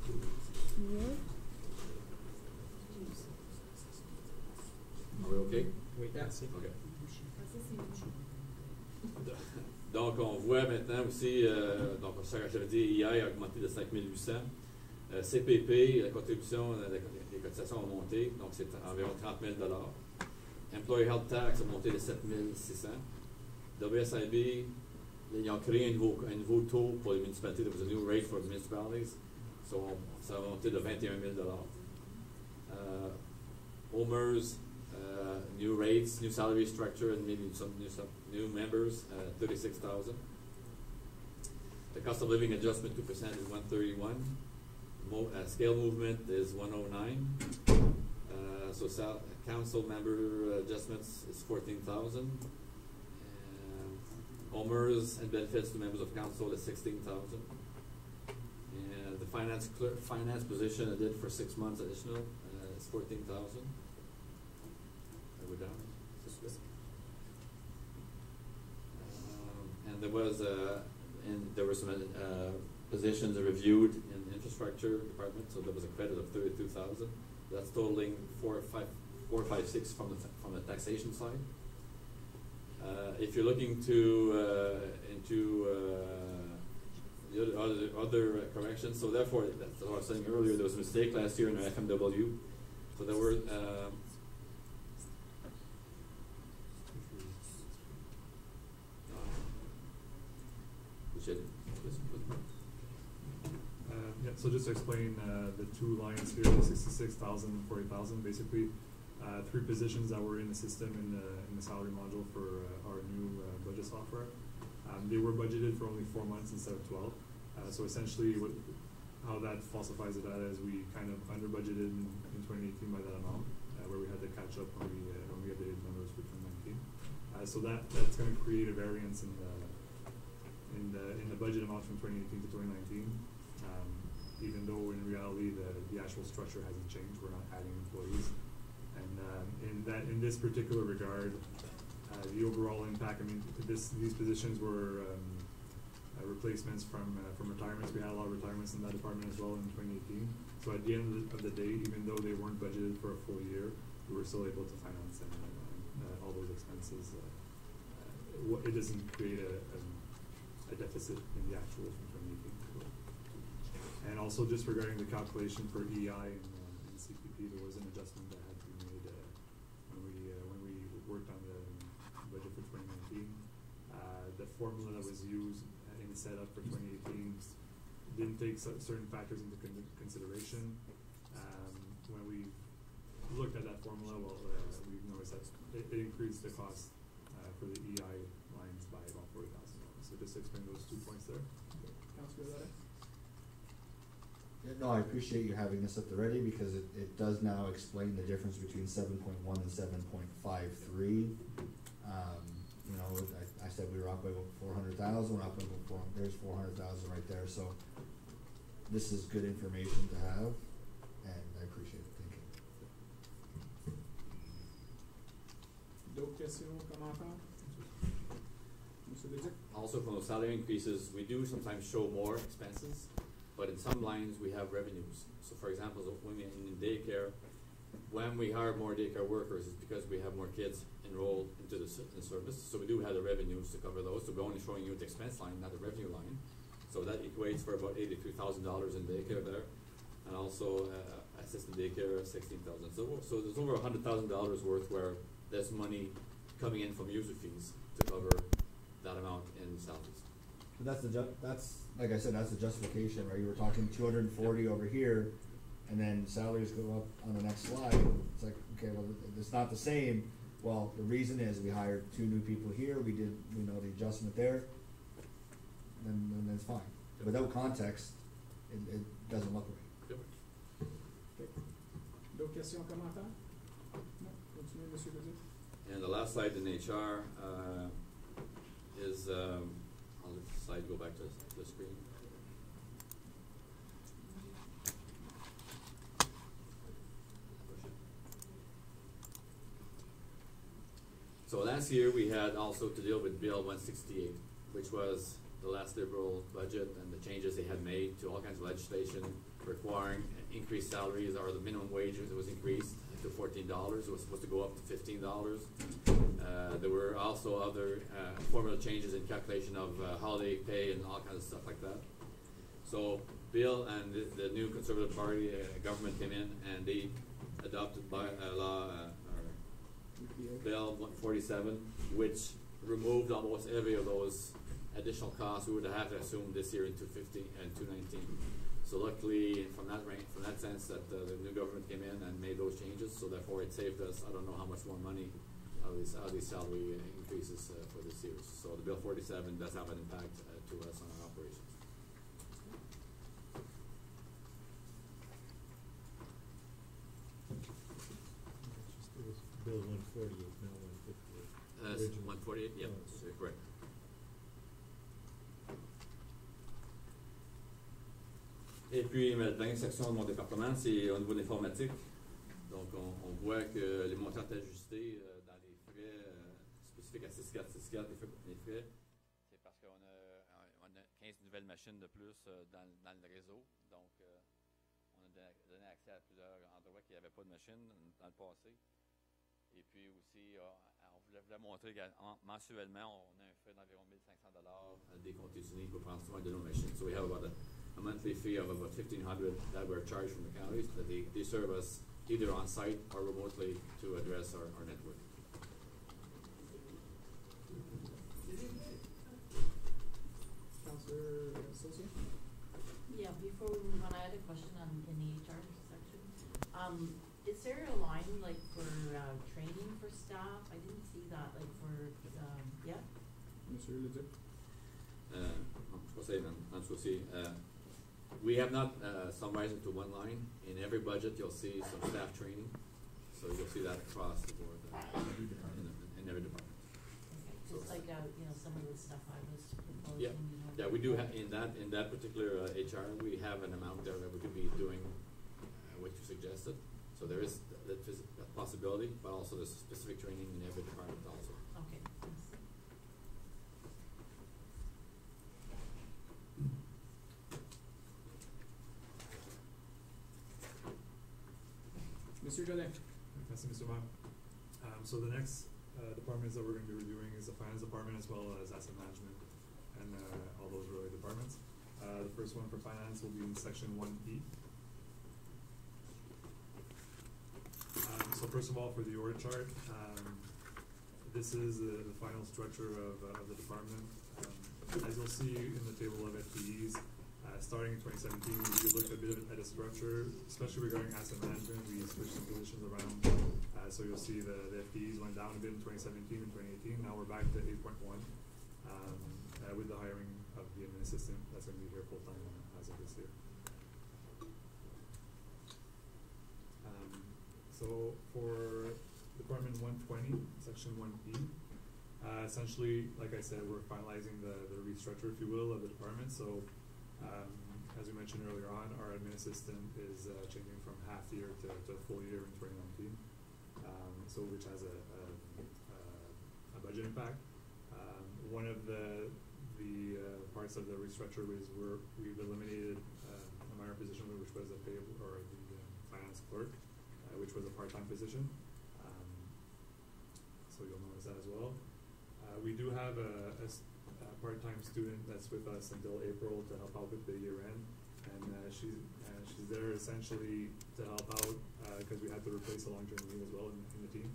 [SPEAKER 3] Are we okay?
[SPEAKER 5] Oui, merci.
[SPEAKER 3] Okay. Donc, on voit maintenant aussi, donc, j'avais dit, EI a augmenté de 5800. CPP, la contribution, les cotisations ont monté, donc c'est environ $30 000. Employee Health Tax a monté de 7600. WSIB, ils ont créé un nouveau taux pour les municipalités. There was a new rate for the municipalities. So, ça a monté de $21 000. OMERS, new rates, new salary structure, and maybe some new members, 36,000. The cost of living adjustment 2% is 131. Scale movement is 109. Council member adjustments is 14,000. OMERS and benefits to members of council is 16,000. And the finance position I did for 6 months additional is 14,000. I go down. there were some positions reviewed in the infrastructure department, so there was a credit of 32,000. That's totaling 456 from the taxation side. If you're looking into the other corrections, so therefore, that's what I was saying earlier, there was a mistake last year in our FMW. So there were
[SPEAKER 2] yeah, so just to explain the two lines here, the 66,000 and 40,000, basically three positions that were in the system in the salary module for our new budget software. They were budgeted for only 4 months instead of 12. So essentially, how that falsifies the data is we kind of under budgeted in 2018 by that amount, where we had to catch up when we updated numbers for 2019. So that's going to create a variance in the budget amount from 2018 to 2019. Even though in reality the actual structure hasn't changed, we're not adding employees. And in this particular regard, the overall impact, I mean, these positions were replacements from retirements. We had a lot of retirements in that department as well in 2018. So at the end of the day, even though they weren't budgeted for a full year, we were still able to finance all those expenses. It doesn't create a deficit in the actuals from 2018. And also just regarding the calculation for EI and CPP, there was an adjustment that had to be made when we worked on the budget for 2019. The formula that was used in the setup for 2018 didn't take certain factors into consideration. When we looked at that formula, we noticed that it increased the cost for the EI lines by about $40,000. So just to explain those 2 points there.
[SPEAKER 1] Councilor Letta?
[SPEAKER 4] Yeah, no, I appreciate you having this at the ready because it does now explain the difference between 7.1 and 7.53. You know, I said we were up by 400,000. We're up by 400. There's 400,000 right there. So this is good information to have, and I appreciate it. Thank you.
[SPEAKER 1] D'autres questions, commentaires? Monsieur Leduc?
[SPEAKER 3] also from those salary increases, we do sometimes show more expenses, but in some lines we have revenues. So for example, when we in daycare, when we hire more daycare workers, it's because we have more kids enrolled into the service. So we do have the revenues to cover those. So we're only showing you the expense line, not the revenue line. So that equates for about $83,000 in daycare there, and also assistant daycare $16,000. So there's over $100,000 worth where there's money coming in from user fees to cover that amount in salaries.
[SPEAKER 4] But that's like I said, that's the justification, right? You were talking 240 over here, and then salaries go up on the next slide. It's like, okay, well, it's not the same. Well, the reason is we hired 2 new people here. We did, the adjustment there. Then it's fine. Without context, it doesn't look right.
[SPEAKER 1] Okay. D'autres questions, commentaires? Non? Continuez, Monsieur Leduc.
[SPEAKER 3] And the last slide in HR is, I'll let the slide go back to the screen. So last year we had also to deal with Bill 168, which was the last Liberal budget and the changes they had made to all kinds of legislation requiring increased salaries, or the minimum wage was increased to $14. It was supposed to go up to $15. There were also other formula changes in calculation of holiday pay and all kinds of stuff like that. So Bill and the new Conservative Party government came in and they adopted by law Bill 147, which removed almost every of those additional costs we would have to assume this year in 2015 and 2019. So luckily, from that sense, that the new government came in and made those changes. So therefore, it saved us I don't know how much more money out of these salary increases for this year. So the Bill 47 does have an impact to us on our operations.
[SPEAKER 5] Bill 148, not 158.
[SPEAKER 3] 148, yeah, you're correct. Et puis, la dernière section de mon département, c'est au niveau de l'informatique. Donc, on voit que les montants sont ajustés dans les frais spécifiques à 6464, les frais, c'est parce qu'on nouvelles machines de plus dans le réseau. Donc, on a donné accès à plusieurs endroits qui n'avaient pas de machines dans le passé. Et puis aussi, on voulait montrer mensuellement, on a un frais d'environ $1,500 des comptes unis pour prendre soin de nos machines. So we have about a monthly fee of about $1,500 that we're charged from the counties that they serve us either on site or remotely to address our network.
[SPEAKER 1] Councillor Associate?
[SPEAKER 7] Yeah, before we move on, I had a question in the HR section. Is there a line like for training for staff? I didn't see that, like for, yeah?
[SPEAKER 1] Monsieur Leduc?
[SPEAKER 3] Je conseille, Mme Saucier, we have not summarized into one line. In every budget, you'll see some staff training. So you'll see that across the board in every department.
[SPEAKER 7] Just like, some of the stuff I was proposing.
[SPEAKER 3] Yeah, yeah, we do have in that particular HR, we have an amount there that we could be doing what you suggested. So there is that possibility, but also there's specific training in every department also.
[SPEAKER 7] Okay, thanks.
[SPEAKER 1] Monsieur Godin?
[SPEAKER 2] Merci, Mr. Mayor. So the next departments that we're going to be reviewing is the finance department as well as asset management and all those related departments. The first one for finance will be in section 1E. So first of all, for the org chart, this is the final structure of the department. As you'll see in the table of FTEs, starting in 2017, we looked a bit at a structure, especially regarding asset management. We switched some positions around. So you'll see the FTEs went down a bit in 2017 and 2018. Now we're back to 8.1 with the hiring of the admin assistant that's going to be here full time as of this year. So for Department 120, Section 1B, essentially, like I said, we're finalizing the restructure, if you will, of the department. So as we mentioned earlier on, our admin assistant is changing from half year to a full year in 2019, so which has a budget impact. One of the parts of the restructure is we've eliminated a minor position, which was a payable or the finance clerk, which was a part-time position. So you'll notice that as well. We do have a part-time student that's with us until April to help out with the year end, and she's there essentially to help out because we had to replace a long-term leave as well in the team.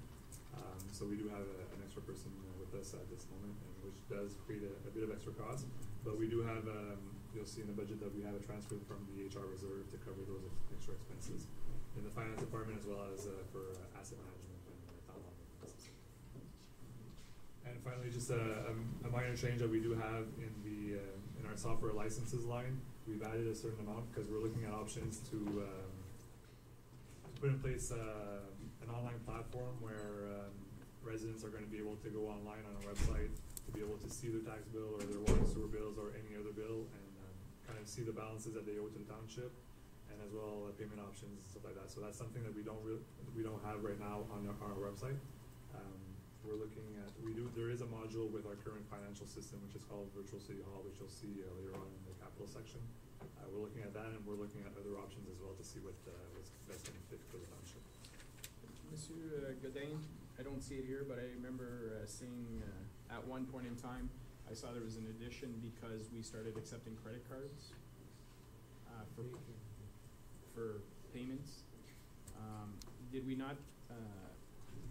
[SPEAKER 2] So we do have an extra person with us at this moment, and which does create a bit of extra cost. But we do have, you'll see in the budget that we have a transfer from the HR reserve to cover those extra expenses in the finance department as well as for asset management and town hall expenses. And finally, just a minor change that we do have in our software licenses line. We've added a certain amount because we're looking at options to put in place an online platform where residents are going to be able to go online on our website to be able to see their tax bill or their water sewer bills or any other bill and kind of see the balances that they owe to the township, and as well payment options and stuff like that. So that's something that we don't have right now on our website. We're looking at there is a module with our current financial system which is called Virtual City Hall, which you'll see later on in the capital section. We're looking at that, and we're looking at other options as well to see what's best going to fit for the township.
[SPEAKER 1] Monsieur Godin, I don't see it here, but I remember seeing at one point in time, I saw there was an addition because we started accepting credit cards for payments. Did we not,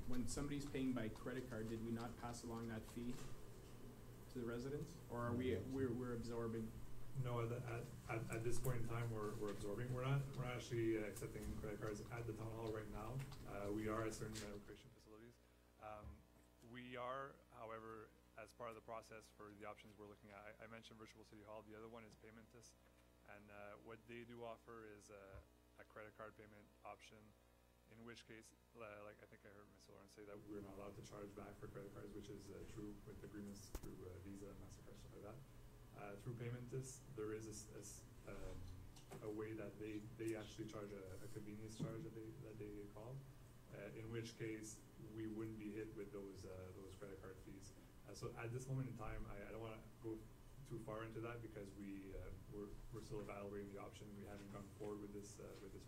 [SPEAKER 1] when somebody's paying by credit card, did we not pass along that fee to the residents, or are we're absorbing?
[SPEAKER 2] No, at this point in time, we're absorbing. We're not actually accepting credit cards at the town hall right now. We are at certain recreation facilities. We are, however, as part of the process for the options we're looking at, I mentioned Virtual City Hall. The other one is Paymentus, and what they do offer is a credit card payment option. In which case, like I think I heard Mr. Lawrence say that we're not allowed to charge back for credit cards, which is true with agreements through Visa and MasterCard, stuff like that. Through Paymentus, there is a way that they actually charge a convenience charge that they call, in which case we wouldn't be hit with those credit card fees. So at this moment in time, I don't want to go too far into that because we're still evaluating the option. We haven't gone forward with this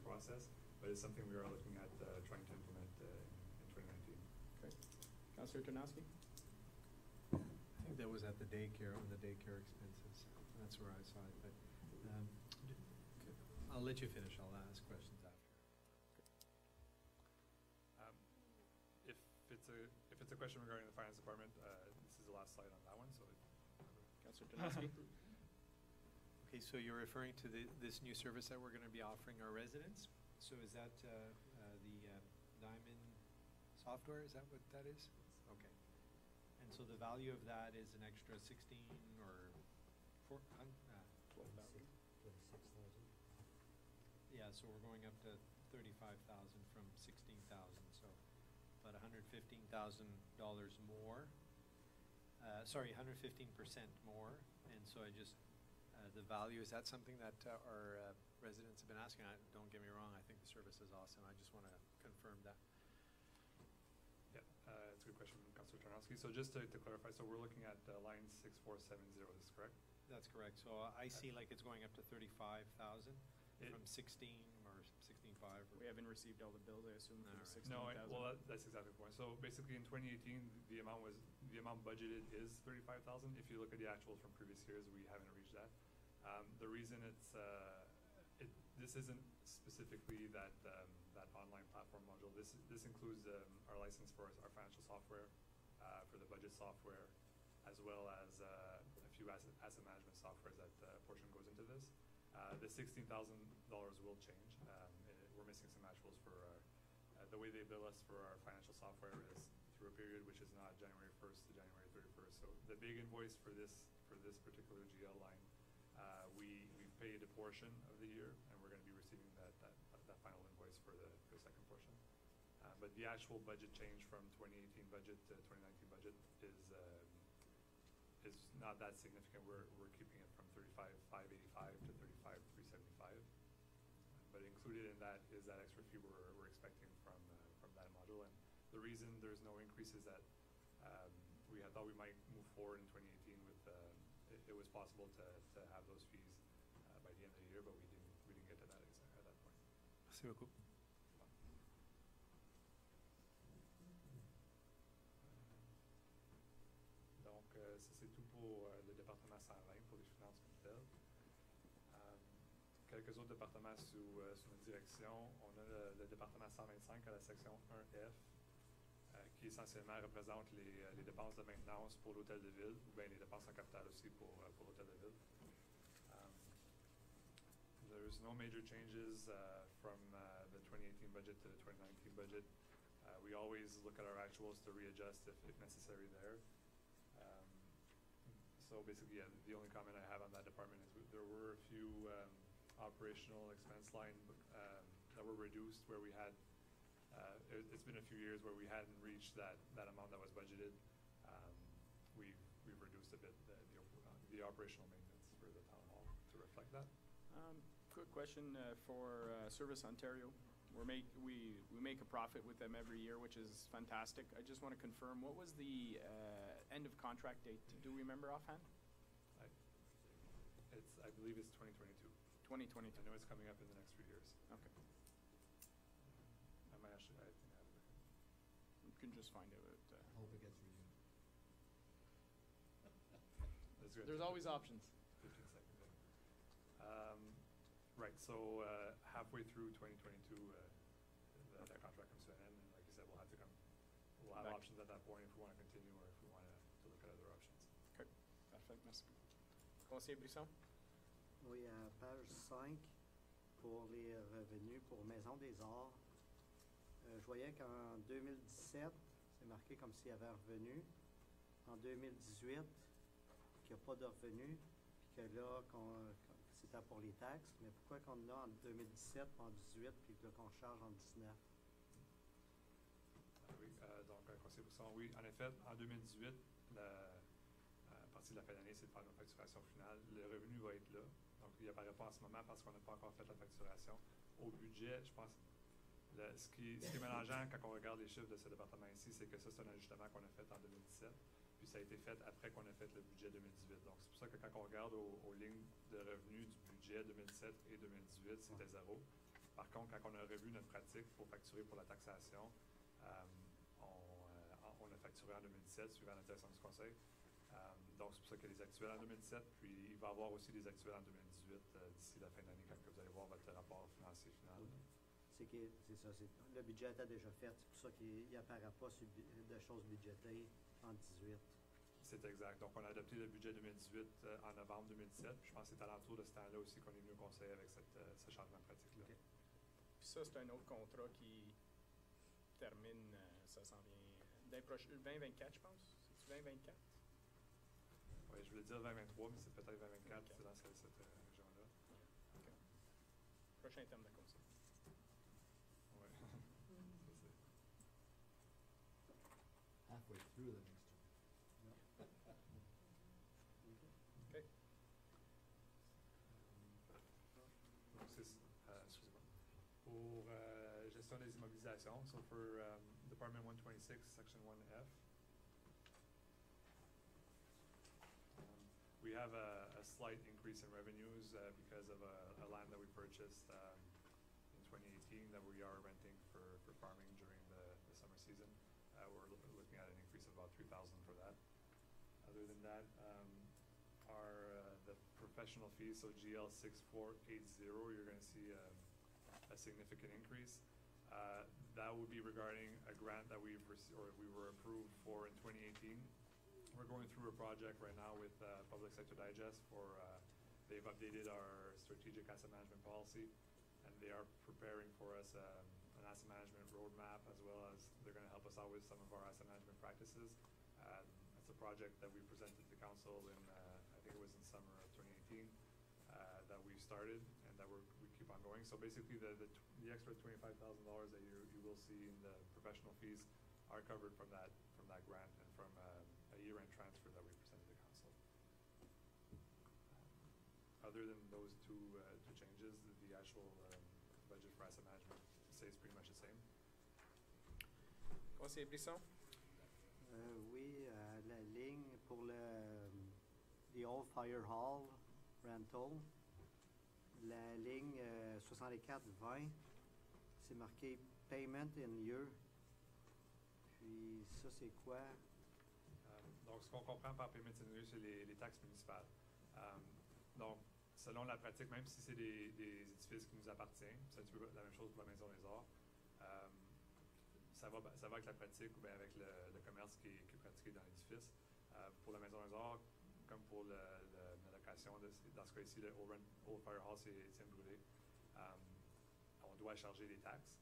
[SPEAKER 2] process, but it's something we are looking at trying to implement in 2019.
[SPEAKER 1] Okay. Councillor Tarnowski?
[SPEAKER 5] I think that was at the daycare, on the daycare expenses. That's where I saw it, but I'll let you finish. I'll ask questions after.
[SPEAKER 2] If it's a question regarding the finance department, this is the last slide on that one. So,
[SPEAKER 1] Councillor Tarnowski?
[SPEAKER 5] Okay, so you're referring to this new service that we're going to be offering our residents. So is that the Diamond software? Is that what that is? Okay. And so the value of that is an extra 16 or 12,000.
[SPEAKER 6] 26,000.
[SPEAKER 5] Yeah, so we're going up to 35,000 from 16,000. So about $115,000 more. Sorry, 115% more. And so I just, the value, is that something that our residents have been asking? Don't get me wrong, I think the service is awesome. I just want to confirm that.
[SPEAKER 2] yeah, it's a good question, Councillor Tarnowski. So just to clarify, so we're looking at line 6470. Is this correct?
[SPEAKER 5] That's correct. So I see like it's going up to 35,000 from 16 or 16.5.
[SPEAKER 1] We haven't received all the bills, I assume, for the
[SPEAKER 5] Alright.
[SPEAKER 1] 16,000.
[SPEAKER 2] No, well, that's exactly the point. So basically, in 2018, the amount budgeted is 35,000. If you look at the actuals from previous years, we haven't reached that. The reason this isn't specifically that online platform module. This includes our license for our financial software, for the budget software, as well as a few asset management softwares that portion goes into this. The $16,000 will change. We're missing some actuals for the way they bill us for our financial software is through a period which is not January 1st to January 31st. So the big invoice for this particular GL line, we paid a portion of the year, and we're going to be receiving that final invoice for the second portion. But the actual budget change from 2018 budget to 2019 budget is not that significant. We're keeping it from 35,585 to 35,375. But included in that is that extra fee we're expecting from that module. And the reason there's no increase is that we had thought we might move forward in 2018 with it was possible to have those fees by the end of the year, but we didn't get to that at that point.
[SPEAKER 5] Merci beaucoup.
[SPEAKER 2] Donc, ça c'est tout pour le département 120 pour les finances comme telles. Quelques autres départements sous notre direction. On a le département 125 à la section 1F, qui essentiellement représente les dépenses de maintenance pour l'hôtel de ville, ou bien les dépenses en capital aussi pour l'hôtel de ville. There's no major changes from the 2018 budget to the 2019 budget. We always look at our actuals to readjust if necessary there. So basically, yeah, the only comment I have on that department is there were a few operational expense line that were reduced where we had, it's been a few years where we hadn't reached that amount that was budgeted. We've reduced a bit the operational maintenance for the town hall to reflect that.
[SPEAKER 1] Quick question for Service Ontario. We make a profit with them every year, which is fantastic. I just want to confirm, what was the end of contract date? Do we remember offhand?
[SPEAKER 2] I believe it's 2022.
[SPEAKER 1] 2022.
[SPEAKER 2] I know it's coming up in the next 3 years.
[SPEAKER 1] Okay.
[SPEAKER 2] I think I have it.
[SPEAKER 1] You can just find it.
[SPEAKER 4] I hope it gets renewed.
[SPEAKER 1] There's always options.
[SPEAKER 2] 15 seconds. Right, so halfway through 2022, that contract comes to an end, and like you said, we'll have
[SPEAKER 1] Back.
[SPEAKER 2] options at that point if we want to continue or if we want to look at other options.
[SPEAKER 1] Okay. Parfait, merci. Conseiller Brisson?
[SPEAKER 6] Oui, à page 5, pour les revenus pour Maison des Arts, je voyais qu'en 2017, c'est marqué comme s'il y avait un revenu. En 2018, qu'il n'y a pas de revenu, puis que là, c'était pour les taxes. Mais pourquoi qu'on en a en 2017, en 2018, puis là qu'on charge en 2019?
[SPEAKER 2] Oui, donc, conseiller Brisson, oui, en effet, en 2018, à partir de la fin d'année, c'est de faire notre facturation finale. Le revenu va être là. Donc, il n'apparaît pas en ce moment parce qu'on n'a pas encore fait la facturation. Au budget, je pense, ce qui est mélangeant quand on regarde les chiffres de ce département ici, c'est que ça, c'est un ajustement qu'on a fait en 2017. Puis ça a été fait après qu'on a fait le budget 2018. Donc c'est pour ça que quand on regarde aux lignes de revenus du budget 2017 et 2018, c'était zéro. Par contre, quand on a revu notre pratique pour facturer pour la taxation, on a facturé en 2017 suivant la direction du conseil. Donc c'est pour ça qu'il y a des actuels en 2017, puis il va y avoir aussi des actuels en 2018 d'ici la fin de l'année quand vous allez voir votre rapport financier final.
[SPEAKER 6] C'est ça, le budget était déjà fait, c'est pour ça qu'il n'apparaît pas de choses budgétées en 2018.
[SPEAKER 2] C'est exact. Donc on a adopté le budget 2018 en novembre 2017, puis je pense que c'est à l'entour de ce temps-là aussi qu'on est venu au conseil avec ce changement de pratique-là.
[SPEAKER 6] Okay.
[SPEAKER 1] Puis ça, c'est un autre contrat qui termine, ça s'en vient, 2024, je pense. C'est 2024?
[SPEAKER 2] Oui, je voulais dire 2023, mais c'est peut-être 2024, c'est dans cette région-là.
[SPEAKER 1] Okay. Prochain terme de conseil.
[SPEAKER 2] Oui.
[SPEAKER 4] Halfway through the next term.
[SPEAKER 1] OK.
[SPEAKER 2] Donc, excusez-moi. Pour gestion des immobilisations, so for Department 126, Section 1F, we have a slight increase in revenues because of a land that we purchased in 2018 that we are renting for farming during the summer season. We're looking at an increase of about $3,000 for that. Other than that, the professional fees, so GL 6480, you're going to see a significant increase. That would be regarding a grant that we were approved for in 2018. We're going through a project right now with Public Sector Digest they've updated our strategic asset management policy, and they are preparing for us an asset management roadmap, as well as they're going to help us out with some of our asset management practices. It's a project that we presented to council in, I think it was in summer of 2018, that we started and that we keep on going. So basically the extra $25,000 that you will see in the professional fees are covered from that grant and from a year-end transfer that we presented to council. Other than those two changes, the actual budget for asset management stays pretty much the same.
[SPEAKER 1] Conseiller Brisson?
[SPEAKER 6] Oui, la ligne pour the Old Fire Hall rental, la ligne 6420, c'est marqué Payment in Year. Puis ça, c'est quoi?
[SPEAKER 2] Donc, ce qu'on comprend par paiement in lieu, c'est les taxes municipales. Donc, selon la pratique, même si c'est des édifices qui nous appartiennent, c'est un petit peu la même chose pour la Maison des Arts, ça va avec la pratique ou bien avec le commerce qui est pratiqué dans l'édifice. Pour la Maison des Arts, comme pour la location, dans ce cas-ci, le Old Fire Hall, c'est Étienne Brûlé, on doit charger des taxes.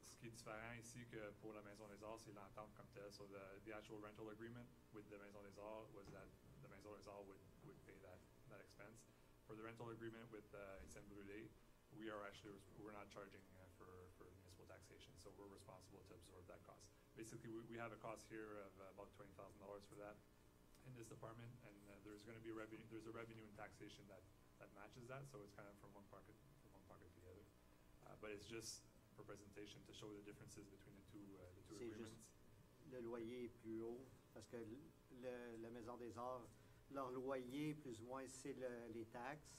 [SPEAKER 2] Ce qui est différent ici que pour la Maison des Arts, c'est l'entente comme telle. So the actual rental agreement with the Maison des Arts was that the Maison des Arts would pay that expense. For the rental agreement with Étienne Brûlé, we're not charging for municipal taxation, so we're responsible to absorb that cost. Basically, we have a cost here of about $20,000 for that in this department, and there's going to be there's a revenue and taxation that matches that, so it's kind of from one pocket to the other. But it's just for presentation to show the differences between the two agreements.
[SPEAKER 6] Juste le loyer est plus haut parce que la Maison des Arts, leur loyer plus ou moins c'est les taxes.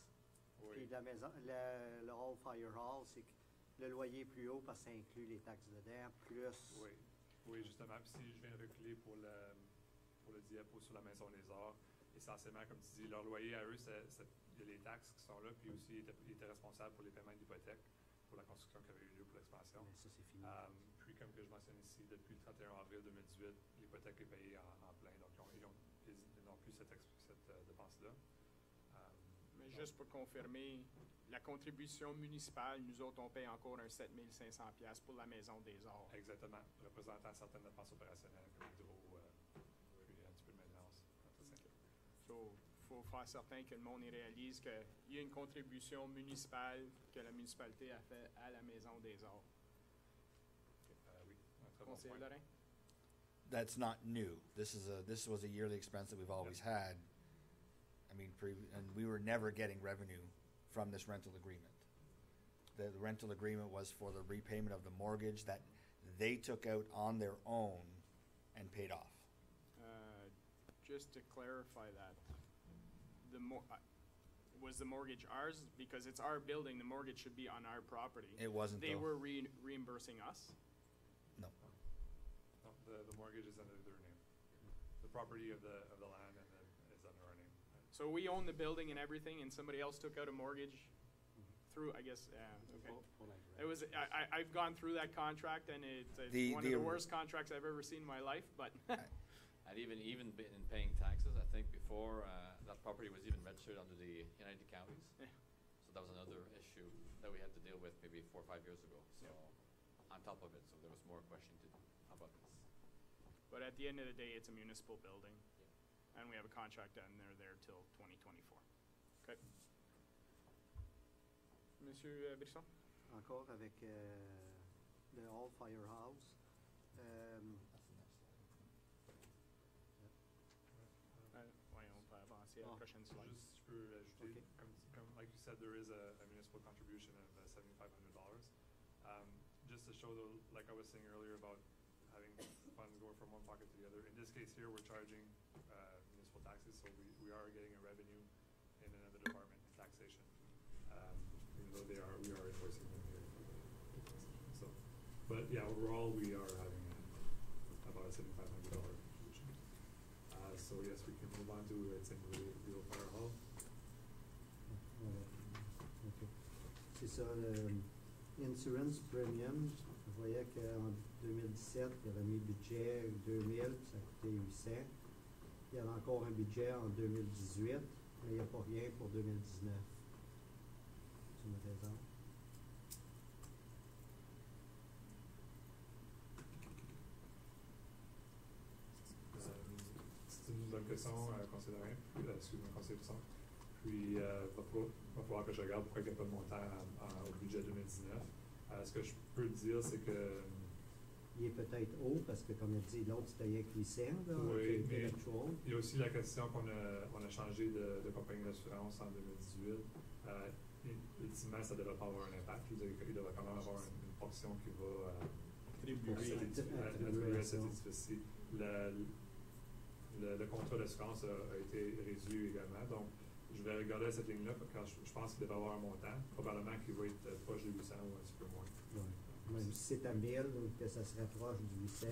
[SPEAKER 2] Oui.
[SPEAKER 6] Puis le Old Fire Hall, c'est que le loyer est plus haut parce que ça inclut les taxes dedans, plus...
[SPEAKER 2] Oui, justement. Puis si je viens reculer pour le diapo sur la Maison des Arts, essentiellement, comme tu dis, leur loyer à eux, il y a les taxes qui sont là, puis aussi, ils étaient responsables pour les paiements d'hypothèque pour la construction qui avait eu lieu pour l'expansion.
[SPEAKER 6] Mais ça, c'est fini.
[SPEAKER 2] Puis, comme que je mentionne ici, depuis le 31 avril 2018, l'hypothèque est payée en plein, donc ils n'ont plus cette dépense-là.
[SPEAKER 1] Mais juste pour confirmer, la contribution municipale, nous autres, on paye encore un 7 500$ pour la Maison des Arts.
[SPEAKER 2] Exactement, représentant certaines dépenses opérationnelles comme l'hydro, puis un petit peu de maintenance.
[SPEAKER 1] Il faut faire certain que le monde y réalise qu'il y a une contribution municipale que la municipalité a fait à la Maison des Arts.
[SPEAKER 2] Oui, un très bon
[SPEAKER 1] Conseiller
[SPEAKER 2] point.
[SPEAKER 1] Lorrain?
[SPEAKER 4] That's not new. This was a yearly expense that we've always had. I mean, and we were never getting revenue from this rental agreement. The rental agreement was for the repayment of the mortgage that they took out on their own and paid off.
[SPEAKER 1] just to clarify that, was the mortgage ours? Because it's our building, the mortgage should be on our property.
[SPEAKER 4] It wasn't,
[SPEAKER 1] They
[SPEAKER 4] though.
[SPEAKER 1] were reimbursing us?
[SPEAKER 4] No.
[SPEAKER 2] No, the mortgage is under their name. The property of the land and then is under our name.
[SPEAKER 1] So we own the building and everything, and somebody else took out a mortgage through, I guess, okay. It was, I've gone through that contract, and it's one of the worst contracts I've ever seen in my life, but.
[SPEAKER 3] And even been in paying taxes, I think before that property was even registered under the United Counties.
[SPEAKER 1] Yeah.
[SPEAKER 3] So that was another issue that we had to deal with maybe 4 or 5 years ago. So on top of it, so there was more questioning to do about this.
[SPEAKER 1] But at the end of the day, it's a municipal building, and we have a contract, and they're there till 2024. Okay. Monsieur Brisson?
[SPEAKER 6] Encore avec le Hall Firehouse.
[SPEAKER 1] Oui, on peut avancer à la prochaine slide.
[SPEAKER 2] Juste, je peux ajouter,
[SPEAKER 6] Okay.
[SPEAKER 2] comme like you said, there is a municipal contribution of $7,500. Just to show, like I was saying earlier about having funds going from one pocket to the other. In this case here, we're charging municipal taxes, so we are getting a revenue in another department, in taxation. Even though we are enforcing them here. So, but yeah, overall, we are having about a $7,500 contribution. So yes, we can move on to St-Louis Fire Hall.
[SPEAKER 6] Okay. C'est ça, le Insurance Premium. Je voyais qu'en 2017, il y avait mis budget 2000, ça coûtait 800. Il y avait encore un budget en 2018, mais il n'y a pas rien pour 2019. Tu me raison.
[SPEAKER 2] C'est une bonne question, conseiller de rien. Excuse-moi, conseiller de son. Puis, il va falloir que je regarde pourquoi il n'y a pas de montant au budget 2019. Ce que je peux dire, c'est que...
[SPEAKER 6] Il est peut-être haut parce que, comme il dit, l'autre c'était rien que 800, là,
[SPEAKER 2] Oui, mais
[SPEAKER 6] actual.
[SPEAKER 2] il y a aussi la question qu'on a changé de compagnie d'assurance en 2018. Ultimement, ça ne devrait pas avoir un impact. Il devrait quand même avoir une portion qui va attribuer à cet édifice-ci. Le contrat d'assurance a été réduit également. Donc, je vais regarder cette ligne-là quand je pense qu'il devrait avoir un montant. Probablement qu'il va être proche de 800 ou un petit peu moins.
[SPEAKER 6] Ouais. Même si c'est à 1000 ou que ça se rapproche du 800,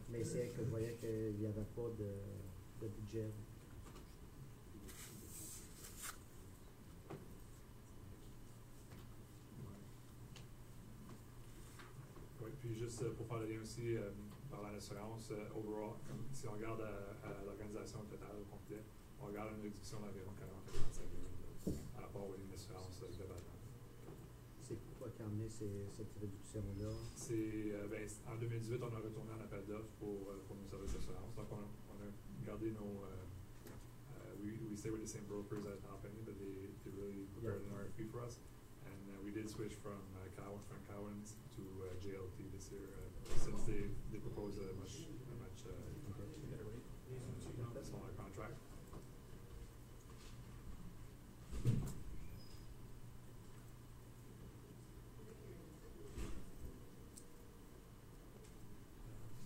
[SPEAKER 6] mais c'est que je voyais qu'il n'y avait pas de budget.
[SPEAKER 2] Oui, puis juste pour faire le lien aussi par l'assurance, overall, si on regarde à l'organisation totale au complet, on regarde une réduction d'environ 40-45 000 par rapport aux lignes d'assurance globalement.
[SPEAKER 6] C'est quoi qui a amené cette réduction-là?
[SPEAKER 2] En 2018, on a retourné en appel d'offres pour nos services d'assurance. Donc, on a gardé nos... we stay with the same brokers as company, but they really prepared an RFP for us. And we did switch from Cowens to JLT this year, since they proposed a much smaller contract.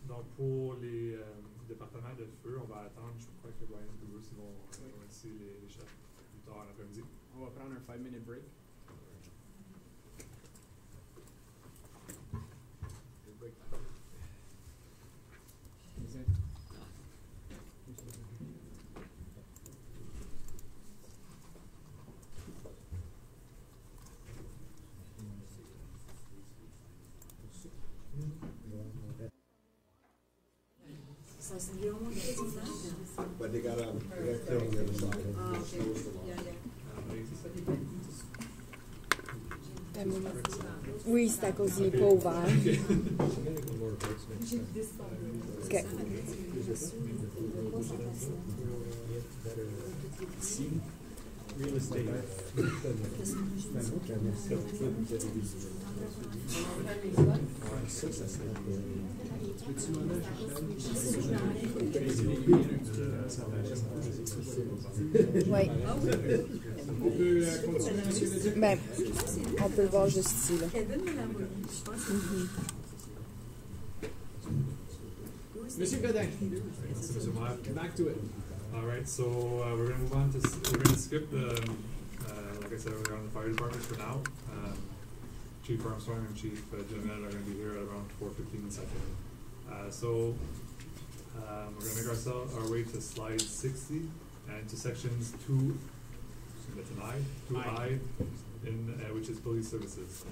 [SPEAKER 2] Donc, pour les départements de feu, on va attendre, je crois que Brian et Bruce vont ici les chefs plus tard en après-midi.
[SPEAKER 1] On va prendre un 5-minute break. Break time. Is it?
[SPEAKER 8] Ça c'est vraiment difficile.
[SPEAKER 10] But they got film the other side.
[SPEAKER 8] Ah, ok.
[SPEAKER 10] Snows the line.
[SPEAKER 11] Oui, c'est à cause qu'il n'est pas ouvert. OK.
[SPEAKER 5] Real estate.
[SPEAKER 11] Oui.
[SPEAKER 1] On peut continuer, monsieur le
[SPEAKER 11] Ben, on peut le voir juste ici, là.
[SPEAKER 8] Kevin me l'a envoyé, je pense.
[SPEAKER 1] Monsieur Godin,
[SPEAKER 2] Merci, M. le maire.
[SPEAKER 1] back to it.
[SPEAKER 2] Alright, so, we're gonna move on to, we're gonna skip the, like I said, we're on the fire department for now. Chief Armstrong and Chief Jamel are gonna be here at around 4:15 this afternoon. We're gonna make our way to slide 60 and to sections 2, that's an I, 2I, which is police services.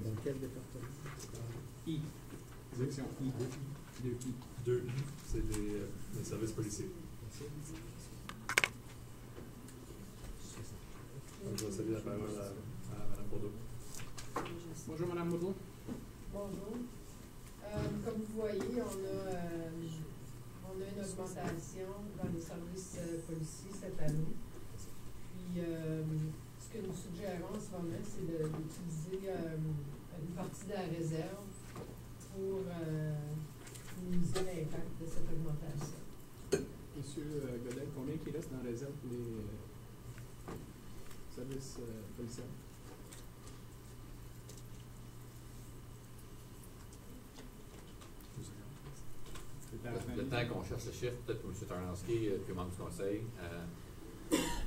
[SPEAKER 6] Dans quel département?
[SPEAKER 1] I. Section I. 2I.
[SPEAKER 2] 2I, c'est les services policiers. Je vais céder la parole à Mme Bourdeau.
[SPEAKER 1] Bonjour Madame Bourdeau.
[SPEAKER 12] Bonjour. Comme vous voyez, on a une augmentation dans les services policiers cette année. Puis, ce que nous suggérons en ce moment, c'est d'utiliser une partie de la réserve pour minimiser l'impact de cette augmentation.
[SPEAKER 1] Monsieur Godet, combien qui reste dans la réserve pour les services policiers?
[SPEAKER 3] Le temps qu'on cherche le chiffre, peut-être pour M. Tarnowski, puis membre du conseil.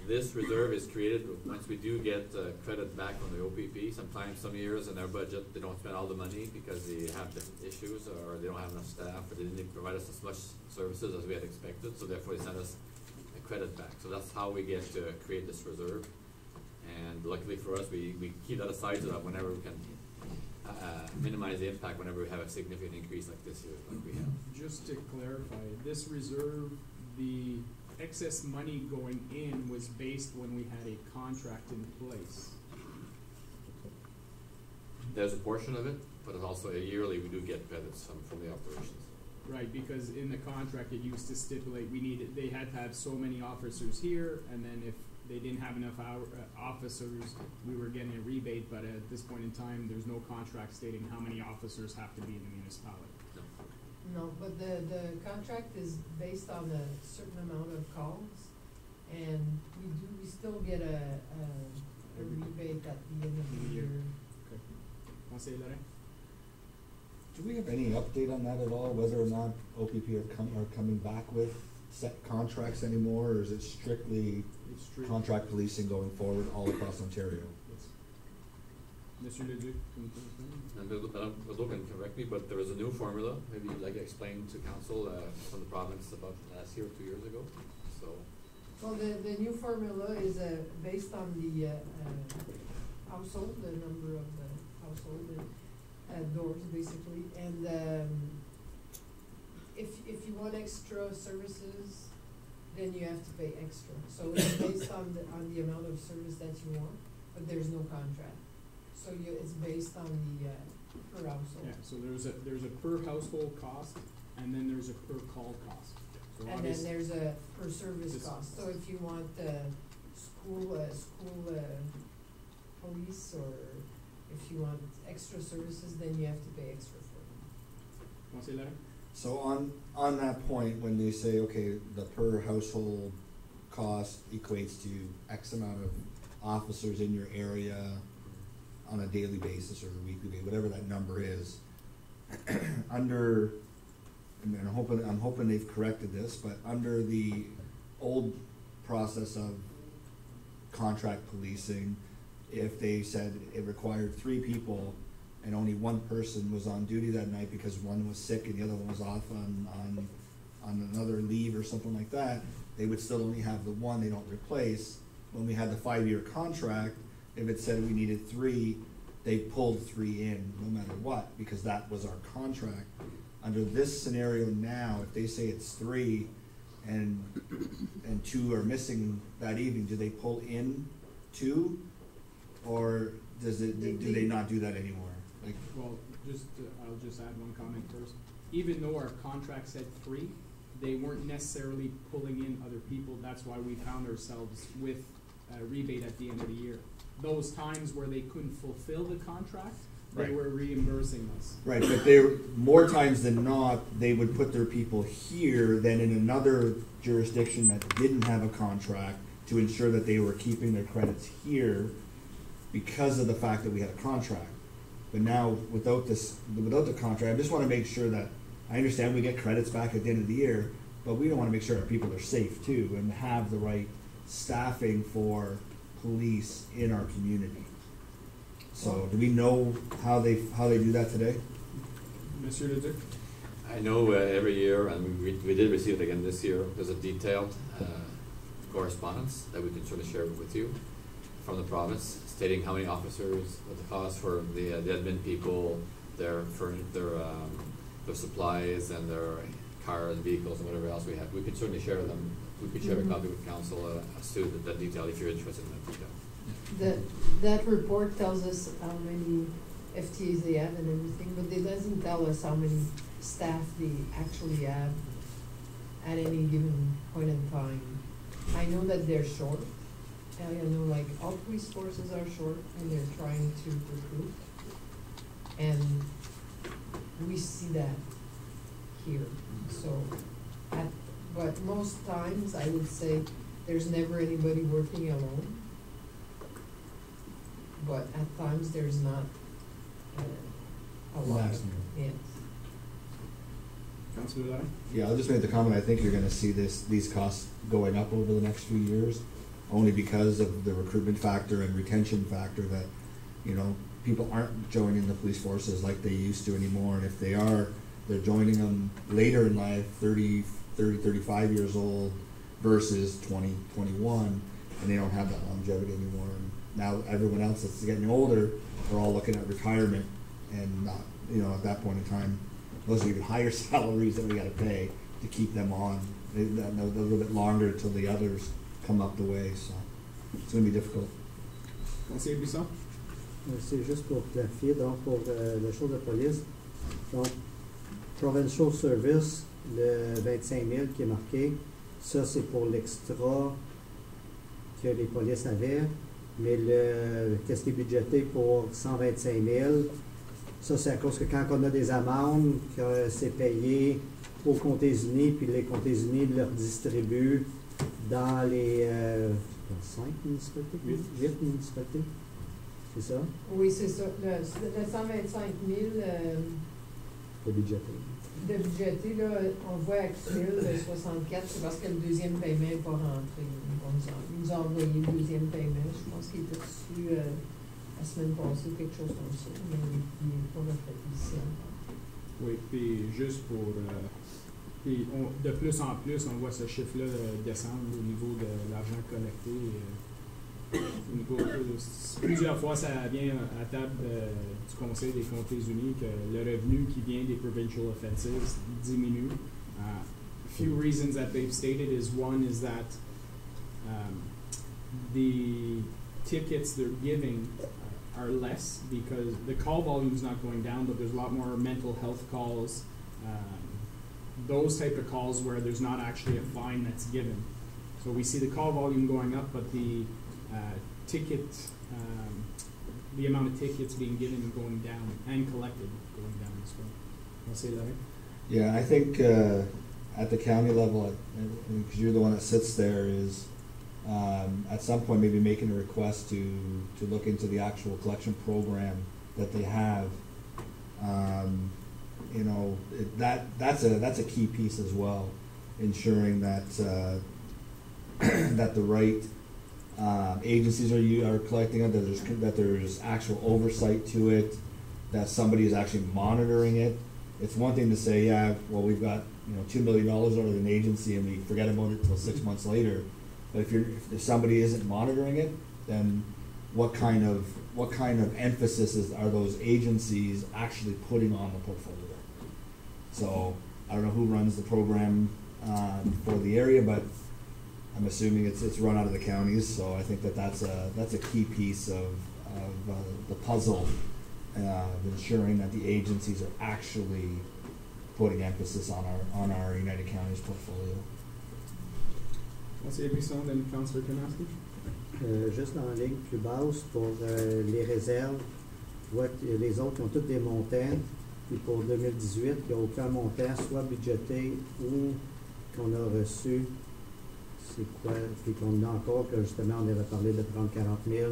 [SPEAKER 3] This reserve is created once we do get credit back from the OPP. Sometimes, some years in their budget, they don't spend all the money because they have different issues or they don't have enough staff or they didn't provide us as much services as we had expected. So therefore, they send us a credit back. So that's how we get to create this reserve. And luckily for us, we keep that aside so that whenever we can minimize the impact whenever we have a significant increase like this year, like we have.
[SPEAKER 1] Just to clarify, this reserve, the excess money going in was based when we had a contract in place.
[SPEAKER 3] There's a portion of it, but it's also yearly we do get credits from the operations.
[SPEAKER 1] Right, because in the contract it used to stipulate they had to have so many officers here, and then if they didn't have enough officers, we were getting a rebate, but at this point in time, there's no contract stating how many officers have to be in the municipality.
[SPEAKER 12] No, but the contract is based on a certain amount of calls, and we still get a rebate at the end of the year.
[SPEAKER 1] Okay. Conseiller Lorrain?
[SPEAKER 4] Do we have any update on that at all, whether or not OPP are coming back with set contracts anymore, or is it strictly contract policing going forward all across Ontario?
[SPEAKER 1] Yes. Monsieur Leduc,
[SPEAKER 3] Madame Bourdeau can correct me, but there was a new formula, maybe you'd like to explain to council from the province about last year or 2 years ago. So,
[SPEAKER 12] well, the new formula is based on the household, the number of the household doors, basically, and if you want extra services, then you have to pay extra. So it's based on the amount of service that you want, but there's no contract. So it's based on the per household.
[SPEAKER 1] yeah, so there's a per household cost, and then there's a per call cost. So
[SPEAKER 12] And then there's a per service cost. So if you want school police, or if you want extra services, then you have to pay extra for them.
[SPEAKER 1] Conseiller Lorrain?
[SPEAKER 4] So on that point, when they say, okay, the per household cost equates to X amount of officers in your area on a daily basis or a weekly basis, whatever that number is, under, and I'm hoping they've corrected this, but under the old process of contract policing, if they said it required 3 people and only one person was on duty that night because one was sick and the other one was off on another leave or something like that, they would still only have the one, they don't replace. When we had the 5-year contract, if it said we needed 3, they pulled 3 in no matter what, because that was our contract. Under this scenario now, if they say it's 3 and 2 are missing that evening, do they pull in 2? Or do they not do that anymore? Like,
[SPEAKER 1] Well, I'll just add one comment first. Even though our contract said 3, they weren't necessarily pulling in other people. That's why we found ourselves with a rebate at the end of the year. Those times where they couldn't fulfill the contract, they
[SPEAKER 4] Right.
[SPEAKER 1] were reimbursing us.
[SPEAKER 4] right, but they more times than not, they would put their people here than in another jurisdiction that didn't have a contract to ensure that they were keeping their credits here because of the fact that we had a contract. But now, without the contract, I just wanna make sure that, I understand we get credits back at the end of the year, but we don't wanna make sure our people are safe too, and have the right staffing for police in our community. So, do we know how they do that today?
[SPEAKER 1] Monsieur Leduc?
[SPEAKER 3] I know every year, and we did receive it again this year, there's a detailed correspondence that we can sort of share with you from the province, stating how many officers, what the cost for the admin people, their supplies and their cars, vehicles, and whatever else we have. We could certainly share them. We could share a copy with council as to the detail if you're interested in that detail.
[SPEAKER 12] That report tells us how many FTEs they have and everything, but it doesn't tell us how many staff they actually have at any given point in time. I know that they're short. I know like all police forces are short and they're trying to recruit. And we see that here. So, but most times I would say there's never anybody working alone. But at times there's not a lot of, yes.
[SPEAKER 1] Councilor Lara?
[SPEAKER 4] Yeah, I'll just make the comment, I think you're gonna see these costs going up over the next few years, only because of the recruitment factor and retention factor that, you know, people aren't joining the police forces like they used to anymore, and if they are, they're joining them later in life, 35 years old versus 20, 21, and they don't have that longevity anymore. And now everyone else that's getting older, they're all looking at retirement, and not, you know, at that point in time, those are even higher salaries that we gotta pay to keep them on. A little bit longer till the others come up the way, so it's gonna be difficult.
[SPEAKER 1] Conseiller Buisson?
[SPEAKER 6] C'est juste pour clarifier, donc pour le show de police, donc Provincial Service, le 25 000 qui est marqué, ça c'est pour l'extra que les polices avaient, mais qu'est-ce qui est budgété pour 125 000, ça c'est à cause que quand on a des amendes, que c'est payé aux comtés unis, puis les comtés unis leur distribuent dans les 5 municipalités? 8 municipalités? C'est ça?
[SPEAKER 12] Oui, c'est ça. Le 125 000
[SPEAKER 6] de budgété.
[SPEAKER 12] De budgété, là, on voit actuel, le 64, c'est parce que le deuxième paiement n'est pas rentré. Ils nous ont envoyé le deuxième paiement. Je pense qu'il était reçu la semaine passée ou quelque chose comme ça. Mais il n'est pas reflété ici encore.
[SPEAKER 1] Oui, puis juste pour... puis de plus en plus, on voit ce chiffre-là descendre au niveau de l'argent collecté. Plusieurs fois, ça vient à table du Conseil des Comtés unis que le revenu qui vient des provincial offenses diminue. Few reasons that they've stated is one is that the tickets they're giving are less because the call volume is not going down, but there's a lot more mental health calls, those type of calls where there's not actually a fine that's given. So we see the call volume going up, but the the amount of tickets being given going down and collected going down as well. I'll say that.
[SPEAKER 4] Yeah, I think at the county level, because you're the one that sits there, is at some point maybe making a request to look into the actual collection program that they have. You know, that's a key piece as well, ensuring that that the right agencies are collecting it, that there's actual oversight to it, that somebody is actually monitoring it. It's one thing to say, yeah, well, we've got $2 million out of an agency and we forget about it until 6 months later. But if somebody isn't monitoring it, then what kind of emphasis are those agencies actually putting on the portfolio? So I don't know who runs the program for the area, but I'm assuming it's run out of the counties, so I think that's a key piece of the puzzle, ensuring that the agencies are actually putting emphasis on our United Counties portfolio.
[SPEAKER 1] Conseiller Buisson, then Councillor Kanowski.
[SPEAKER 6] Juste dans la ligne plus basse, pour les réserves, je vois que les autres ont tous des montants, puis pour 2018, il n'y a aucun montant, soit budgété ou qu'on a reçu. C'est quoi, puis qu'on a encore, que justement on avait parlé de 30-40 000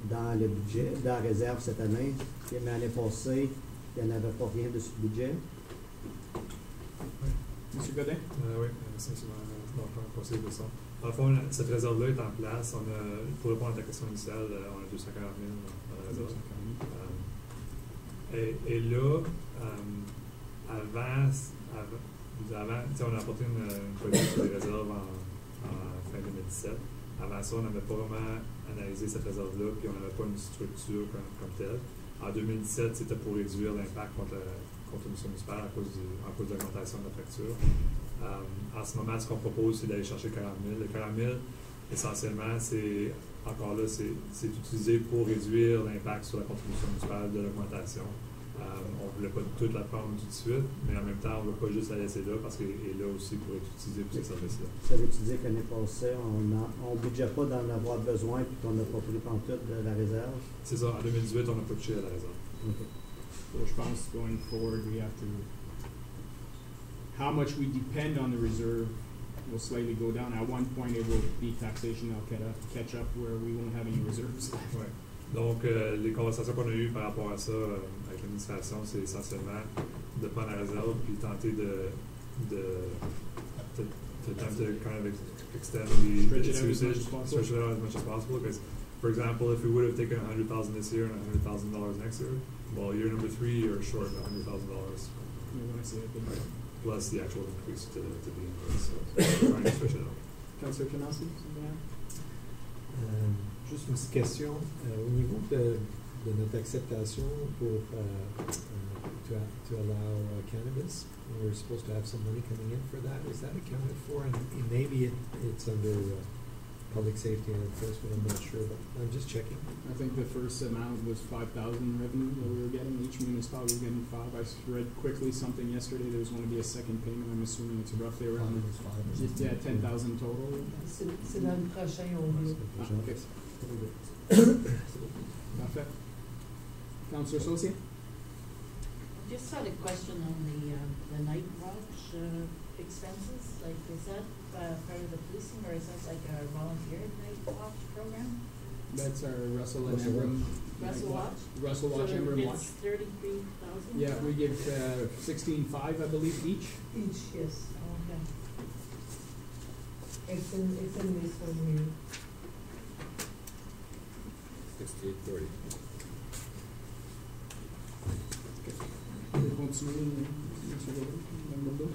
[SPEAKER 6] dans le budget, dans la réserve cette année. Et l'année passée, il n'y en avait pas rien de ce budget.
[SPEAKER 1] Monsieur Godin?
[SPEAKER 2] Oui, merci, M. le conseiller de ça. Dans le fond, cette réserve-là est en place. Pour répondre à ta question initiale, on a 240 000 dans la réserve. Et là, avant, on a apporté une politique sur les réserves en fin 2017. Avant ça, on n'avait pas vraiment analysé cette réserve-là, puis on n'avait pas une structure comme telle. En 2017, c'était pour réduire l'impact contre le municipal à cause de l'augmentation de la facture. En ce moment, ce qu'on propose, c'est d'aller chercher 40 000. Le 40 000, essentiellement, c'est utilisé pour réduire l'impact sur la contribution municipale de l'augmentation. On ne voulait pas toute la prendre tout de suite, mais en même temps, on ne veut pas juste la laisser là parce qu'elle est là aussi pour être utilisée pour ces services-là.
[SPEAKER 6] Ça veut-tu dire qu'année passée, on ne budgète pas d'en avoir besoin et qu'on n'a pas pris pantoute de la réserve?
[SPEAKER 2] C'est ça. En 2018, on n'a pas touché à la réserve.
[SPEAKER 6] Okay.
[SPEAKER 1] So je pense, going forward, we have to, how much we depend on the reserve will slightly go down. At one point, it will be taxation that'll catch up where we won't have any reserves.
[SPEAKER 2] Ouais. Donc, les conversations qu'on a eues par rapport à ça avec l'administration, c'est essentiellement de prendre la réserve puis tenter de kind of extend
[SPEAKER 1] Stretch it
[SPEAKER 2] its
[SPEAKER 1] out as much
[SPEAKER 2] usage,
[SPEAKER 1] as possible.
[SPEAKER 2] stretch it out as much as possible. Because, for example, if we would have taken $100,000 this year and $100,000 next year, well, year number 3, you're short $100,000
[SPEAKER 1] You wanna say it again?
[SPEAKER 2] plus the actual increase to the invoice. So, we're trying to stretch it out.
[SPEAKER 1] Councillor Canassi, something to add?
[SPEAKER 13] Juste une petite question. Au niveau de notre acceptation pour to allow cannabis, we're supposed to have some money coming in for that. Is that accounted for? And maybe it's under public safety and enforcement. I'm not sure, but I'm just checking.
[SPEAKER 1] I think the first amount was 5,000 revenue that we were getting. Each municipality was getting 5. I read quickly something yesterday. There was going to be a second payment. I'm assuming it's roughly around yeah, 10,000 total.
[SPEAKER 12] C'est dans le prochain, on veut.
[SPEAKER 1] Ah, okay. Parfait. Councillor Saucier?
[SPEAKER 7] Just had a question on the night watch expenses. Like, is that part of the policing, or is that like a volunteer night watch program?
[SPEAKER 1] That's our Russell and
[SPEAKER 6] Russell
[SPEAKER 1] Emblem.
[SPEAKER 7] Russell Watch?
[SPEAKER 1] Russell Watch,
[SPEAKER 7] So
[SPEAKER 1] Emblem Watch.
[SPEAKER 7] it's 33,000?
[SPEAKER 1] Yeah, we give 16,500, I believe, each.
[SPEAKER 12] Each, yes.
[SPEAKER 7] Okay.
[SPEAKER 12] It's in this one here.
[SPEAKER 3] 6830.
[SPEAKER 1] Continuez, M. Godin, Mme Bourdeau.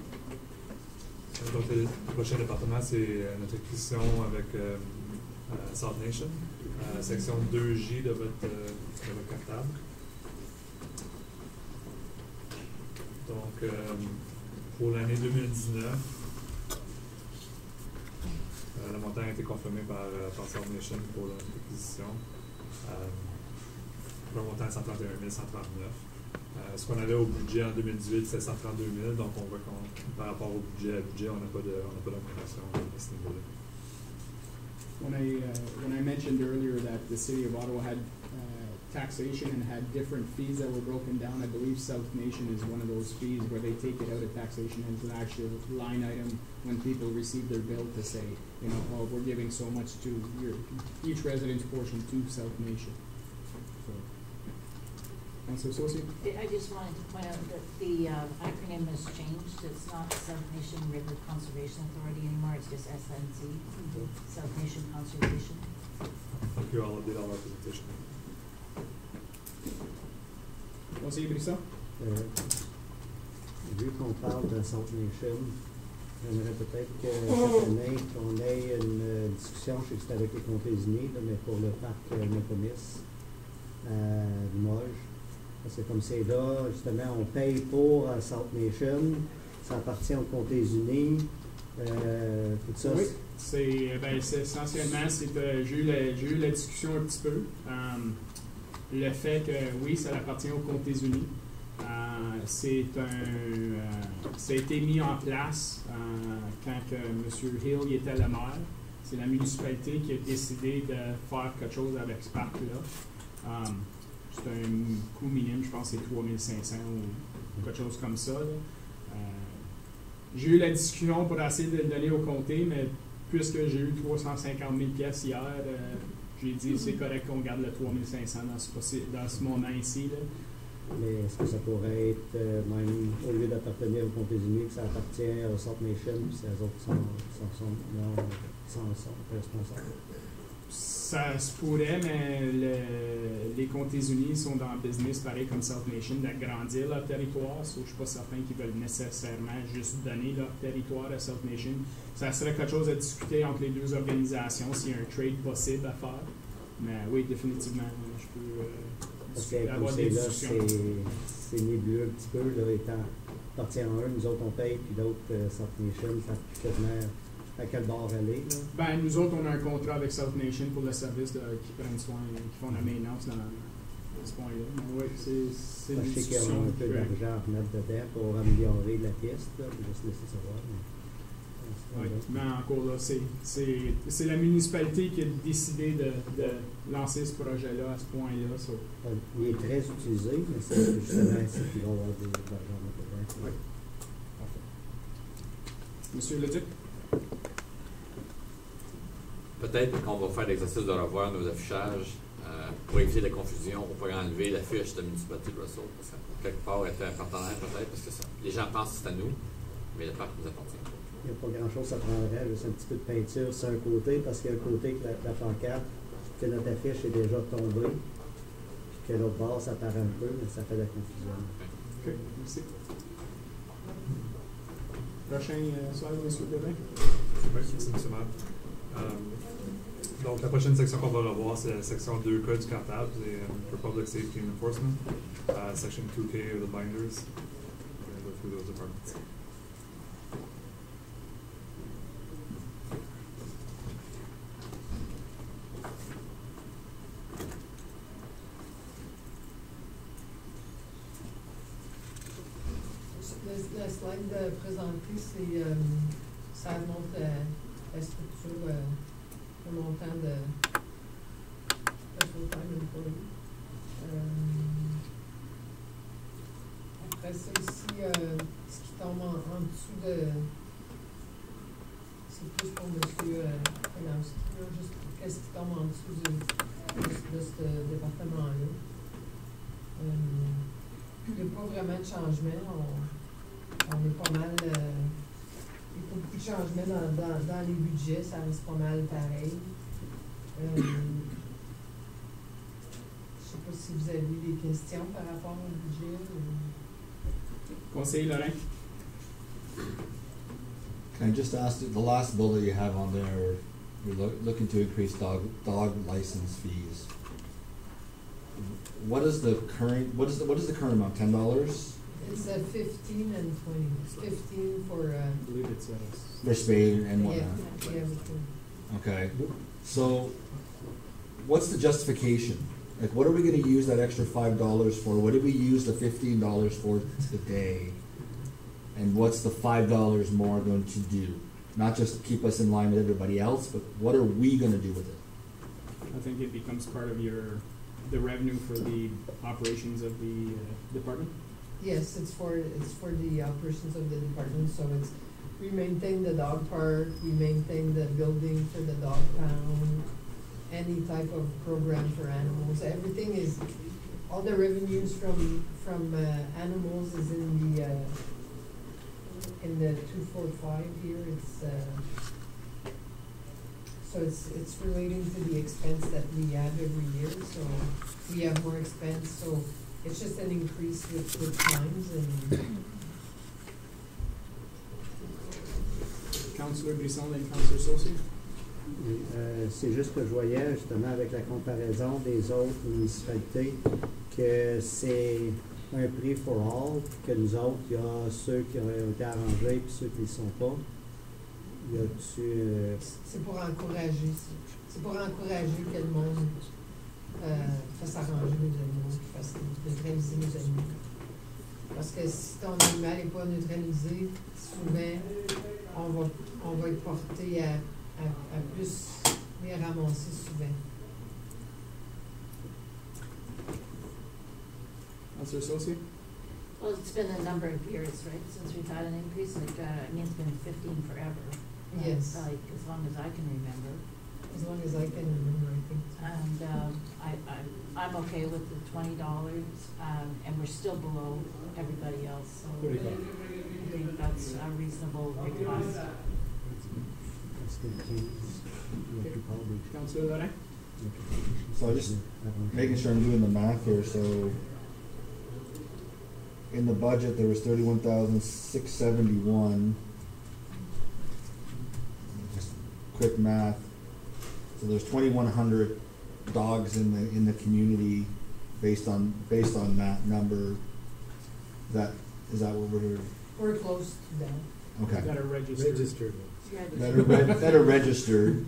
[SPEAKER 2] Donc, le prochain département, c'est notre acquisition avec South Nation, section 2J de votre cartable. Donc, pour l'année 2019, le montant a été confirmé par South Nation pour notre acquisition. Pour un montant de 131 139. Ce qu'on avait au budget en 2018, c'était 132 000, donc on voit qu'on, par rapport au budget, on n'a pas d'augmentation à ce niveau-là.
[SPEAKER 1] When I mentioned earlier that the city of Ottawa had taxation and had different fees that were broken down, I believe South Nation is one of those fees where they take it out of taxation and it's an actual line item when people receive their bill to say, you know, oh, we're giving so much to each resident's portion to South Nation. So, Councillor Saucier?
[SPEAKER 7] I just wanted to point out that the acronym has changed. It's not South Nation River Conservation Authority anymore, it's just SNC, South Nation Conservation.
[SPEAKER 2] Donc, on update all our presentation.
[SPEAKER 1] Conseiller Brisson?
[SPEAKER 6] Vu qu'on parle de South Nation, j'aimerais peut-être que cette année, qu'on ait une discussion, je sais que c'est avec les Comtés unis, là, mais pour le parc Méconis à Limoges. Parce que comme c'est là, justement, on paye pour South Nation, ça appartient aux Comtés unis, tout ça.
[SPEAKER 1] Oui, c'est essentiellement, j'ai eu la discussion un petit peu. Le fait que, oui, ça appartient aux Comtés unis. Ça a été mis en place quand M. Hill était le maire. C'est la municipalité qui a décidé de faire quelque chose avec ce parc-là. C'est un coût minime, je pense que c'est 3 500 ou quelque chose comme ça. J'ai eu la discussion pour essayer de le donner au comté, mais puisque j'ai eu 350 000 pièces hier, J'ai dit, c'est correct qu'on garde le 3500 dans ce moment ici, là.
[SPEAKER 6] Mais est-ce que ça pourrait être, même au lieu d'appartenir aux comptes unis, que ça appartient au Salt Nation, puis c'est eux autres qui sont responsables?
[SPEAKER 1] Ça se pourrait, mais les Comtés unis sont dans le business, pareil comme South Nation, d'agrandir leur territoire. So, je ne suis pas certain qu'ils veulent nécessairement juste donner leur territoire à South Nation. Ça serait quelque chose à discuter entre les deux organisations s'il y a un trade possible à faire. Mais oui, définitivement, je peux
[SPEAKER 6] Parce que comme
[SPEAKER 1] avoir
[SPEAKER 6] c'est
[SPEAKER 1] des
[SPEAKER 6] là,
[SPEAKER 1] discussions.
[SPEAKER 6] c'est nébuleux un petit peu, là, étant appartient à un, nous autres on paye, puis l'autre, South Nation, ça fait quasiment à quel bord aller, là.
[SPEAKER 1] Ben, nous autres, on a un contrat avec South Nation pour le service qui prennent soin, qui font la maintenance dans ce point-là. Mais oui, c'est une
[SPEAKER 6] Je sais qu'il y a
[SPEAKER 1] discussion.
[SPEAKER 6] un peu d'argent à remettre dedans pour améliorer la piste, là, puis juste laisser savoir.
[SPEAKER 1] Oui, mais encore là, c'est la municipalité qui a décidé de lancer ce projet-là à ce point-là. So.
[SPEAKER 6] Il est très utilisé, mais c'est justement ici qu'il va y avoir de l'argent dedans.
[SPEAKER 1] Oui. Parfait. Monsieur Leduc?
[SPEAKER 3] Peut-être qu'on va faire l'exercice de revoir nos affichages pour éviter la confusion. On pourrait enlever l'affiche de la municipalité de Russell. Parce que quelque part, être un partenaire peut-être, parce que les gens pensent que c'est à nous, mais le parc nous appartient.
[SPEAKER 6] Il n'y a pas grand-chose, ça prendrait juste un petit peu de peinture sur un côté, parce qu'il y a un côté que la pancarte, que notre affiche est déjà tombée, puis que l'autre bord, ça part un peu, mais ça fait de la confusion.
[SPEAKER 1] OK, merci. Prochain slide, M. Devin.
[SPEAKER 2] Oui, merci, M. Maire. Donc, la prochaine section qu'on va revoir, c'est la section 2K du comptable, c'est for Public Safety and Enforcement, section 2K of the binders. We're going to go through those departments.
[SPEAKER 12] La slide présentée, ça montre la structure, le montant de full-time employee. Après ça, ici, ce qui tombe en dessous de... C'est plus pour M. Kanowski, juste qu'est-ce qui tombe en dessous de ce département-là. Il n'y a pas vraiment de changement. On est pas mal. Il n'y a pas beaucoup de changements dans les budgets, ça reste pas mal pareil. Je ne sais pas si vous avez des questions par rapport au budget.
[SPEAKER 1] Conseiller Lorrain.
[SPEAKER 4] Can I just ask, the last bill that you have on there, you're looking to increase dog license fees. What is the current amount? $10?
[SPEAKER 12] It's 15 and 20. It's 15 for.
[SPEAKER 1] I believe it's
[SPEAKER 4] For spade and whatnot.
[SPEAKER 12] Yeah.
[SPEAKER 4] Okay. So, what's the justification? Like, what are we going to use that extra $5 for? What did we use the $15 for today? And what's the $5 more going to do? Not just keep us in line with everybody else, but what are we going to do with it?
[SPEAKER 1] I think it becomes part of the revenue for the operations of the department.
[SPEAKER 12] Yes, it's for the operations of the department. So we maintain the dog park, we maintain the building for the dog pound, any type of program for animals. Everything is, all the revenues from animals is in the 245 here. It's relating to the expense that we have every year. So we have more expense. So it's just an increase with times and.
[SPEAKER 1] Councillor Brisson and Councillor Saucier.
[SPEAKER 6] C'est juste que je voyais justement avec la comparaison des autres municipalités que c'est un prix for all, que nous autres, il y a ceux qui ont été arrangés et ceux qui ne le sont pas. Y a-tu.
[SPEAKER 12] C'est pour encourager. C'est pour encourager que le monde fasse arranger nos animaux, qu'il fasse neutraliser nos animaux. Parce que si ton animal n'est pas neutralisé, souvent, on va être porté à plus les ramasser souvent.
[SPEAKER 1] Councillor Saucier.
[SPEAKER 7] Well, it's been a number of years, right, since we've had an increase, like, I mean, it's been 15 forever.
[SPEAKER 12] Yes.
[SPEAKER 7] Like, as long as I can remember.
[SPEAKER 12] As long as I can remember, I think.
[SPEAKER 7] And, I'm okay with the $20, and we're still below everybody else, so I think that's a reasonable request.
[SPEAKER 1] Councillor Lorrain?
[SPEAKER 4] So just making sure I'm doing the math here, so in the budget, there was 31,671. Just quick math. So there's 2,100 dogs in the community based on that number. Is that what we're?
[SPEAKER 12] We're close to that.
[SPEAKER 4] Okay.
[SPEAKER 1] That are registered.
[SPEAKER 4] That are registered.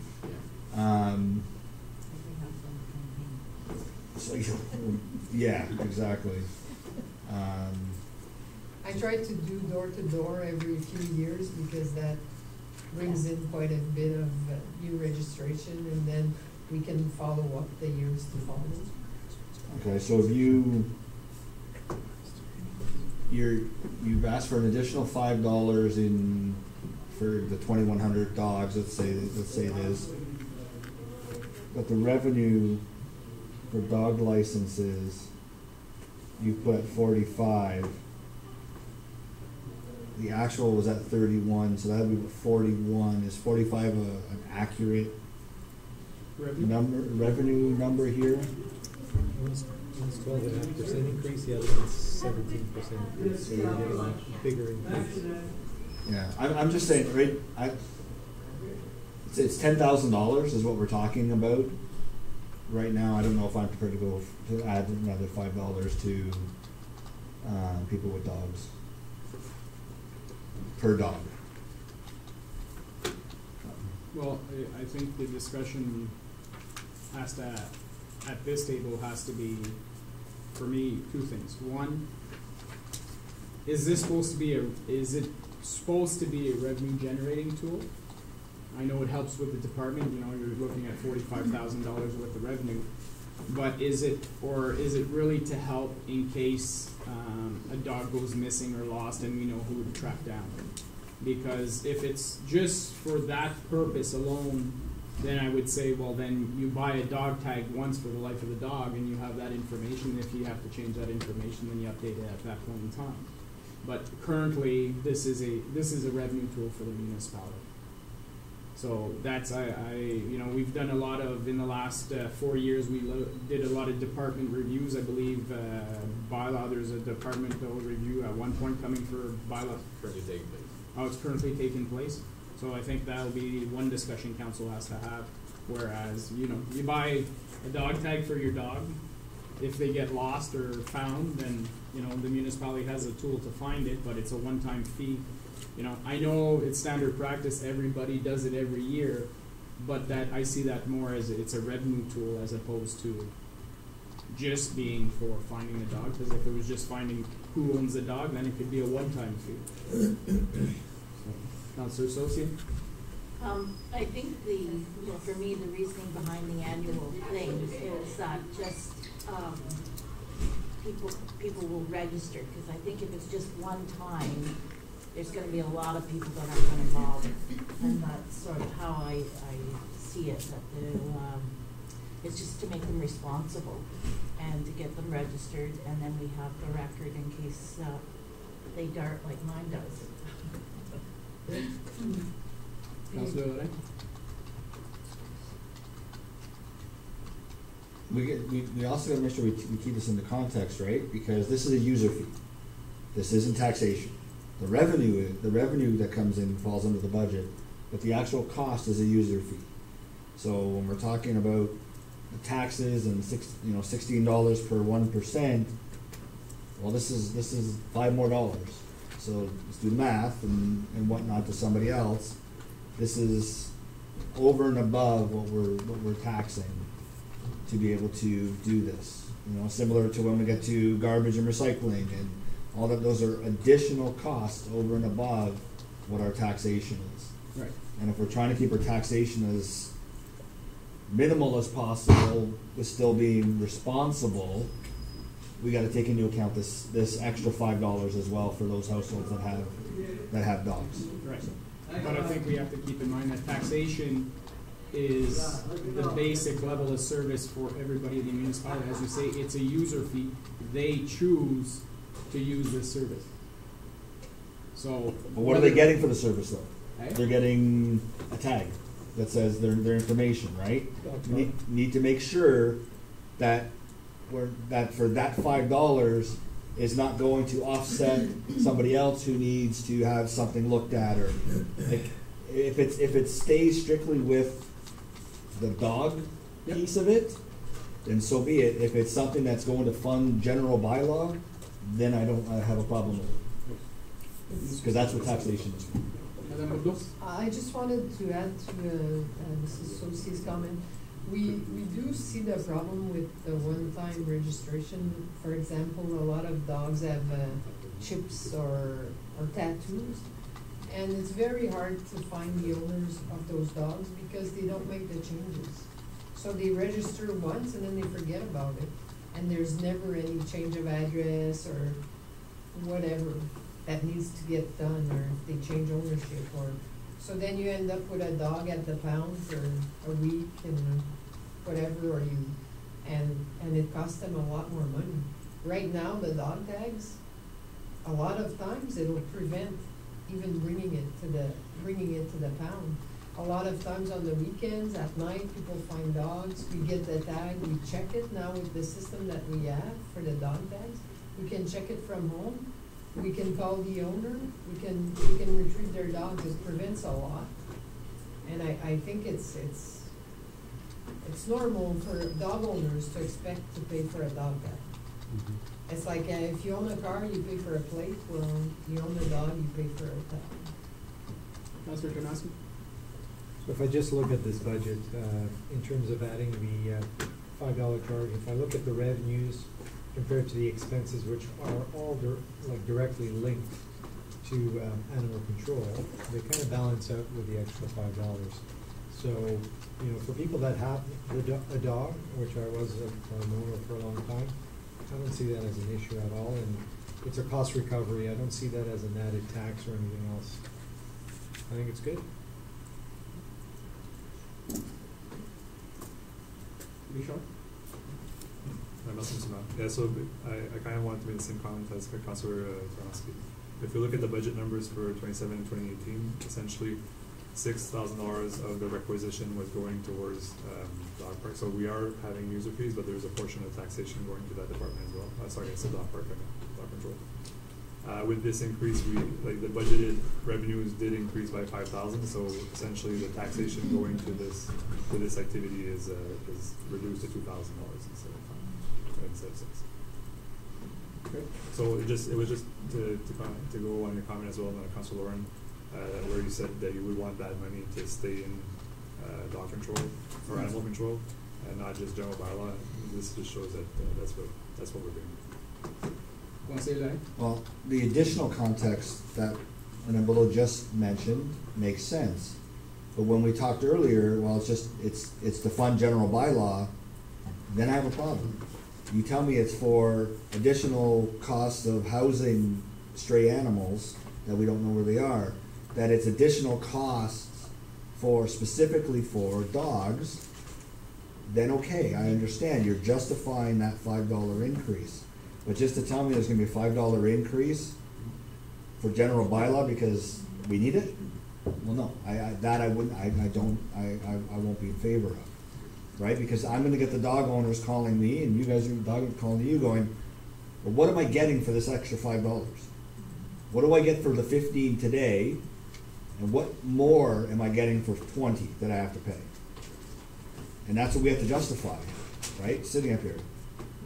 [SPEAKER 4] So, yeah, exactly.
[SPEAKER 12] I try to do door-to-door every few years because that brings in quite a bit of new registration, and then we can follow up the years to follow.
[SPEAKER 4] Okay, so if you've asked for an additional $5 for the 2,100 dogs, let's say it is, but the revenue for dog licenses, you put at 45. The actual was at 31, so that would be 41. Is 45 an accurate revenue number here?
[SPEAKER 13] One's 12.5% increase, the other one's 17% increase, so you're getting a bigger increase.
[SPEAKER 4] Yeah, I'm just saying, right? It's $10,000 is what we're talking about right now. I don't know if I'm prepared to add another $5 to people with dogs per dog.
[SPEAKER 1] Well, I think the discussion has to, at this table, has to be, for me, two things. One, is it supposed to be a revenue generating tool? I know it helps with the department, you're looking at $45,000 worth of revenue, but is it really to help in case a dog goes missing or lost and we know who to track down? Because if it's just for that purpose alone, then I would say, well, then you buy a dog tag once for the life of the dog and you have that information. If you have to change that information, then you update it at that point in time. But currently, this is a revenue tool for the municipality. So that's we've done a lot of, in the last 4 years, we did a lot of department reviews. I believe bylaw, there's a departmental review at one point coming for bylaw.
[SPEAKER 3] Currently taking place.
[SPEAKER 1] Oh, it's currently taking place. So I think that'll be one discussion council has to have. Whereas, you buy a dog tag for your dog. If they get lost or found, then, the municipality has a tool to find it, but it's a one-time fee. I know it's standard practice, everybody does it every year, but that I see that more as it's a revenue tool as opposed to just being for finding the dog. Because if it was just finding who owns the dog, then it could be a one-time fee. Councillor Associate?
[SPEAKER 7] I think for me, the reasoning behind the annual thing is that just people will register, because I think if it's just one time, there's going to be a lot of people that aren't going to bother, and that's sort of how I see it. That it's just to make them responsible and to get them registered, and then we have the record in case they dart like mine does.
[SPEAKER 1] Councillor Lorrain?
[SPEAKER 4] We also gotta make sure we keep this into context, right? Because this is a user fee. This isn't taxation. The revenue that comes in falls under the budget, but the actual cost is a user fee. So when we're talking about the taxes and $16 per 1%, well, this is $5 more. So let's do the math and whatnot to somebody else. This is over and above what we're taxing to be able to do this. Similar to when we get to garbage and recycling and all that. Those are additional costs over and above what our taxation is.
[SPEAKER 1] Right.
[SPEAKER 4] And if we're trying to keep our taxation as minimal as possible with still being responsible, we got to take into account this extra $5 as well for those households that have dogs.
[SPEAKER 1] Right. But I think we have to keep in mind that taxation is the basic level of service for everybody in the municipality. As you say, it's a user fee. They choose to use this service. So.
[SPEAKER 4] But what are they getting for the service though?
[SPEAKER 1] Eh?
[SPEAKER 4] They're getting a tag that says their information, right? Need to make sure that that for that $5 is not going to offset somebody else who needs to have something looked at, or like if it stays strictly with the dog piece of it, then so be it. If it's something that's going to fund general bylaw, then I have a problem with it, because that's what taxation is.
[SPEAKER 1] Madame Bourdeau?
[SPEAKER 12] I just wanted to add to Mrs. Saucy's comment. We do see the problem with the one-time registration. For example, a lot of dogs have chips or tattoos, and it's very hard to find the owners of those dogs because they don't make the changes. So they register once and then they forget about it, and there's never any change of address or whatever that needs to get done, or if they change ownership, or so then you end up with a dog at the pound for a week and whatever, and it costs them a lot more money. Right now, the dog tags, a lot of times it'll prevent even bringing it to the pound. A lot of times on the weekends, at night, people find dogs. We get the tag, we check it now with the system that we have for the dog tags. We can check it from home. We can call the owner. We can retrieve their dogs. It prevents a lot, and I think it's normal for dog owners to expect to pay for a dog tag. Mm-hmm. It's like if you own a car, you pay for a plate. Well, you own a dog, you pay for a tag.
[SPEAKER 1] Councilor Tarnowski?
[SPEAKER 13] So if I just look at this budget, in terms of adding the $5 charge, if I look at the revenues compared to the expenses, which are all directly linked to animal control, they kind of balance out with the extra $5. So, you know, for people that have a dog, which I was an owner for a long time, I don't see that as an issue at all, and it's a cost recovery. I don't see that as an added tax or anything else. I think it's good.
[SPEAKER 1] Richard?
[SPEAKER 2] Yeah, so I kind of wanted to make the same comment as Councilor Tarnowski. If you look at the budget numbers for 27 and 2018, essentially $6,000 of the requisition was going towards dog park. So we are having user fees, but there's a portion of taxation going to that department as well. Sorry, I said dog park, I meant dog control. With this increase, the budgeted revenues did increase by 5,000. So essentially, the taxation going to this activity is reduced to $2,000 instead of 6.
[SPEAKER 1] Okay.
[SPEAKER 2] So it was just to go on your comment as well, Councilor Lauren, where you said that you would want that money to stay in dog control or animal control and not just general bylaw. This just shows that that's what we're doing.
[SPEAKER 1] Want to say that?
[SPEAKER 4] Well, the additional context that Annabella just mentioned makes sense. But when we talked earlier, well, it's to fund general bylaw, then I have a problem. You tell me it's for additional costs of housing stray animals that we don't know where they are, that it's additional costs specifically for dogs, then okay, I understand. You're justifying that $5 increase. But just to tell me there's gonna be a $5 increase for general bylaw because we need it? Well, no, I won't be in favor of, right? Because I'm gonna get the dog owners calling me and you guys are calling you going, well, what am I getting for this extra $5? What do I get for the 15 today? And what more am I getting for 20 that I have to pay? And that's what we have to justify, right? Sitting up here.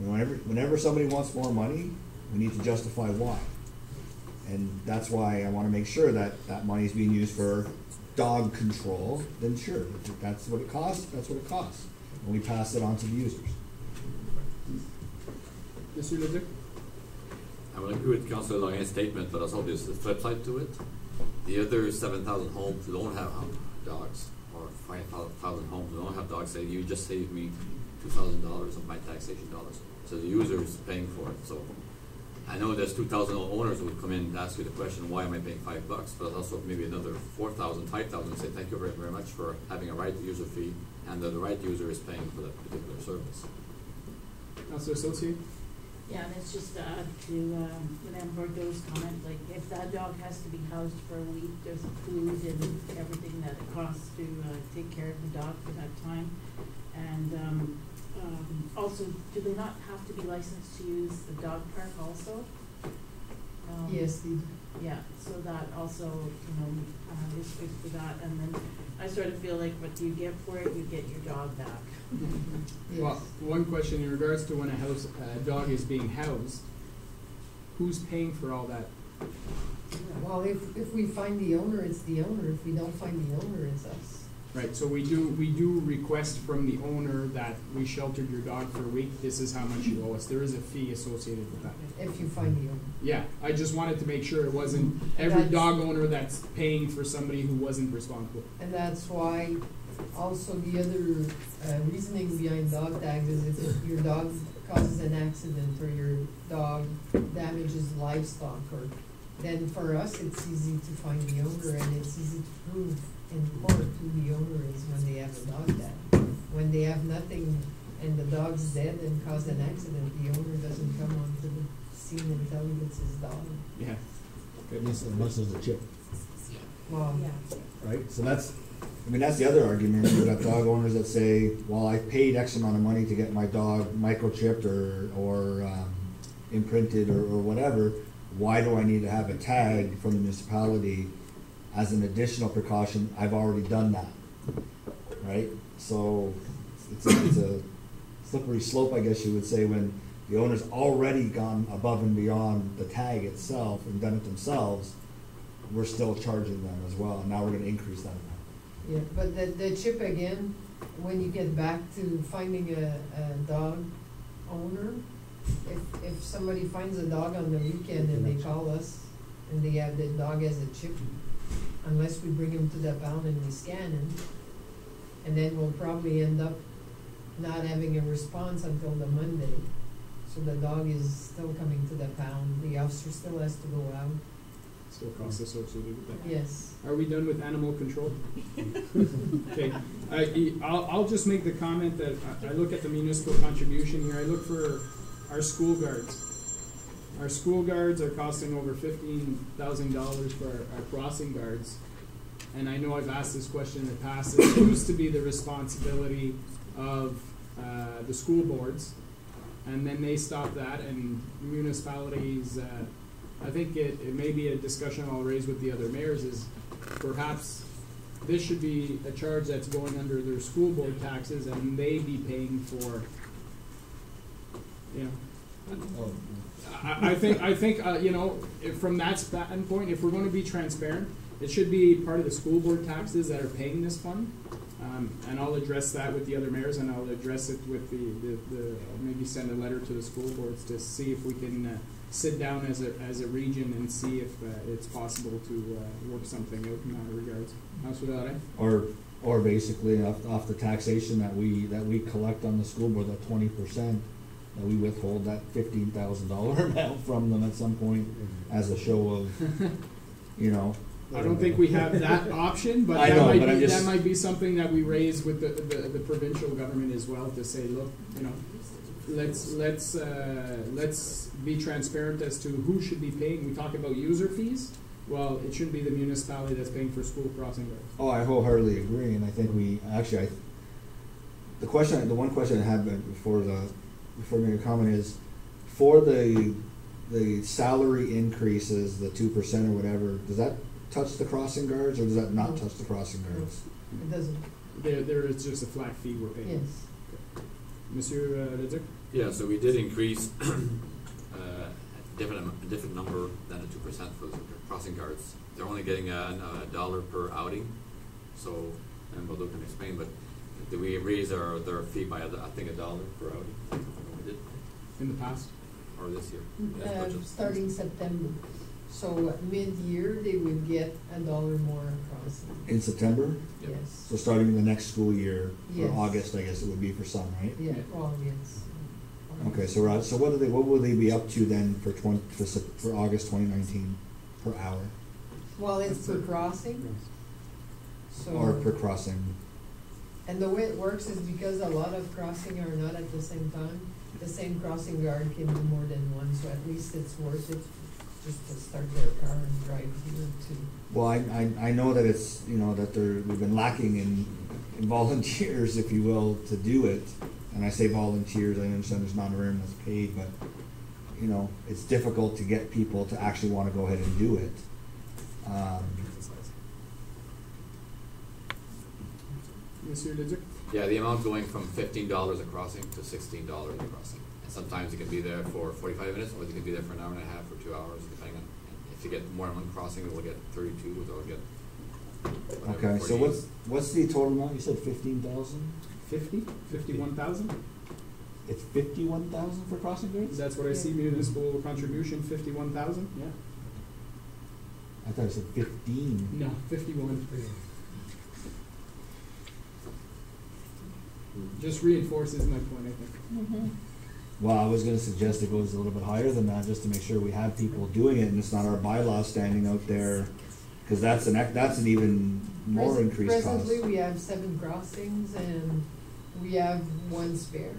[SPEAKER 4] Whenever somebody wants more money, we need to justify why. And that's why I want to make sure that that money is being used for dog control. Then sure, if that's what it costs, that's what it costs. And we pass it on to the users.
[SPEAKER 1] Mr. Leduc?
[SPEAKER 3] I would agree with Councilor Lorraine's statement, but also there's the flip side to it. The other 7,000 homes who don't have dogs, or 5,000 homes who don't have dogs, say, you just saved me $2,000 of my taxation dollars. So the user is paying for it. So I know there's 2,000 owners who would come in and ask you the question, why am I paying $5? But also maybe another 4,000, 5,000 say, thank you very, very much for having a right user fee, and the right user is paying for that particular service.
[SPEAKER 1] Councilor Associate?
[SPEAKER 7] Yeah, and it's just, to, Madame Bordeaux's comment, like, if that dog has to be housed for a week, there's food and everything that it costs to, take care of the dog for that time. And, also, do they not have to be licensed to use the dog park also?
[SPEAKER 12] Yes, they do.
[SPEAKER 7] Yeah, so that also, is fixed for that, and then I sort of feel like what you get for it, you get your dog back.
[SPEAKER 1] Well, one question in regards to when a dog is being housed, who's paying for all that?
[SPEAKER 12] Well, if we find the owner, it's the owner. If we don't find the owner, it's us.
[SPEAKER 1] Right, so we do request from the owner that we sheltered your dog for a week, this is how much you owe us. There is a fee associated with that.
[SPEAKER 12] If you find the owner.
[SPEAKER 1] Yeah, I just wanted to make sure it wasn't every
[SPEAKER 12] That's-
[SPEAKER 1] dog owner that's paying for somebody who wasn't responsible.
[SPEAKER 12] And that's why also the other reasoning behind dog tags is if your dog causes an accident or your dog damages livestock, or then for us it's easy to find the owner and it's easy to prove in court who the owner is when they have a dog tag. When they have nothing and the dog's dead and caused an accident, the owner doesn't come onto the scene and tell you it's his dog.
[SPEAKER 1] Yeah.
[SPEAKER 4] Unless there's a chip,
[SPEAKER 12] Well,
[SPEAKER 4] right? So that's the other argument. You've got dog owners that say, well, I paid X amount of money to get my dog microchipped or imprinted or whatever. Why do I need to have a tag from the municipality as an additional precaution? I've already done that, right? So it's a slippery slope, I guess you would say, when the owner's already gone above and beyond the tag itself and done it themselves. We're still charging them as well, and now we're going to increase that amount.
[SPEAKER 12] yeah, but the chip again, when you get back to finding a dog owner, if somebody finds a dog on the weekend and they call us and they have the dog as a chip, unless we bring him to the pound and we scan him, and then we'll probably end up not having a response until the Monday. So the dog is still coming to the pound, the officer still has to go out.
[SPEAKER 1] Still costs associated with that.
[SPEAKER 12] Yes.
[SPEAKER 1] Are we done with animal control? Okay, I'll just make the comment that I look at the municipal contribution here, I look for our school guards. Our school guards are costing over $15,000 for our crossing guards. And I know I've asked this question in the past, it used to be the responsibility of the school boards, and then they stopped that, and municipalities, I think it may be a discussion I'll raise with the other mayors, is perhaps this should be a charge that's going under their school board taxes, and they be paying for, you know. I think if from that standpoint, if we're going to be transparent, it should be part of the school board taxes that are paying this fund. And I'll address that with the other mayors, and I'll address it with I'll maybe send a letter to the school boards to see if we can sit down as a region and see if it's possible to work something out in that regards.
[SPEAKER 4] Or basically off the taxation that we collect on the school board, that 20%, that we withhold that $15,000 amount from them at some point as a show of,
[SPEAKER 1] I don't think we have that option, but that might be something that we raise with the provincial government as well, to say, look, let's be transparent as to who should be paying. We talk about user fees. Well, it shouldn't be the municipality that's paying for school crossing guards.
[SPEAKER 4] Oh, I wholeheartedly agree, and I think the one question I had before making a comment is, for the salary increases, the 2% or whatever, does that touch the crossing guards, or does that not touch the crossing guards?
[SPEAKER 12] It doesn't.
[SPEAKER 1] There is just a flat fee we're paying.
[SPEAKER 12] Yes.
[SPEAKER 1] Monsieur Ledzer?
[SPEAKER 3] Yeah, so we did increase a different number than the 2% for the crossing guards. They're only getting a $1 per outing, so, and Bordeaux can explain, but we raised their fee by, I think, $1 per outing. We did.
[SPEAKER 1] In the past?
[SPEAKER 3] Or this year?
[SPEAKER 12] Starting September. So mid-year, they would get $1 more across.
[SPEAKER 4] In September?
[SPEAKER 3] Yep.
[SPEAKER 12] Yes.
[SPEAKER 4] So starting in the next school year,
[SPEAKER 12] Yes.
[SPEAKER 4] or August, I guess it would be for some, right?
[SPEAKER 12] Yeah, well, yes.
[SPEAKER 4] Okay, so what will they be up to then for August 2019 per hour?
[SPEAKER 12] Well, it's per crossing. So.
[SPEAKER 4] Or per crossing?
[SPEAKER 12] And the way it works is because a lot of crossing are not at the same time, the same crossing guard can do more than one, so at least it's worth it just to start their car and drive here to.
[SPEAKER 4] Well, I know that it's, that we've been lacking in volunteers, if you will, to do it. And I say volunteers, I understand there's not everyone that's paid, but, it's difficult to get people to actually want to go ahead and do it.
[SPEAKER 1] Monsieur Leduc?
[SPEAKER 3] Yeah, the amount going from $15 a crossing to $16 a crossing. And sometimes it can be there for 45 minutes, or they can be there for an hour and a half or 2 hours, depending on, if you get more than one crossing, we'll get 32, or they'll get whatever,
[SPEAKER 4] Okay, so
[SPEAKER 3] 48.
[SPEAKER 4] what's the total amount? You said 15,000?
[SPEAKER 1] 51,000?
[SPEAKER 4] It's 51,000 for crossing guards?
[SPEAKER 1] That's what I see, municipal contribution, 51,000, yeah.
[SPEAKER 4] I thought it said 15.
[SPEAKER 1] No, 51. Just reinforces my point, I think.
[SPEAKER 4] Well, I was gonna suggest it goes a little bit higher than that, just to make sure we have people doing it, and it's not our bylaws standing out there, cause that's an even more increased cost.
[SPEAKER 12] Presently, we have 7 crossings and we have 1 spare.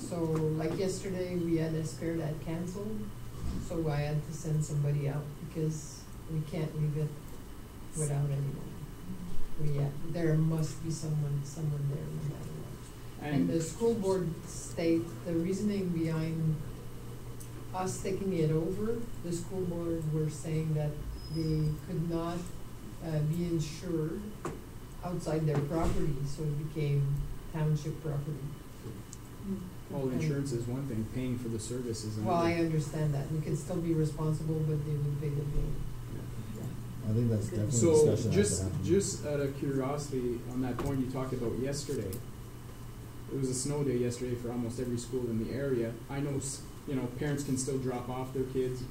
[SPEAKER 12] So like yesterday, we had a spare that canceled, so I had to send somebody out because we can't leave it without anyone. There must be someone there no matter what. And the school board state, the reasoning behind us taking it over, the school board were saying that they could not be insured outside their property, so it became township property.
[SPEAKER 1] Well, insurance is one thing, paying for the service is another.
[SPEAKER 12] Well, I understand that. We could still be responsible, but they would pay the bill.
[SPEAKER 4] I think that's definitely a
[SPEAKER 1] So,
[SPEAKER 4] discussion that has to happen.
[SPEAKER 1] just out of curiosity, on that point you talked about yesterday, it was a snow day yesterday for almost every school in the area. I know, parents can still drop off their kids,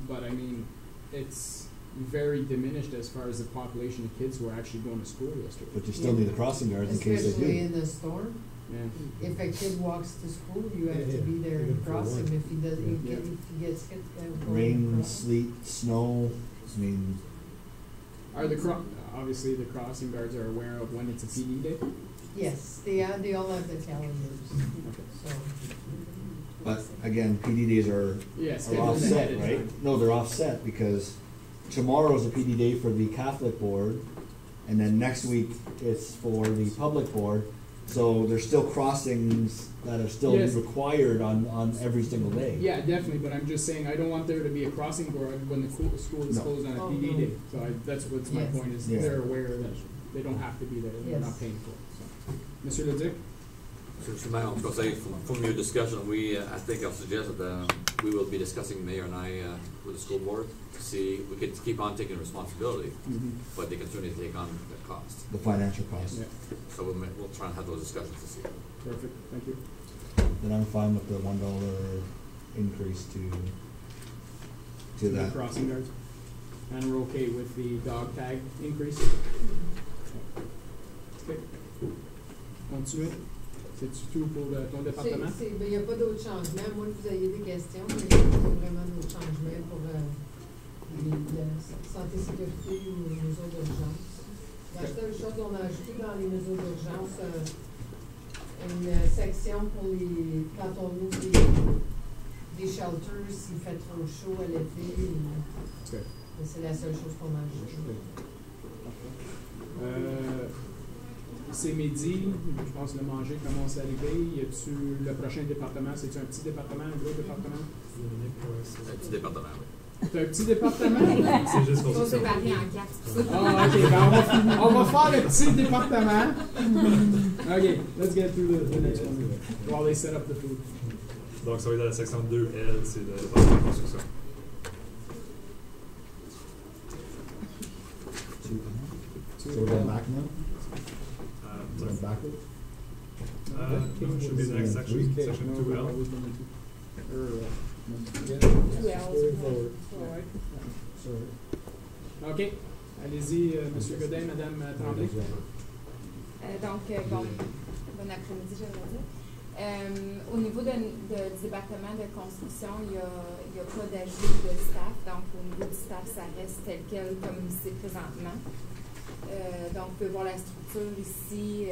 [SPEAKER 1] but I mean, it's very diminished as far as the population of kids who are actually going to school yesterday.
[SPEAKER 4] But you still need the crossing guards in case they
[SPEAKER 12] Especially
[SPEAKER 4] do.
[SPEAKER 12] in the storm.
[SPEAKER 1] Yeah.
[SPEAKER 12] If a kid walks to school, you have to
[SPEAKER 13] Yeah,
[SPEAKER 12] be there
[SPEAKER 13] even
[SPEAKER 12] and
[SPEAKER 13] for
[SPEAKER 12] cross him.
[SPEAKER 13] one.
[SPEAKER 12] If he does,
[SPEAKER 1] Yeah.
[SPEAKER 12] if he gets hit,
[SPEAKER 4] Rain,
[SPEAKER 12] cross.
[SPEAKER 4] sleet, snow, I mean,
[SPEAKER 1] Are obviously the crossing guards are aware of when it's a PD day?
[SPEAKER 12] Yes, they all have the calendars, so.
[SPEAKER 4] but again, PD days are
[SPEAKER 1] Yeah,
[SPEAKER 4] are
[SPEAKER 1] scheduled ahead
[SPEAKER 4] offset,
[SPEAKER 1] of
[SPEAKER 4] right?
[SPEAKER 1] time.
[SPEAKER 4] No, they're offset because tomorrow's a PD day for the Catholic board, and then next week it's for the public board. So there's still crossings that are still
[SPEAKER 1] Yes.
[SPEAKER 4] required on every single day.
[SPEAKER 1] Yeah, definitely, but I'm just saying, I don't want there to be a crossing guard when the school is
[SPEAKER 4] No.
[SPEAKER 1] closed on a
[SPEAKER 12] Oh,
[SPEAKER 1] PD
[SPEAKER 12] no.
[SPEAKER 1] day. So that's what's my
[SPEAKER 12] Yes.
[SPEAKER 1] point, is
[SPEAKER 4] Yeah.
[SPEAKER 1] they're aware that they don't have to be there, they're
[SPEAKER 12] Yes.
[SPEAKER 1] not paying for it, so. Monsieur Leduc?
[SPEAKER 3] So, Mayor, on conseil, from your discussion, I think I'll suggest that we will be discussing, Mayor and I, with the school board, to see, we could keep on taking responsibility, but they can certainly take on the cost.
[SPEAKER 4] The financial cost.
[SPEAKER 1] Yeah,
[SPEAKER 3] So we'll try and have those discussions to see.
[SPEAKER 1] perfect, thank you.
[SPEAKER 4] Then I'm fine with the $1 increase to
[SPEAKER 1] The
[SPEAKER 4] that.
[SPEAKER 1] crossing guards. And we're okay with the dog tag increase? Okay. Continuez. C'est-tu tout pour ton département?
[SPEAKER 12] Il n'y a pas d'autres changements. Moi, vous avez des questions, mais il n'y a pas vraiment d'autres changements pour la santé, sécurité ou les mesures d'urgence. La seule chose qu'on a ajouté dans les mesures d'urgence, une section pour quand on ouvre des shelters, s'il fait trop chaud à l'été.
[SPEAKER 1] Okay.
[SPEAKER 12] C'est la seule chose qu'on a ajoutée.
[SPEAKER 1] C'est midi, je pense que le manger commence à arriver. Y a-tu le prochain département? C'est-tu un petit département, un gros département?
[SPEAKER 3] Un petit département, oui.
[SPEAKER 1] C'est un petit département?
[SPEAKER 2] C'est juste
[SPEAKER 12] Ils sont
[SPEAKER 2] construction.
[SPEAKER 12] séparés en 4.
[SPEAKER 1] Ah, ok, ben on va faire le petit département. Ok, let's get through the next one while they set up the food.
[SPEAKER 2] Donc, ça va être dans la section 2L, c'est le département de construction.
[SPEAKER 4] So we're going back now? We're
[SPEAKER 2] Sorry.
[SPEAKER 4] going backwards?
[SPEAKER 2] No, it should be the next section, section 2L.
[SPEAKER 1] Ok, allez-y, Monsieur Godin, Madame Tremblay.
[SPEAKER 11] Donc, bon après-midi, je vais dire. Au niveau du département de construction, il n'y a pas d'ajout de staff. Donc, au niveau du staff, ça reste tel quel comme c'est présentement. Donc, vous pouvez voir la structure ici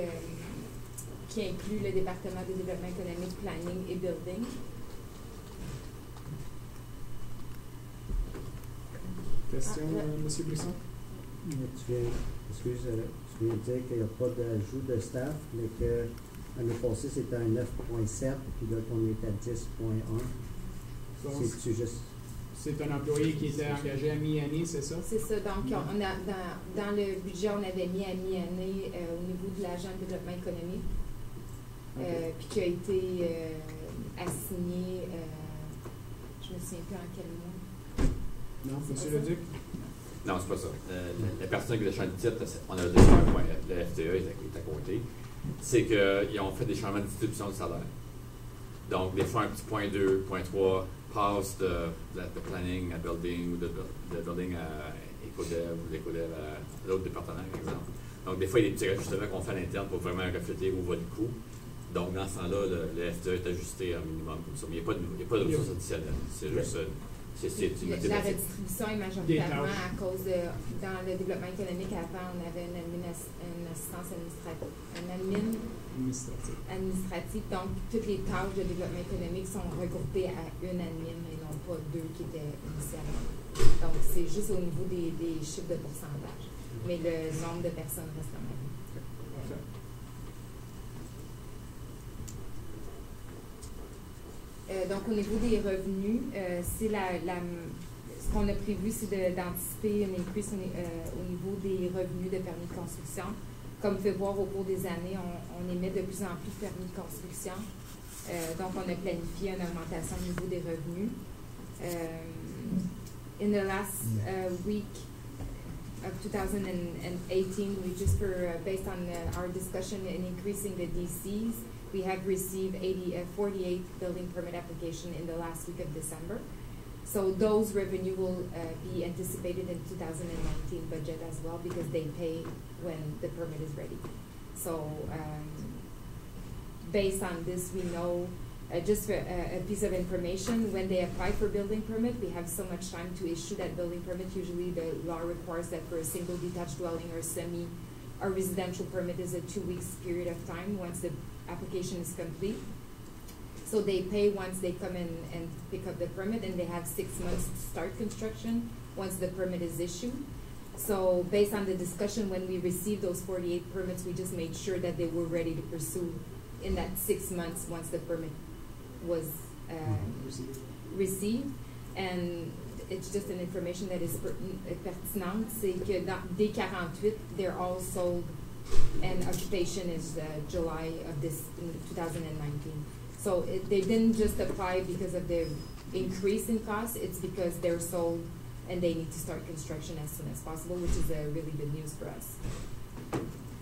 [SPEAKER 11] qui inclut le département de développement économique, planning et building.
[SPEAKER 1] Question, Monsieur Brisson?
[SPEAKER 6] Tu viens de dire qu'il n'y a pas d'ajout de staff, mais que l'année passée, c'était un 9.7, puis là, qu'on est à 10.1.
[SPEAKER 1] Donc,
[SPEAKER 6] C'est-tu juste...
[SPEAKER 1] c'est un employé qui était engagé à mi-année, c'est ça?
[SPEAKER 11] C'est ça. Donc, on a, dans le budget, on avait mis à mi-année au niveau de l'agent de développement économique, puis qui a été assigné, je me souviens plus en quel mois.
[SPEAKER 1] Non,
[SPEAKER 11] C'est
[SPEAKER 1] Monsieur
[SPEAKER 11] pas
[SPEAKER 1] le
[SPEAKER 11] ça?
[SPEAKER 1] Duc?
[SPEAKER 3] Non, c'est pas ça. La personne qui a le changement de titre, on a déjà un point, le FTE est à côté. C'est qu'ils ont fait des changements de distribution de salaire. Donc, des fois, un petit point 2, point 3 passe de planning à building ou de building à écodev ou d'écodev à l'autre département, par exemple. Donc, des fois, il y a des petits ajustements qu'on fait à l'interne pour vraiment refléter où va le coût. Donc, dans ce temps-là, le FTE est ajusté un minimum comme ça. Mais il n'y a pas de ressources additionnelles. C'est juste une
[SPEAKER 11] La
[SPEAKER 3] mathématique.
[SPEAKER 11] redistribution est majoritairement à cause de, dans le développement économique, avant, on avait une assistance administrative. Donc, toutes les tâches de développement économique sont regroupées à une admin et non pas deux qui étaient initialement. Donc, c'est juste au niveau des chiffres de pourcentage. Mais le nombre de personnes reste le même. Donc, au niveau des revenus, c'est ce qu'on a prévu, c'est d'anticiper une increase au niveau des revenus de permis de construction. Comme vous pouvez voir, au cours des années, on émet de plus en plus de permis de construction. Donc, on a planifié une augmentation au niveau des revenus. In the last week of 2018, we just based on our discussion in increasing the DCs, we have received 48 building permit application in the last week of December. So those revenue will be anticipated in 2019 budget as well because they pay when the permit is ready. So based on this, we know, just for a piece of information, when they apply for building permit, we have so much time to issue that building permit. Usually the law requires that for a single detached dwelling or residential permit is a 2 weeks period of time once the application is complete. So they pay once they come in and pick up the permit, and they have 6 months to start construction once the permit is issued. So based on the discussion, when we received those 48 permits, we just made sure that they were ready to pursue in that 6 months once the permit was received. And it's just an information that is pertinente, c'est que dès 48, they're all sold, and occupation is July of this 2019. So they didn't just apply because of the increase in cost, it's because they're sold and they need to start construction as soon as possible, which is really good news for us.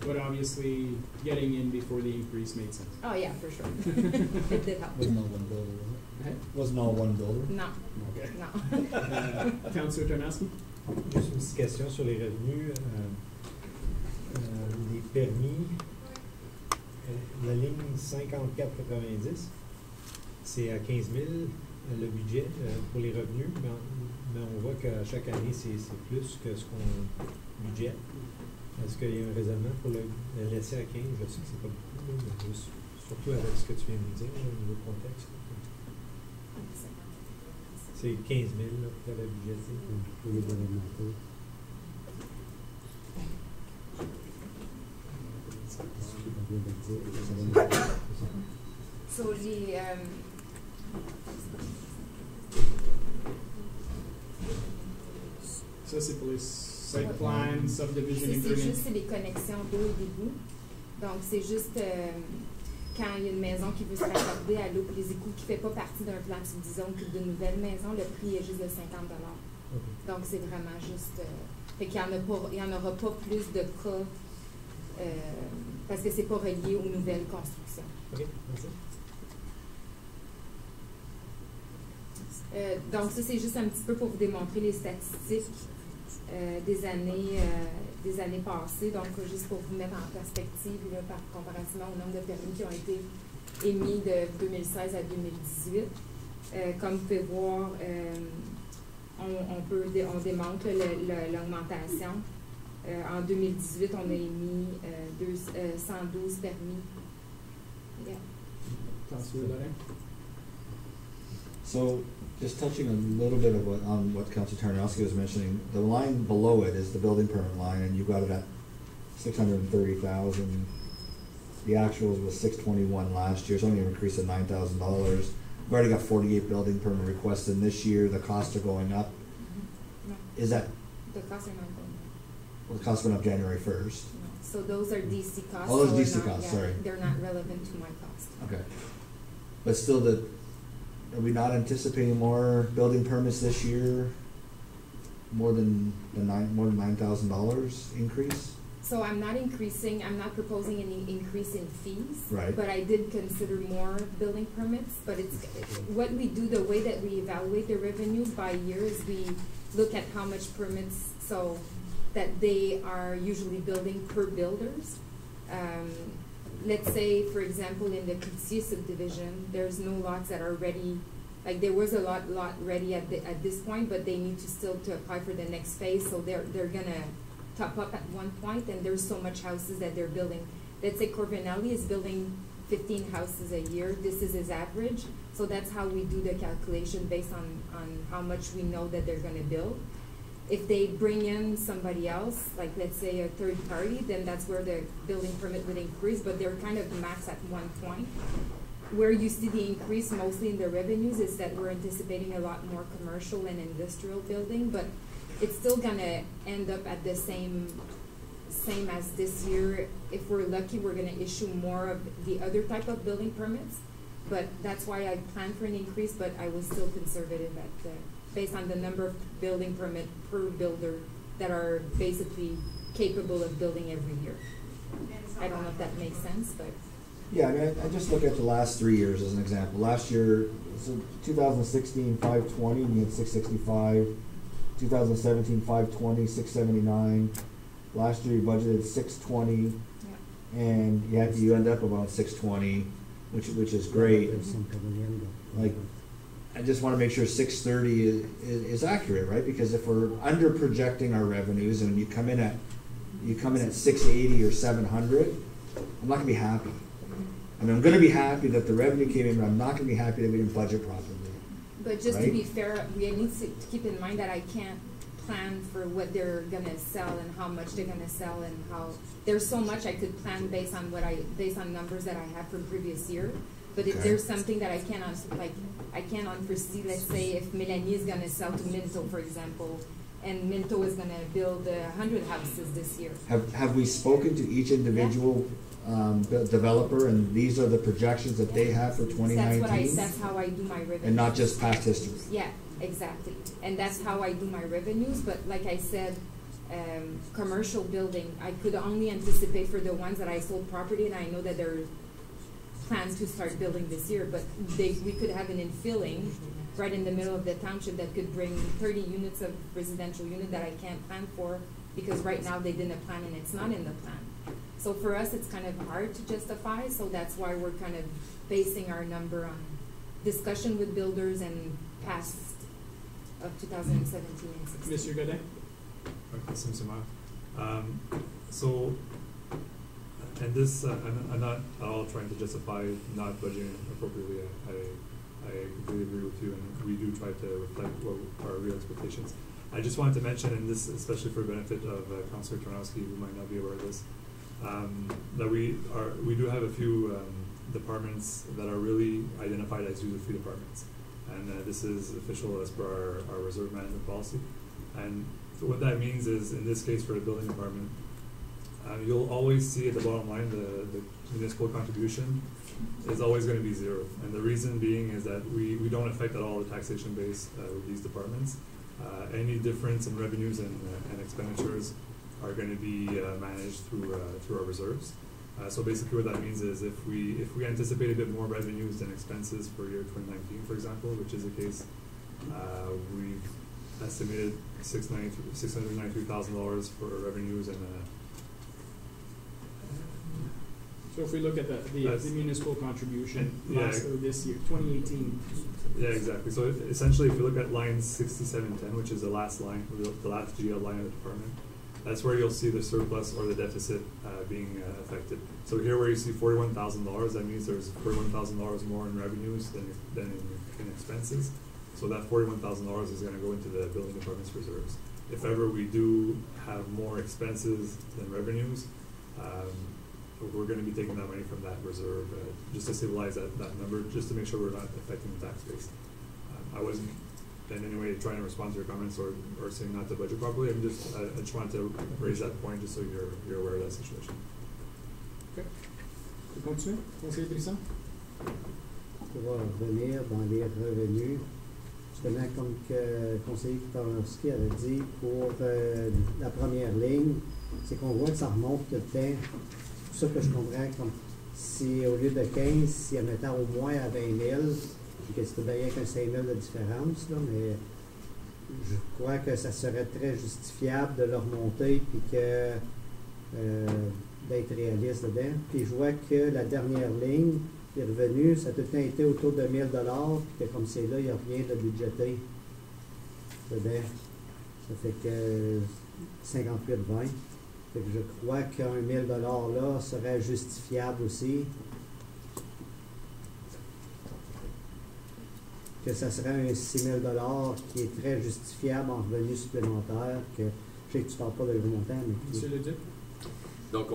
[SPEAKER 1] But obviously, getting in before the increase made sense.
[SPEAKER 11] Oh yeah, for sure. It did help.
[SPEAKER 4] Wasn't all one builder, was it? Wasn't all one builder?
[SPEAKER 11] No.
[SPEAKER 1] Okay.
[SPEAKER 11] No.
[SPEAKER 1] Councillor Tarnowski?
[SPEAKER 5] Juste une petite question sur les revenus. Les permis, la ligne 5490, c'est à 15 000 le budget pour les revenus, mais on voit qu'à chaque année, c'est plus que ce qu'on budgète. Est-ce qu'il y a un raisonnement pour le laisser à 15? Je sais que c'est pas beaucoup, mais surtout avec ce que tu viens de nous dire, au niveau contexte. C'est 15 000 là, que tu avais budgété.
[SPEAKER 6] Pour les augmenter.
[SPEAKER 11] So
[SPEAKER 1] Ça, c'est pour les site plan, subdivision
[SPEAKER 11] c'est
[SPEAKER 1] agreement.
[SPEAKER 11] juste les connexions d'eau et d'égout. Donc, c'est juste quand il y a une maison qui veut se raccorder à l'eau et les égouts qui ne fait pas partie d'un plan de subdivision ou d'une nouvelle maison, le prix est juste de 50 $. Donc, c'est vraiment juste... fait qu'il n'y en aura pas plus de cas parce que c'est pas relié aux nouvelles constructions.
[SPEAKER 5] OK, merci.
[SPEAKER 11] Donc, ça, c'est juste un petit peu pour vous démontrer les statistiques des années passées. Donc, juste pour vous mettre en perspective là, par comparativement au nombre de permis qui ont été émis de 2016 à 2018. Comme vous pouvez voir, on démontre l'augmentation. En 2018, on a émis 112 permis. Yeah.
[SPEAKER 1] Councilor Larin?
[SPEAKER 4] So, just touching a little bit of on what Councilor Tarnowski was mentioning, the line below it is the building permit line, and you got it at 630,000. The actuals was 621 last year, so only an increase of $9,000. We've already got 48 building permit requests in this year. The costs are going up.
[SPEAKER 11] No,
[SPEAKER 4] Is that,
[SPEAKER 11] the costs are not going up.
[SPEAKER 4] well, the costs went up January 1st.
[SPEAKER 11] No. So those are DC costs.
[SPEAKER 4] Oh, those
[SPEAKER 11] so
[SPEAKER 4] DC
[SPEAKER 11] not-
[SPEAKER 4] costs,
[SPEAKER 11] yeah,
[SPEAKER 4] sorry.
[SPEAKER 11] They're not relevant to my cost.
[SPEAKER 4] Okay. But still, are we not anticipating more building permits this year? More than $9,000 increase?
[SPEAKER 11] So I'm not proposing any increase in fees.
[SPEAKER 4] Right.
[SPEAKER 11] But I did consider more building permits, but what we do, the way that we evaluate the revenue by year is we look at how much permits, so that they are usually building per builders. Let's say, for example, in the Coutier subdivision, there's no lots that are ready. Like there was a lot ready at this point, but they need to still apply for the next phase, so they're gonna top up at one point, and there's so much houses that they're building. Let's say Corvinelli is building 15 houses a year. This is his average, so that's how we do the calculation based on how much we know that they're gonna build. If they bring in somebody else, like let's say a third party, then that's where the building permit would increase, but they're kind of max at one point. Where you see the increase mostly in the revenues is that we're anticipating a lot more commercial and industrial building, but it's still gonna end up at the same as this year. If we're lucky, we're gonna issue more of the other type of building permits, but that's why I planned for an increase, but I was still conservative at based on the number of building permit per builder that are basically capable of building every year. I don't know if that makes sense, but.
[SPEAKER 4] Yeah, I mean, I just look at the last 3 years as an example. Last year, so 2016, 520, and you had 665. 2017, 520, 679. Last year you budgeted 620,
[SPEAKER 11] Yeah.
[SPEAKER 4] and you end up about 620, which is great. Like, I just want to make sure 630 is accurate, right? Because if we're under projecting our revenues and you come in at 680 or 700, I'm not gonna be happy. I mean, I'm gonna be happy that the revenue came in, but I'm not gonna be happy that we didn't budget properly.
[SPEAKER 11] But just to
[SPEAKER 4] Right?
[SPEAKER 11] be fair, we need to keep in mind that I can't plan for what they're gonna sell and how much they're gonna sell and how, there's so much I could plan based on numbers that I have from previous year. But if
[SPEAKER 4] Okay.
[SPEAKER 11] there's something that I can't unforesee, let's say if Mélanie is gonna sell to Minto, for example, and Minto is gonna build 100 houses this year.
[SPEAKER 4] Have we spoken to each individual developer, and these are the projections that they have for 2019?
[SPEAKER 11] That's how I do my revenues.
[SPEAKER 4] And not just past history?
[SPEAKER 11] Yeah, exactly. And that's how I do my revenues, but like I said, commercial building, I could only anticipate for the ones that I sold property, and I know that there are plans to start building this year, but we could have an infilling right in the middle of the township that could bring 30 units of residential unit that I can't plan for, because right now they didn't plan and it's not in the plan. So for us, it's kind of hard to justify, so that's why we're kind of basing our number on discussion with builders and past of 2017 and 16.
[SPEAKER 1] Mr. Godet?
[SPEAKER 2] Sim Sima. So, and this, I'm not at all trying to justify not budgeting appropriately. I completely agree with you, and we do try to reflect what our real expectations. I just wanted to mention, and this especially for the benefit of Councilor Tarnowski, who might not be aware of this, that we do have a few departments that are really identified as user fee departments, and this is official as per our reserve management policy. And so what that means is, in this case for the building department, you'll always see at the bottom line the municipal contribution is always going to be zero, and the reason being is that we don't affect at all the taxation base with these departments. Any difference in revenues and expenditures are going to be managed through our reserves. So basically what that means is if we anticipate a bit more revenues than expenses for year 2019, for example, which is the case, we've estimated $693,000 for revenues and
[SPEAKER 1] So if we look at the municipal contribution
[SPEAKER 2] Yeah.
[SPEAKER 1] last, or this year, 2018.
[SPEAKER 2] Yeah, exactly. So essentially, if you look at line 6710, which is the last line, the last GL line of the department, that's where you'll see the surplus or the deficit being affected. So here where you see $41,000, that means there's $41,000 more in revenues than in expenses. So that $41,000 is gonna go into the building department's reserves. If ever we do have more expenses than revenues, we're gonna be taking that money from that reserve, just to stabilize that number, just to make sure we're not affecting the tax base. I wasn't in any way trying to respond to your comments or saying not to budget properly, I just wanted to raise that point just so you're aware of that situation.
[SPEAKER 1] On continue, conseiller Brisson?
[SPEAKER 6] Pour revenir dans les revenus, justement, comme que conseiller Kutarowski avait dit, pour la première ligne, c'est qu'on voit que ça remonte tout le temps. C'est pour ça que je comprends, comme si au lieu de 15, si admettons au moins à 20 000, puis que c'était bien qu'un 5 000 de différence, là, mais je crois que ça serait très justifiable de le remonter, puis que d'être réaliste dedans. Puis je vois que la dernière ligne, les revenus, ça a tout le temps été autour de 1 000 $, puis que comme c'est là, il n'y a rien de budgété dedans. Ça fait que 58,20. Fait que je crois qu'un 1 000 $ là serait justifiable aussi. Que ça serait un 6 000 $ qui est très justifiable en revenus supplémentaires, que je sais que tu ne parles pas de gros montant, mais qui...
[SPEAKER 1] Monsieur Leduc?
[SPEAKER 3] Donc,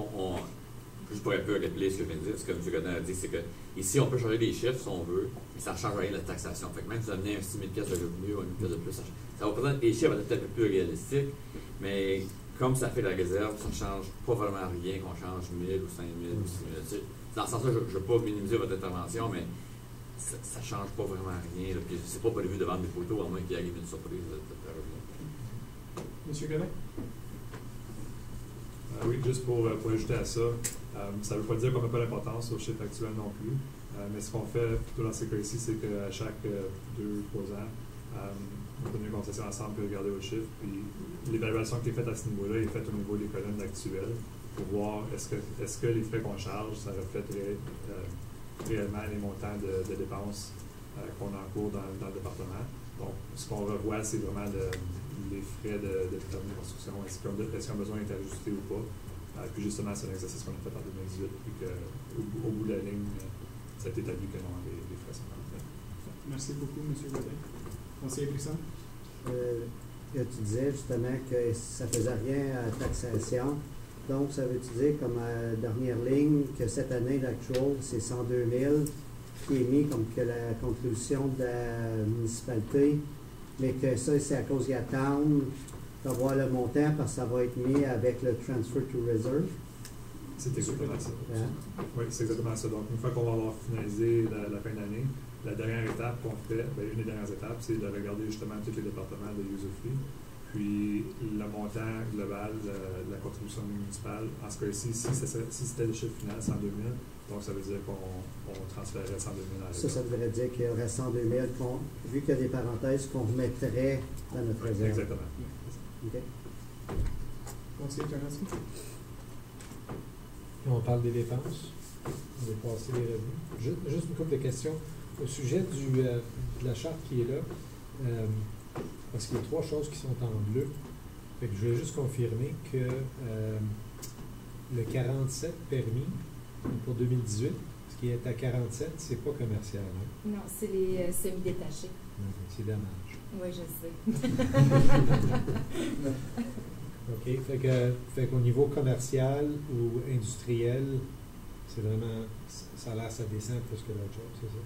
[SPEAKER 3] juste pour un peu rappeler ce que je viens de dire, ce que M. Godin a dit, c'est que ici, on peut changer les chiffres si on veut, mais ça ne change rien de la taxation. Fait que même si vous amenez un 6 000 $ de revenus ou une pièce de plus, ça représente les chiffres peut-être un peu plus réalistiques, mais comme ça fait la réserve, ça ne change pas vraiment rien qu'on change 1 000 ou 5 000 ou 6 000. Dans ce sens-là, je ne veux pas minimiser votre intervention, mais ça ne change pas vraiment rien. Là. Puis c'est pas prévu de vendre des photos, à moins qu'il y ait une surprise de revenu.
[SPEAKER 1] Monsieur Godin?
[SPEAKER 2] Oui, juste pour ajouter à ça, ça ne veut pas dire qu'on n'a pas d'importance au chiffre actuel non plus, mais ce qu'on fait plutôt dans ces cas-ci, c'est qu'à chaque 2-3 ans, on donne une conversation ensemble puis regarder aux chiffres. Puis l'évaluation qui est faite à ce niveau-là est faite au niveau des colonnes actuelles pour voir est-ce que les frais qu'on charge, ça reflète réellement les montants de dépenses qu'on encourt dans le département. Donc, ce qu'on revoit, c'est vraiment les frais de permis de construction, est-ce qu'ils ont besoin d'être ajustés ou pas. Puis justement, c'est un exercice qu'on a fait en 2018, puis qu'au bout de la ligne, ça a été établi que non, les frais sont complets.
[SPEAKER 1] Merci beaucoup, M. Godin. Conseiller Brisson?
[SPEAKER 6] Tu disais justement que ça ne faisait rien à la taxation. Donc, ça veut dire, comme dernière ligne, que cette année, l'actual, c'est 102 000 qui est mis comme que la contribution de la municipalité, mais que ça, c'est à cause qu'ils attendent d'avoir le montant parce que ça va être mis avec le transfer to reserve.
[SPEAKER 2] C'est exactement ça.
[SPEAKER 6] Hein?
[SPEAKER 2] Oui, c'est exactement ça. Donc, une fois qu'on va avoir finalisé la fin d'année, la dernière étape qu'on fait, une des dernières étapes, c'est de regarder justement tous les départements de user-free, puis le montant global de la contribution municipale. En ce cas-ci, si c'était le chiffre final, 102 000, donc ça veut dire qu'on transférerait 102 000 à la
[SPEAKER 6] Ça voudrait dire qu'il y aurait 102 000, vu qu'il y a des parenthèses, qu'on remettrait dans notre réserve.
[SPEAKER 2] Exactement.
[SPEAKER 6] OK.
[SPEAKER 1] Conseiller Tarnowski?
[SPEAKER 13] On parle des dépenses, on va passer les revenus. Juste une couple de questions. Au sujet de la charte qui est là, parce qu'il y a 3 choses qui sont en bleu. Fait que je vais juste confirmer que le 47 permis pour 2018, ce qui est à 47, c'est pas commercial. Hein?
[SPEAKER 11] Non, c'est les semi-détachés.
[SPEAKER 13] C'est dommage.
[SPEAKER 11] Oui, je sais.
[SPEAKER 13] OK. Fait qu'au niveau commercial ou industriel, c'est vraiment, ça a l'air, ça descend plus que l'autre chose, c'est ça?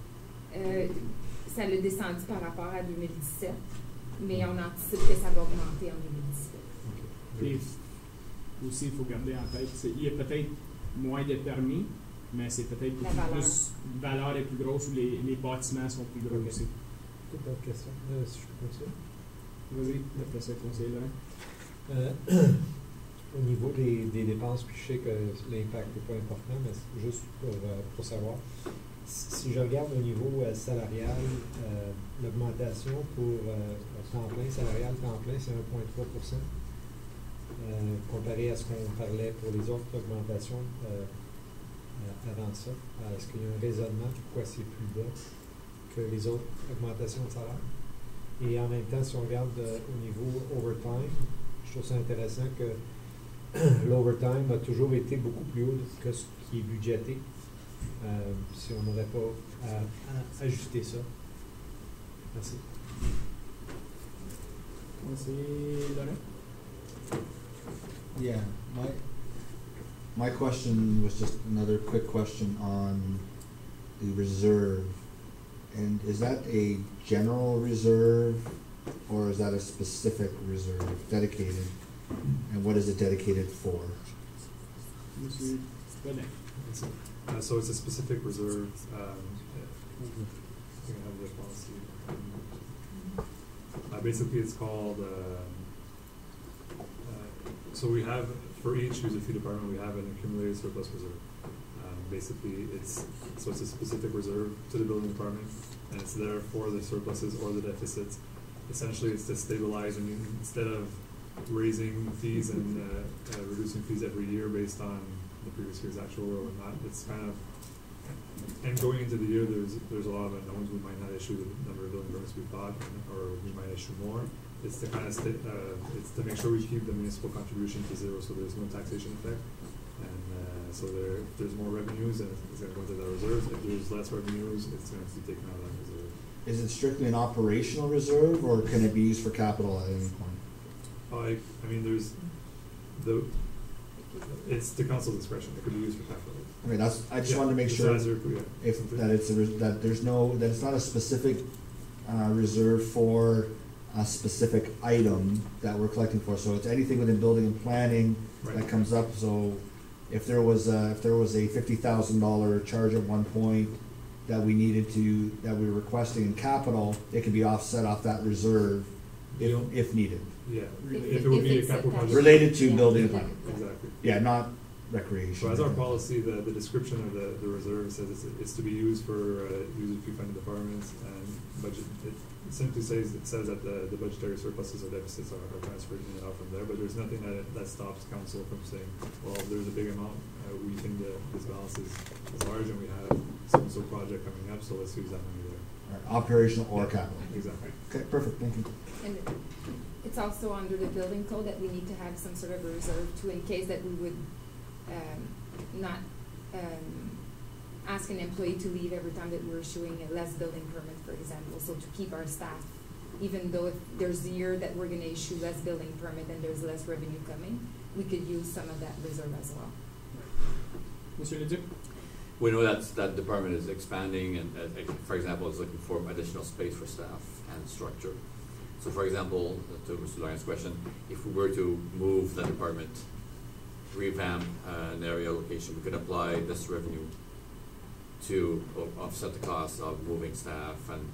[SPEAKER 11] Ça l'a descendu par rapport à 2017, mais on anticipe que ça va augmenter en 2017.
[SPEAKER 1] Okay. Et aussi, il faut garder en tête, il y a peut-être moins de permis, mais c'est peut-être plus, la valeur est plus grosse ou les bâtiments sont plus gros aussi.
[SPEAKER 13] Toute autre question, si je peux continuer.
[SPEAKER 1] Vas-y, après ça, conseiller là.
[SPEAKER 13] Au niveau des dépenses, puis je sais que l'impact n'est pas important, mais juste pour savoir, si je regarde au niveau salarial, l'augmentation pour temps plein, salarial temps plein, c'est 1,3 comparé à ce qu'on parlait pour les autres augmentations avant ça? Est-ce qu'il y a un raisonnement pourquoi c'est plus bas que les autres augmentations de salaire? Et en même temps, si on regarde au niveau overtime, je trouve ça intéressant que l'overtime a toujours été beaucoup plus haut que ce qui est budgété. Si on n'aurait pas à ajuster ça. Merci.
[SPEAKER 1] Monsieur Laurent?
[SPEAKER 4] Yeah, my question was just another quick question on the reserve. And is that a general reserve or is that a specific reserve dedicated? And what is it dedicated for?
[SPEAKER 1] Monsieur Godin?
[SPEAKER 2] So it's a specific reserve. You can have the policy. Basically, it's called. So we have for each user fee department, we have an accumulated surplus reserve. Basically, it's a specific reserve to the building department, and it's there for the surpluses or the deficits. Essentially, it's to stabilize. I mean, instead of raising fees and reducing fees every year based on the previous year's actual or not, it's kind of. And going into the year, there's a lot of unknowns. We might not issue the number of building permits we thought, or we might issue more. It's to kind of it's to make sure we keep the municipal contribution to zero, so there's no taxation effect. And so there's more revenues, and it's going to go into the reserves. If there's less revenues, it's going to be taken out of that reserve.
[SPEAKER 4] Is it strictly an operational reserve, or can it be used for capital at any point?
[SPEAKER 2] I mean, it's the council's discretion. It could be used for capital.
[SPEAKER 4] Okay, I just wanted to make sure that it's not a specific reserve for a specific item that we're collecting for. So it's anything within building and planning that comes up. So if there was a $50,000 charge at one point that we were requesting in capital, it could be offset off that reserve if needed.
[SPEAKER 2] Yeah, if it would be a capital project
[SPEAKER 4] related to building and planning.
[SPEAKER 2] Exactly.
[SPEAKER 4] Yeah, not recreation.
[SPEAKER 2] So as our policy, the description of the reserve says it's to be used for user fee funded departments and budget. It simply says that the budgetary surpluses or deficits are transferred in and out from there, but there's nothing that stops council from saying, well, there's a big amount, we think this balance is large and we have so project coming up, so let's use that money there.
[SPEAKER 4] Operational or capital.
[SPEAKER 2] Exactly.
[SPEAKER 4] Okay, perfect, thank you.
[SPEAKER 11] And it's also under the building code that we need to have some sort of a reserve too, in case that we would not ask an employee to leave every time that we're issuing a less building permit, for example. So to keep our staff, even though if there's a year that we're going to issue less building permit and there's less revenue coming, we could use some of that reserve as well.
[SPEAKER 1] Monsieur Leduc?
[SPEAKER 3] We know that department is expanding and, for example, is looking for additional space for staff and structure. So, for example, to Mr. Laurent's question, if we were to move the department, revamp an area location, we could apply this revenue to offset the cost of moving staff and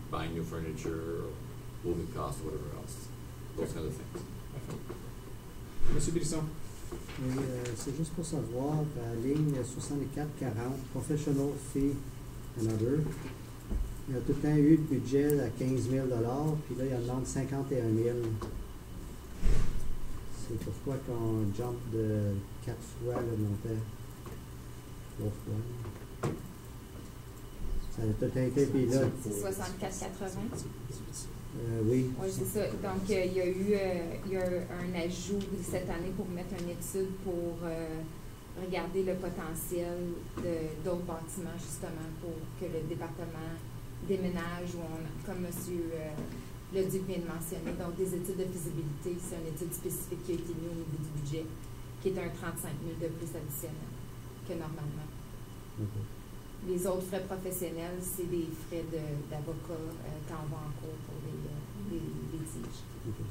[SPEAKER 3] buying new furniture, or moving costs, or whatever else. Those kind of things.
[SPEAKER 1] Monsieur Brisson?
[SPEAKER 6] Oui, c'est juste pour savoir, ligne 6440, Professional Fee Another, il y a tout le temps eu de budget à 15 000 $, puis là, il en demande 51 000. C'est pourquoi qu'on jump de 4 fois le montant, 3 fois. Ça a tout été, puis là...
[SPEAKER 11] C'est 64,80.
[SPEAKER 6] Oui.
[SPEAKER 11] Oui, c'est ça. Donc, il y a eu un ajout cette année pour mettre une étude pour regarder le potentiel d'autres bâtiments, justement, pour que le département déménage, comme M. Leduc vient de mentionner. Donc, des études de faisabilité, c'est une étude spécifique qui a été mise au niveau du budget, qui est un 35 000 de plus additionnel que normalement. Les autres frais professionnels, c'est des frais d'avocat quand on va en cours pour des litiges.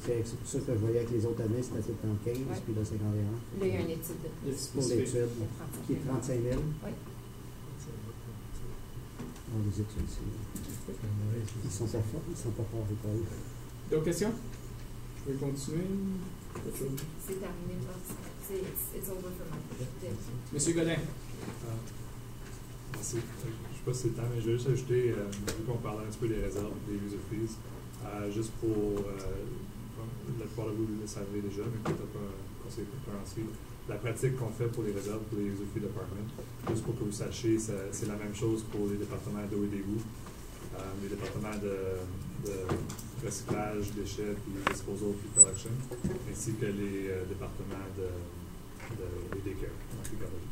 [SPEAKER 6] C'est pour ça que je voyais avec les autres années, c'était tout en 15, puis là, 51.
[SPEAKER 11] Là, il y a une étude de plus.
[SPEAKER 6] Pour l'étude, qui est 35 000.
[SPEAKER 11] Oui.
[SPEAKER 6] Oh, les études, ils sont pas forts, l'école.
[SPEAKER 1] D'autres questions? Je vais continuer.
[SPEAKER 11] C'est terminé. It's over for me.
[SPEAKER 1] Monsieur Godin?
[SPEAKER 2] Je ne sais pas si c'est le temps, mais je vais juste ajouter, vu qu'on parlait un petit peu des réserves, des user fees, juste pour, la plupart de vous le savez déjà, mais peut-être pas conseiller pour ensuite. la pratique qu'on fait pour les réserves pour les User Fee Department. Juste pour que vous sachiez, c'est la même chose pour les départements d'eau et d'égout, les départements de recyclage, déchets, puis disposal, puis collection, ainsi que les départements de daycare, puis garderie.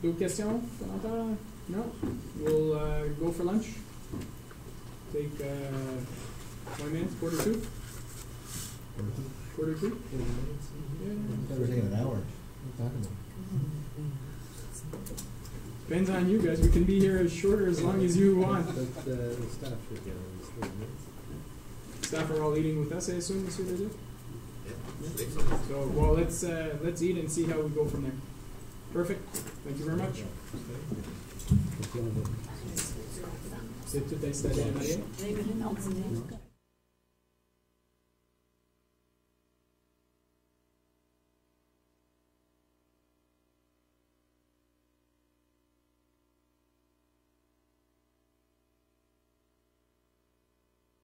[SPEAKER 1] D'autres questions, commentaires? No? We'll go for lunch. Take 20 minutes, quarter two? Quarter two?
[SPEAKER 4] We're taking an hour. What are you talking about?
[SPEAKER 1] Depends on you guys. We can be here as short or as long as you want.
[SPEAKER 13] But the staff should get on this thing, right?
[SPEAKER 1] Staff are all eating with us, I assume, Mr. Legit?
[SPEAKER 3] Yeah.
[SPEAKER 1] So, well, let's eat and see how we go from there. Perfect. Thank you very much. C'est tout installé, Maria?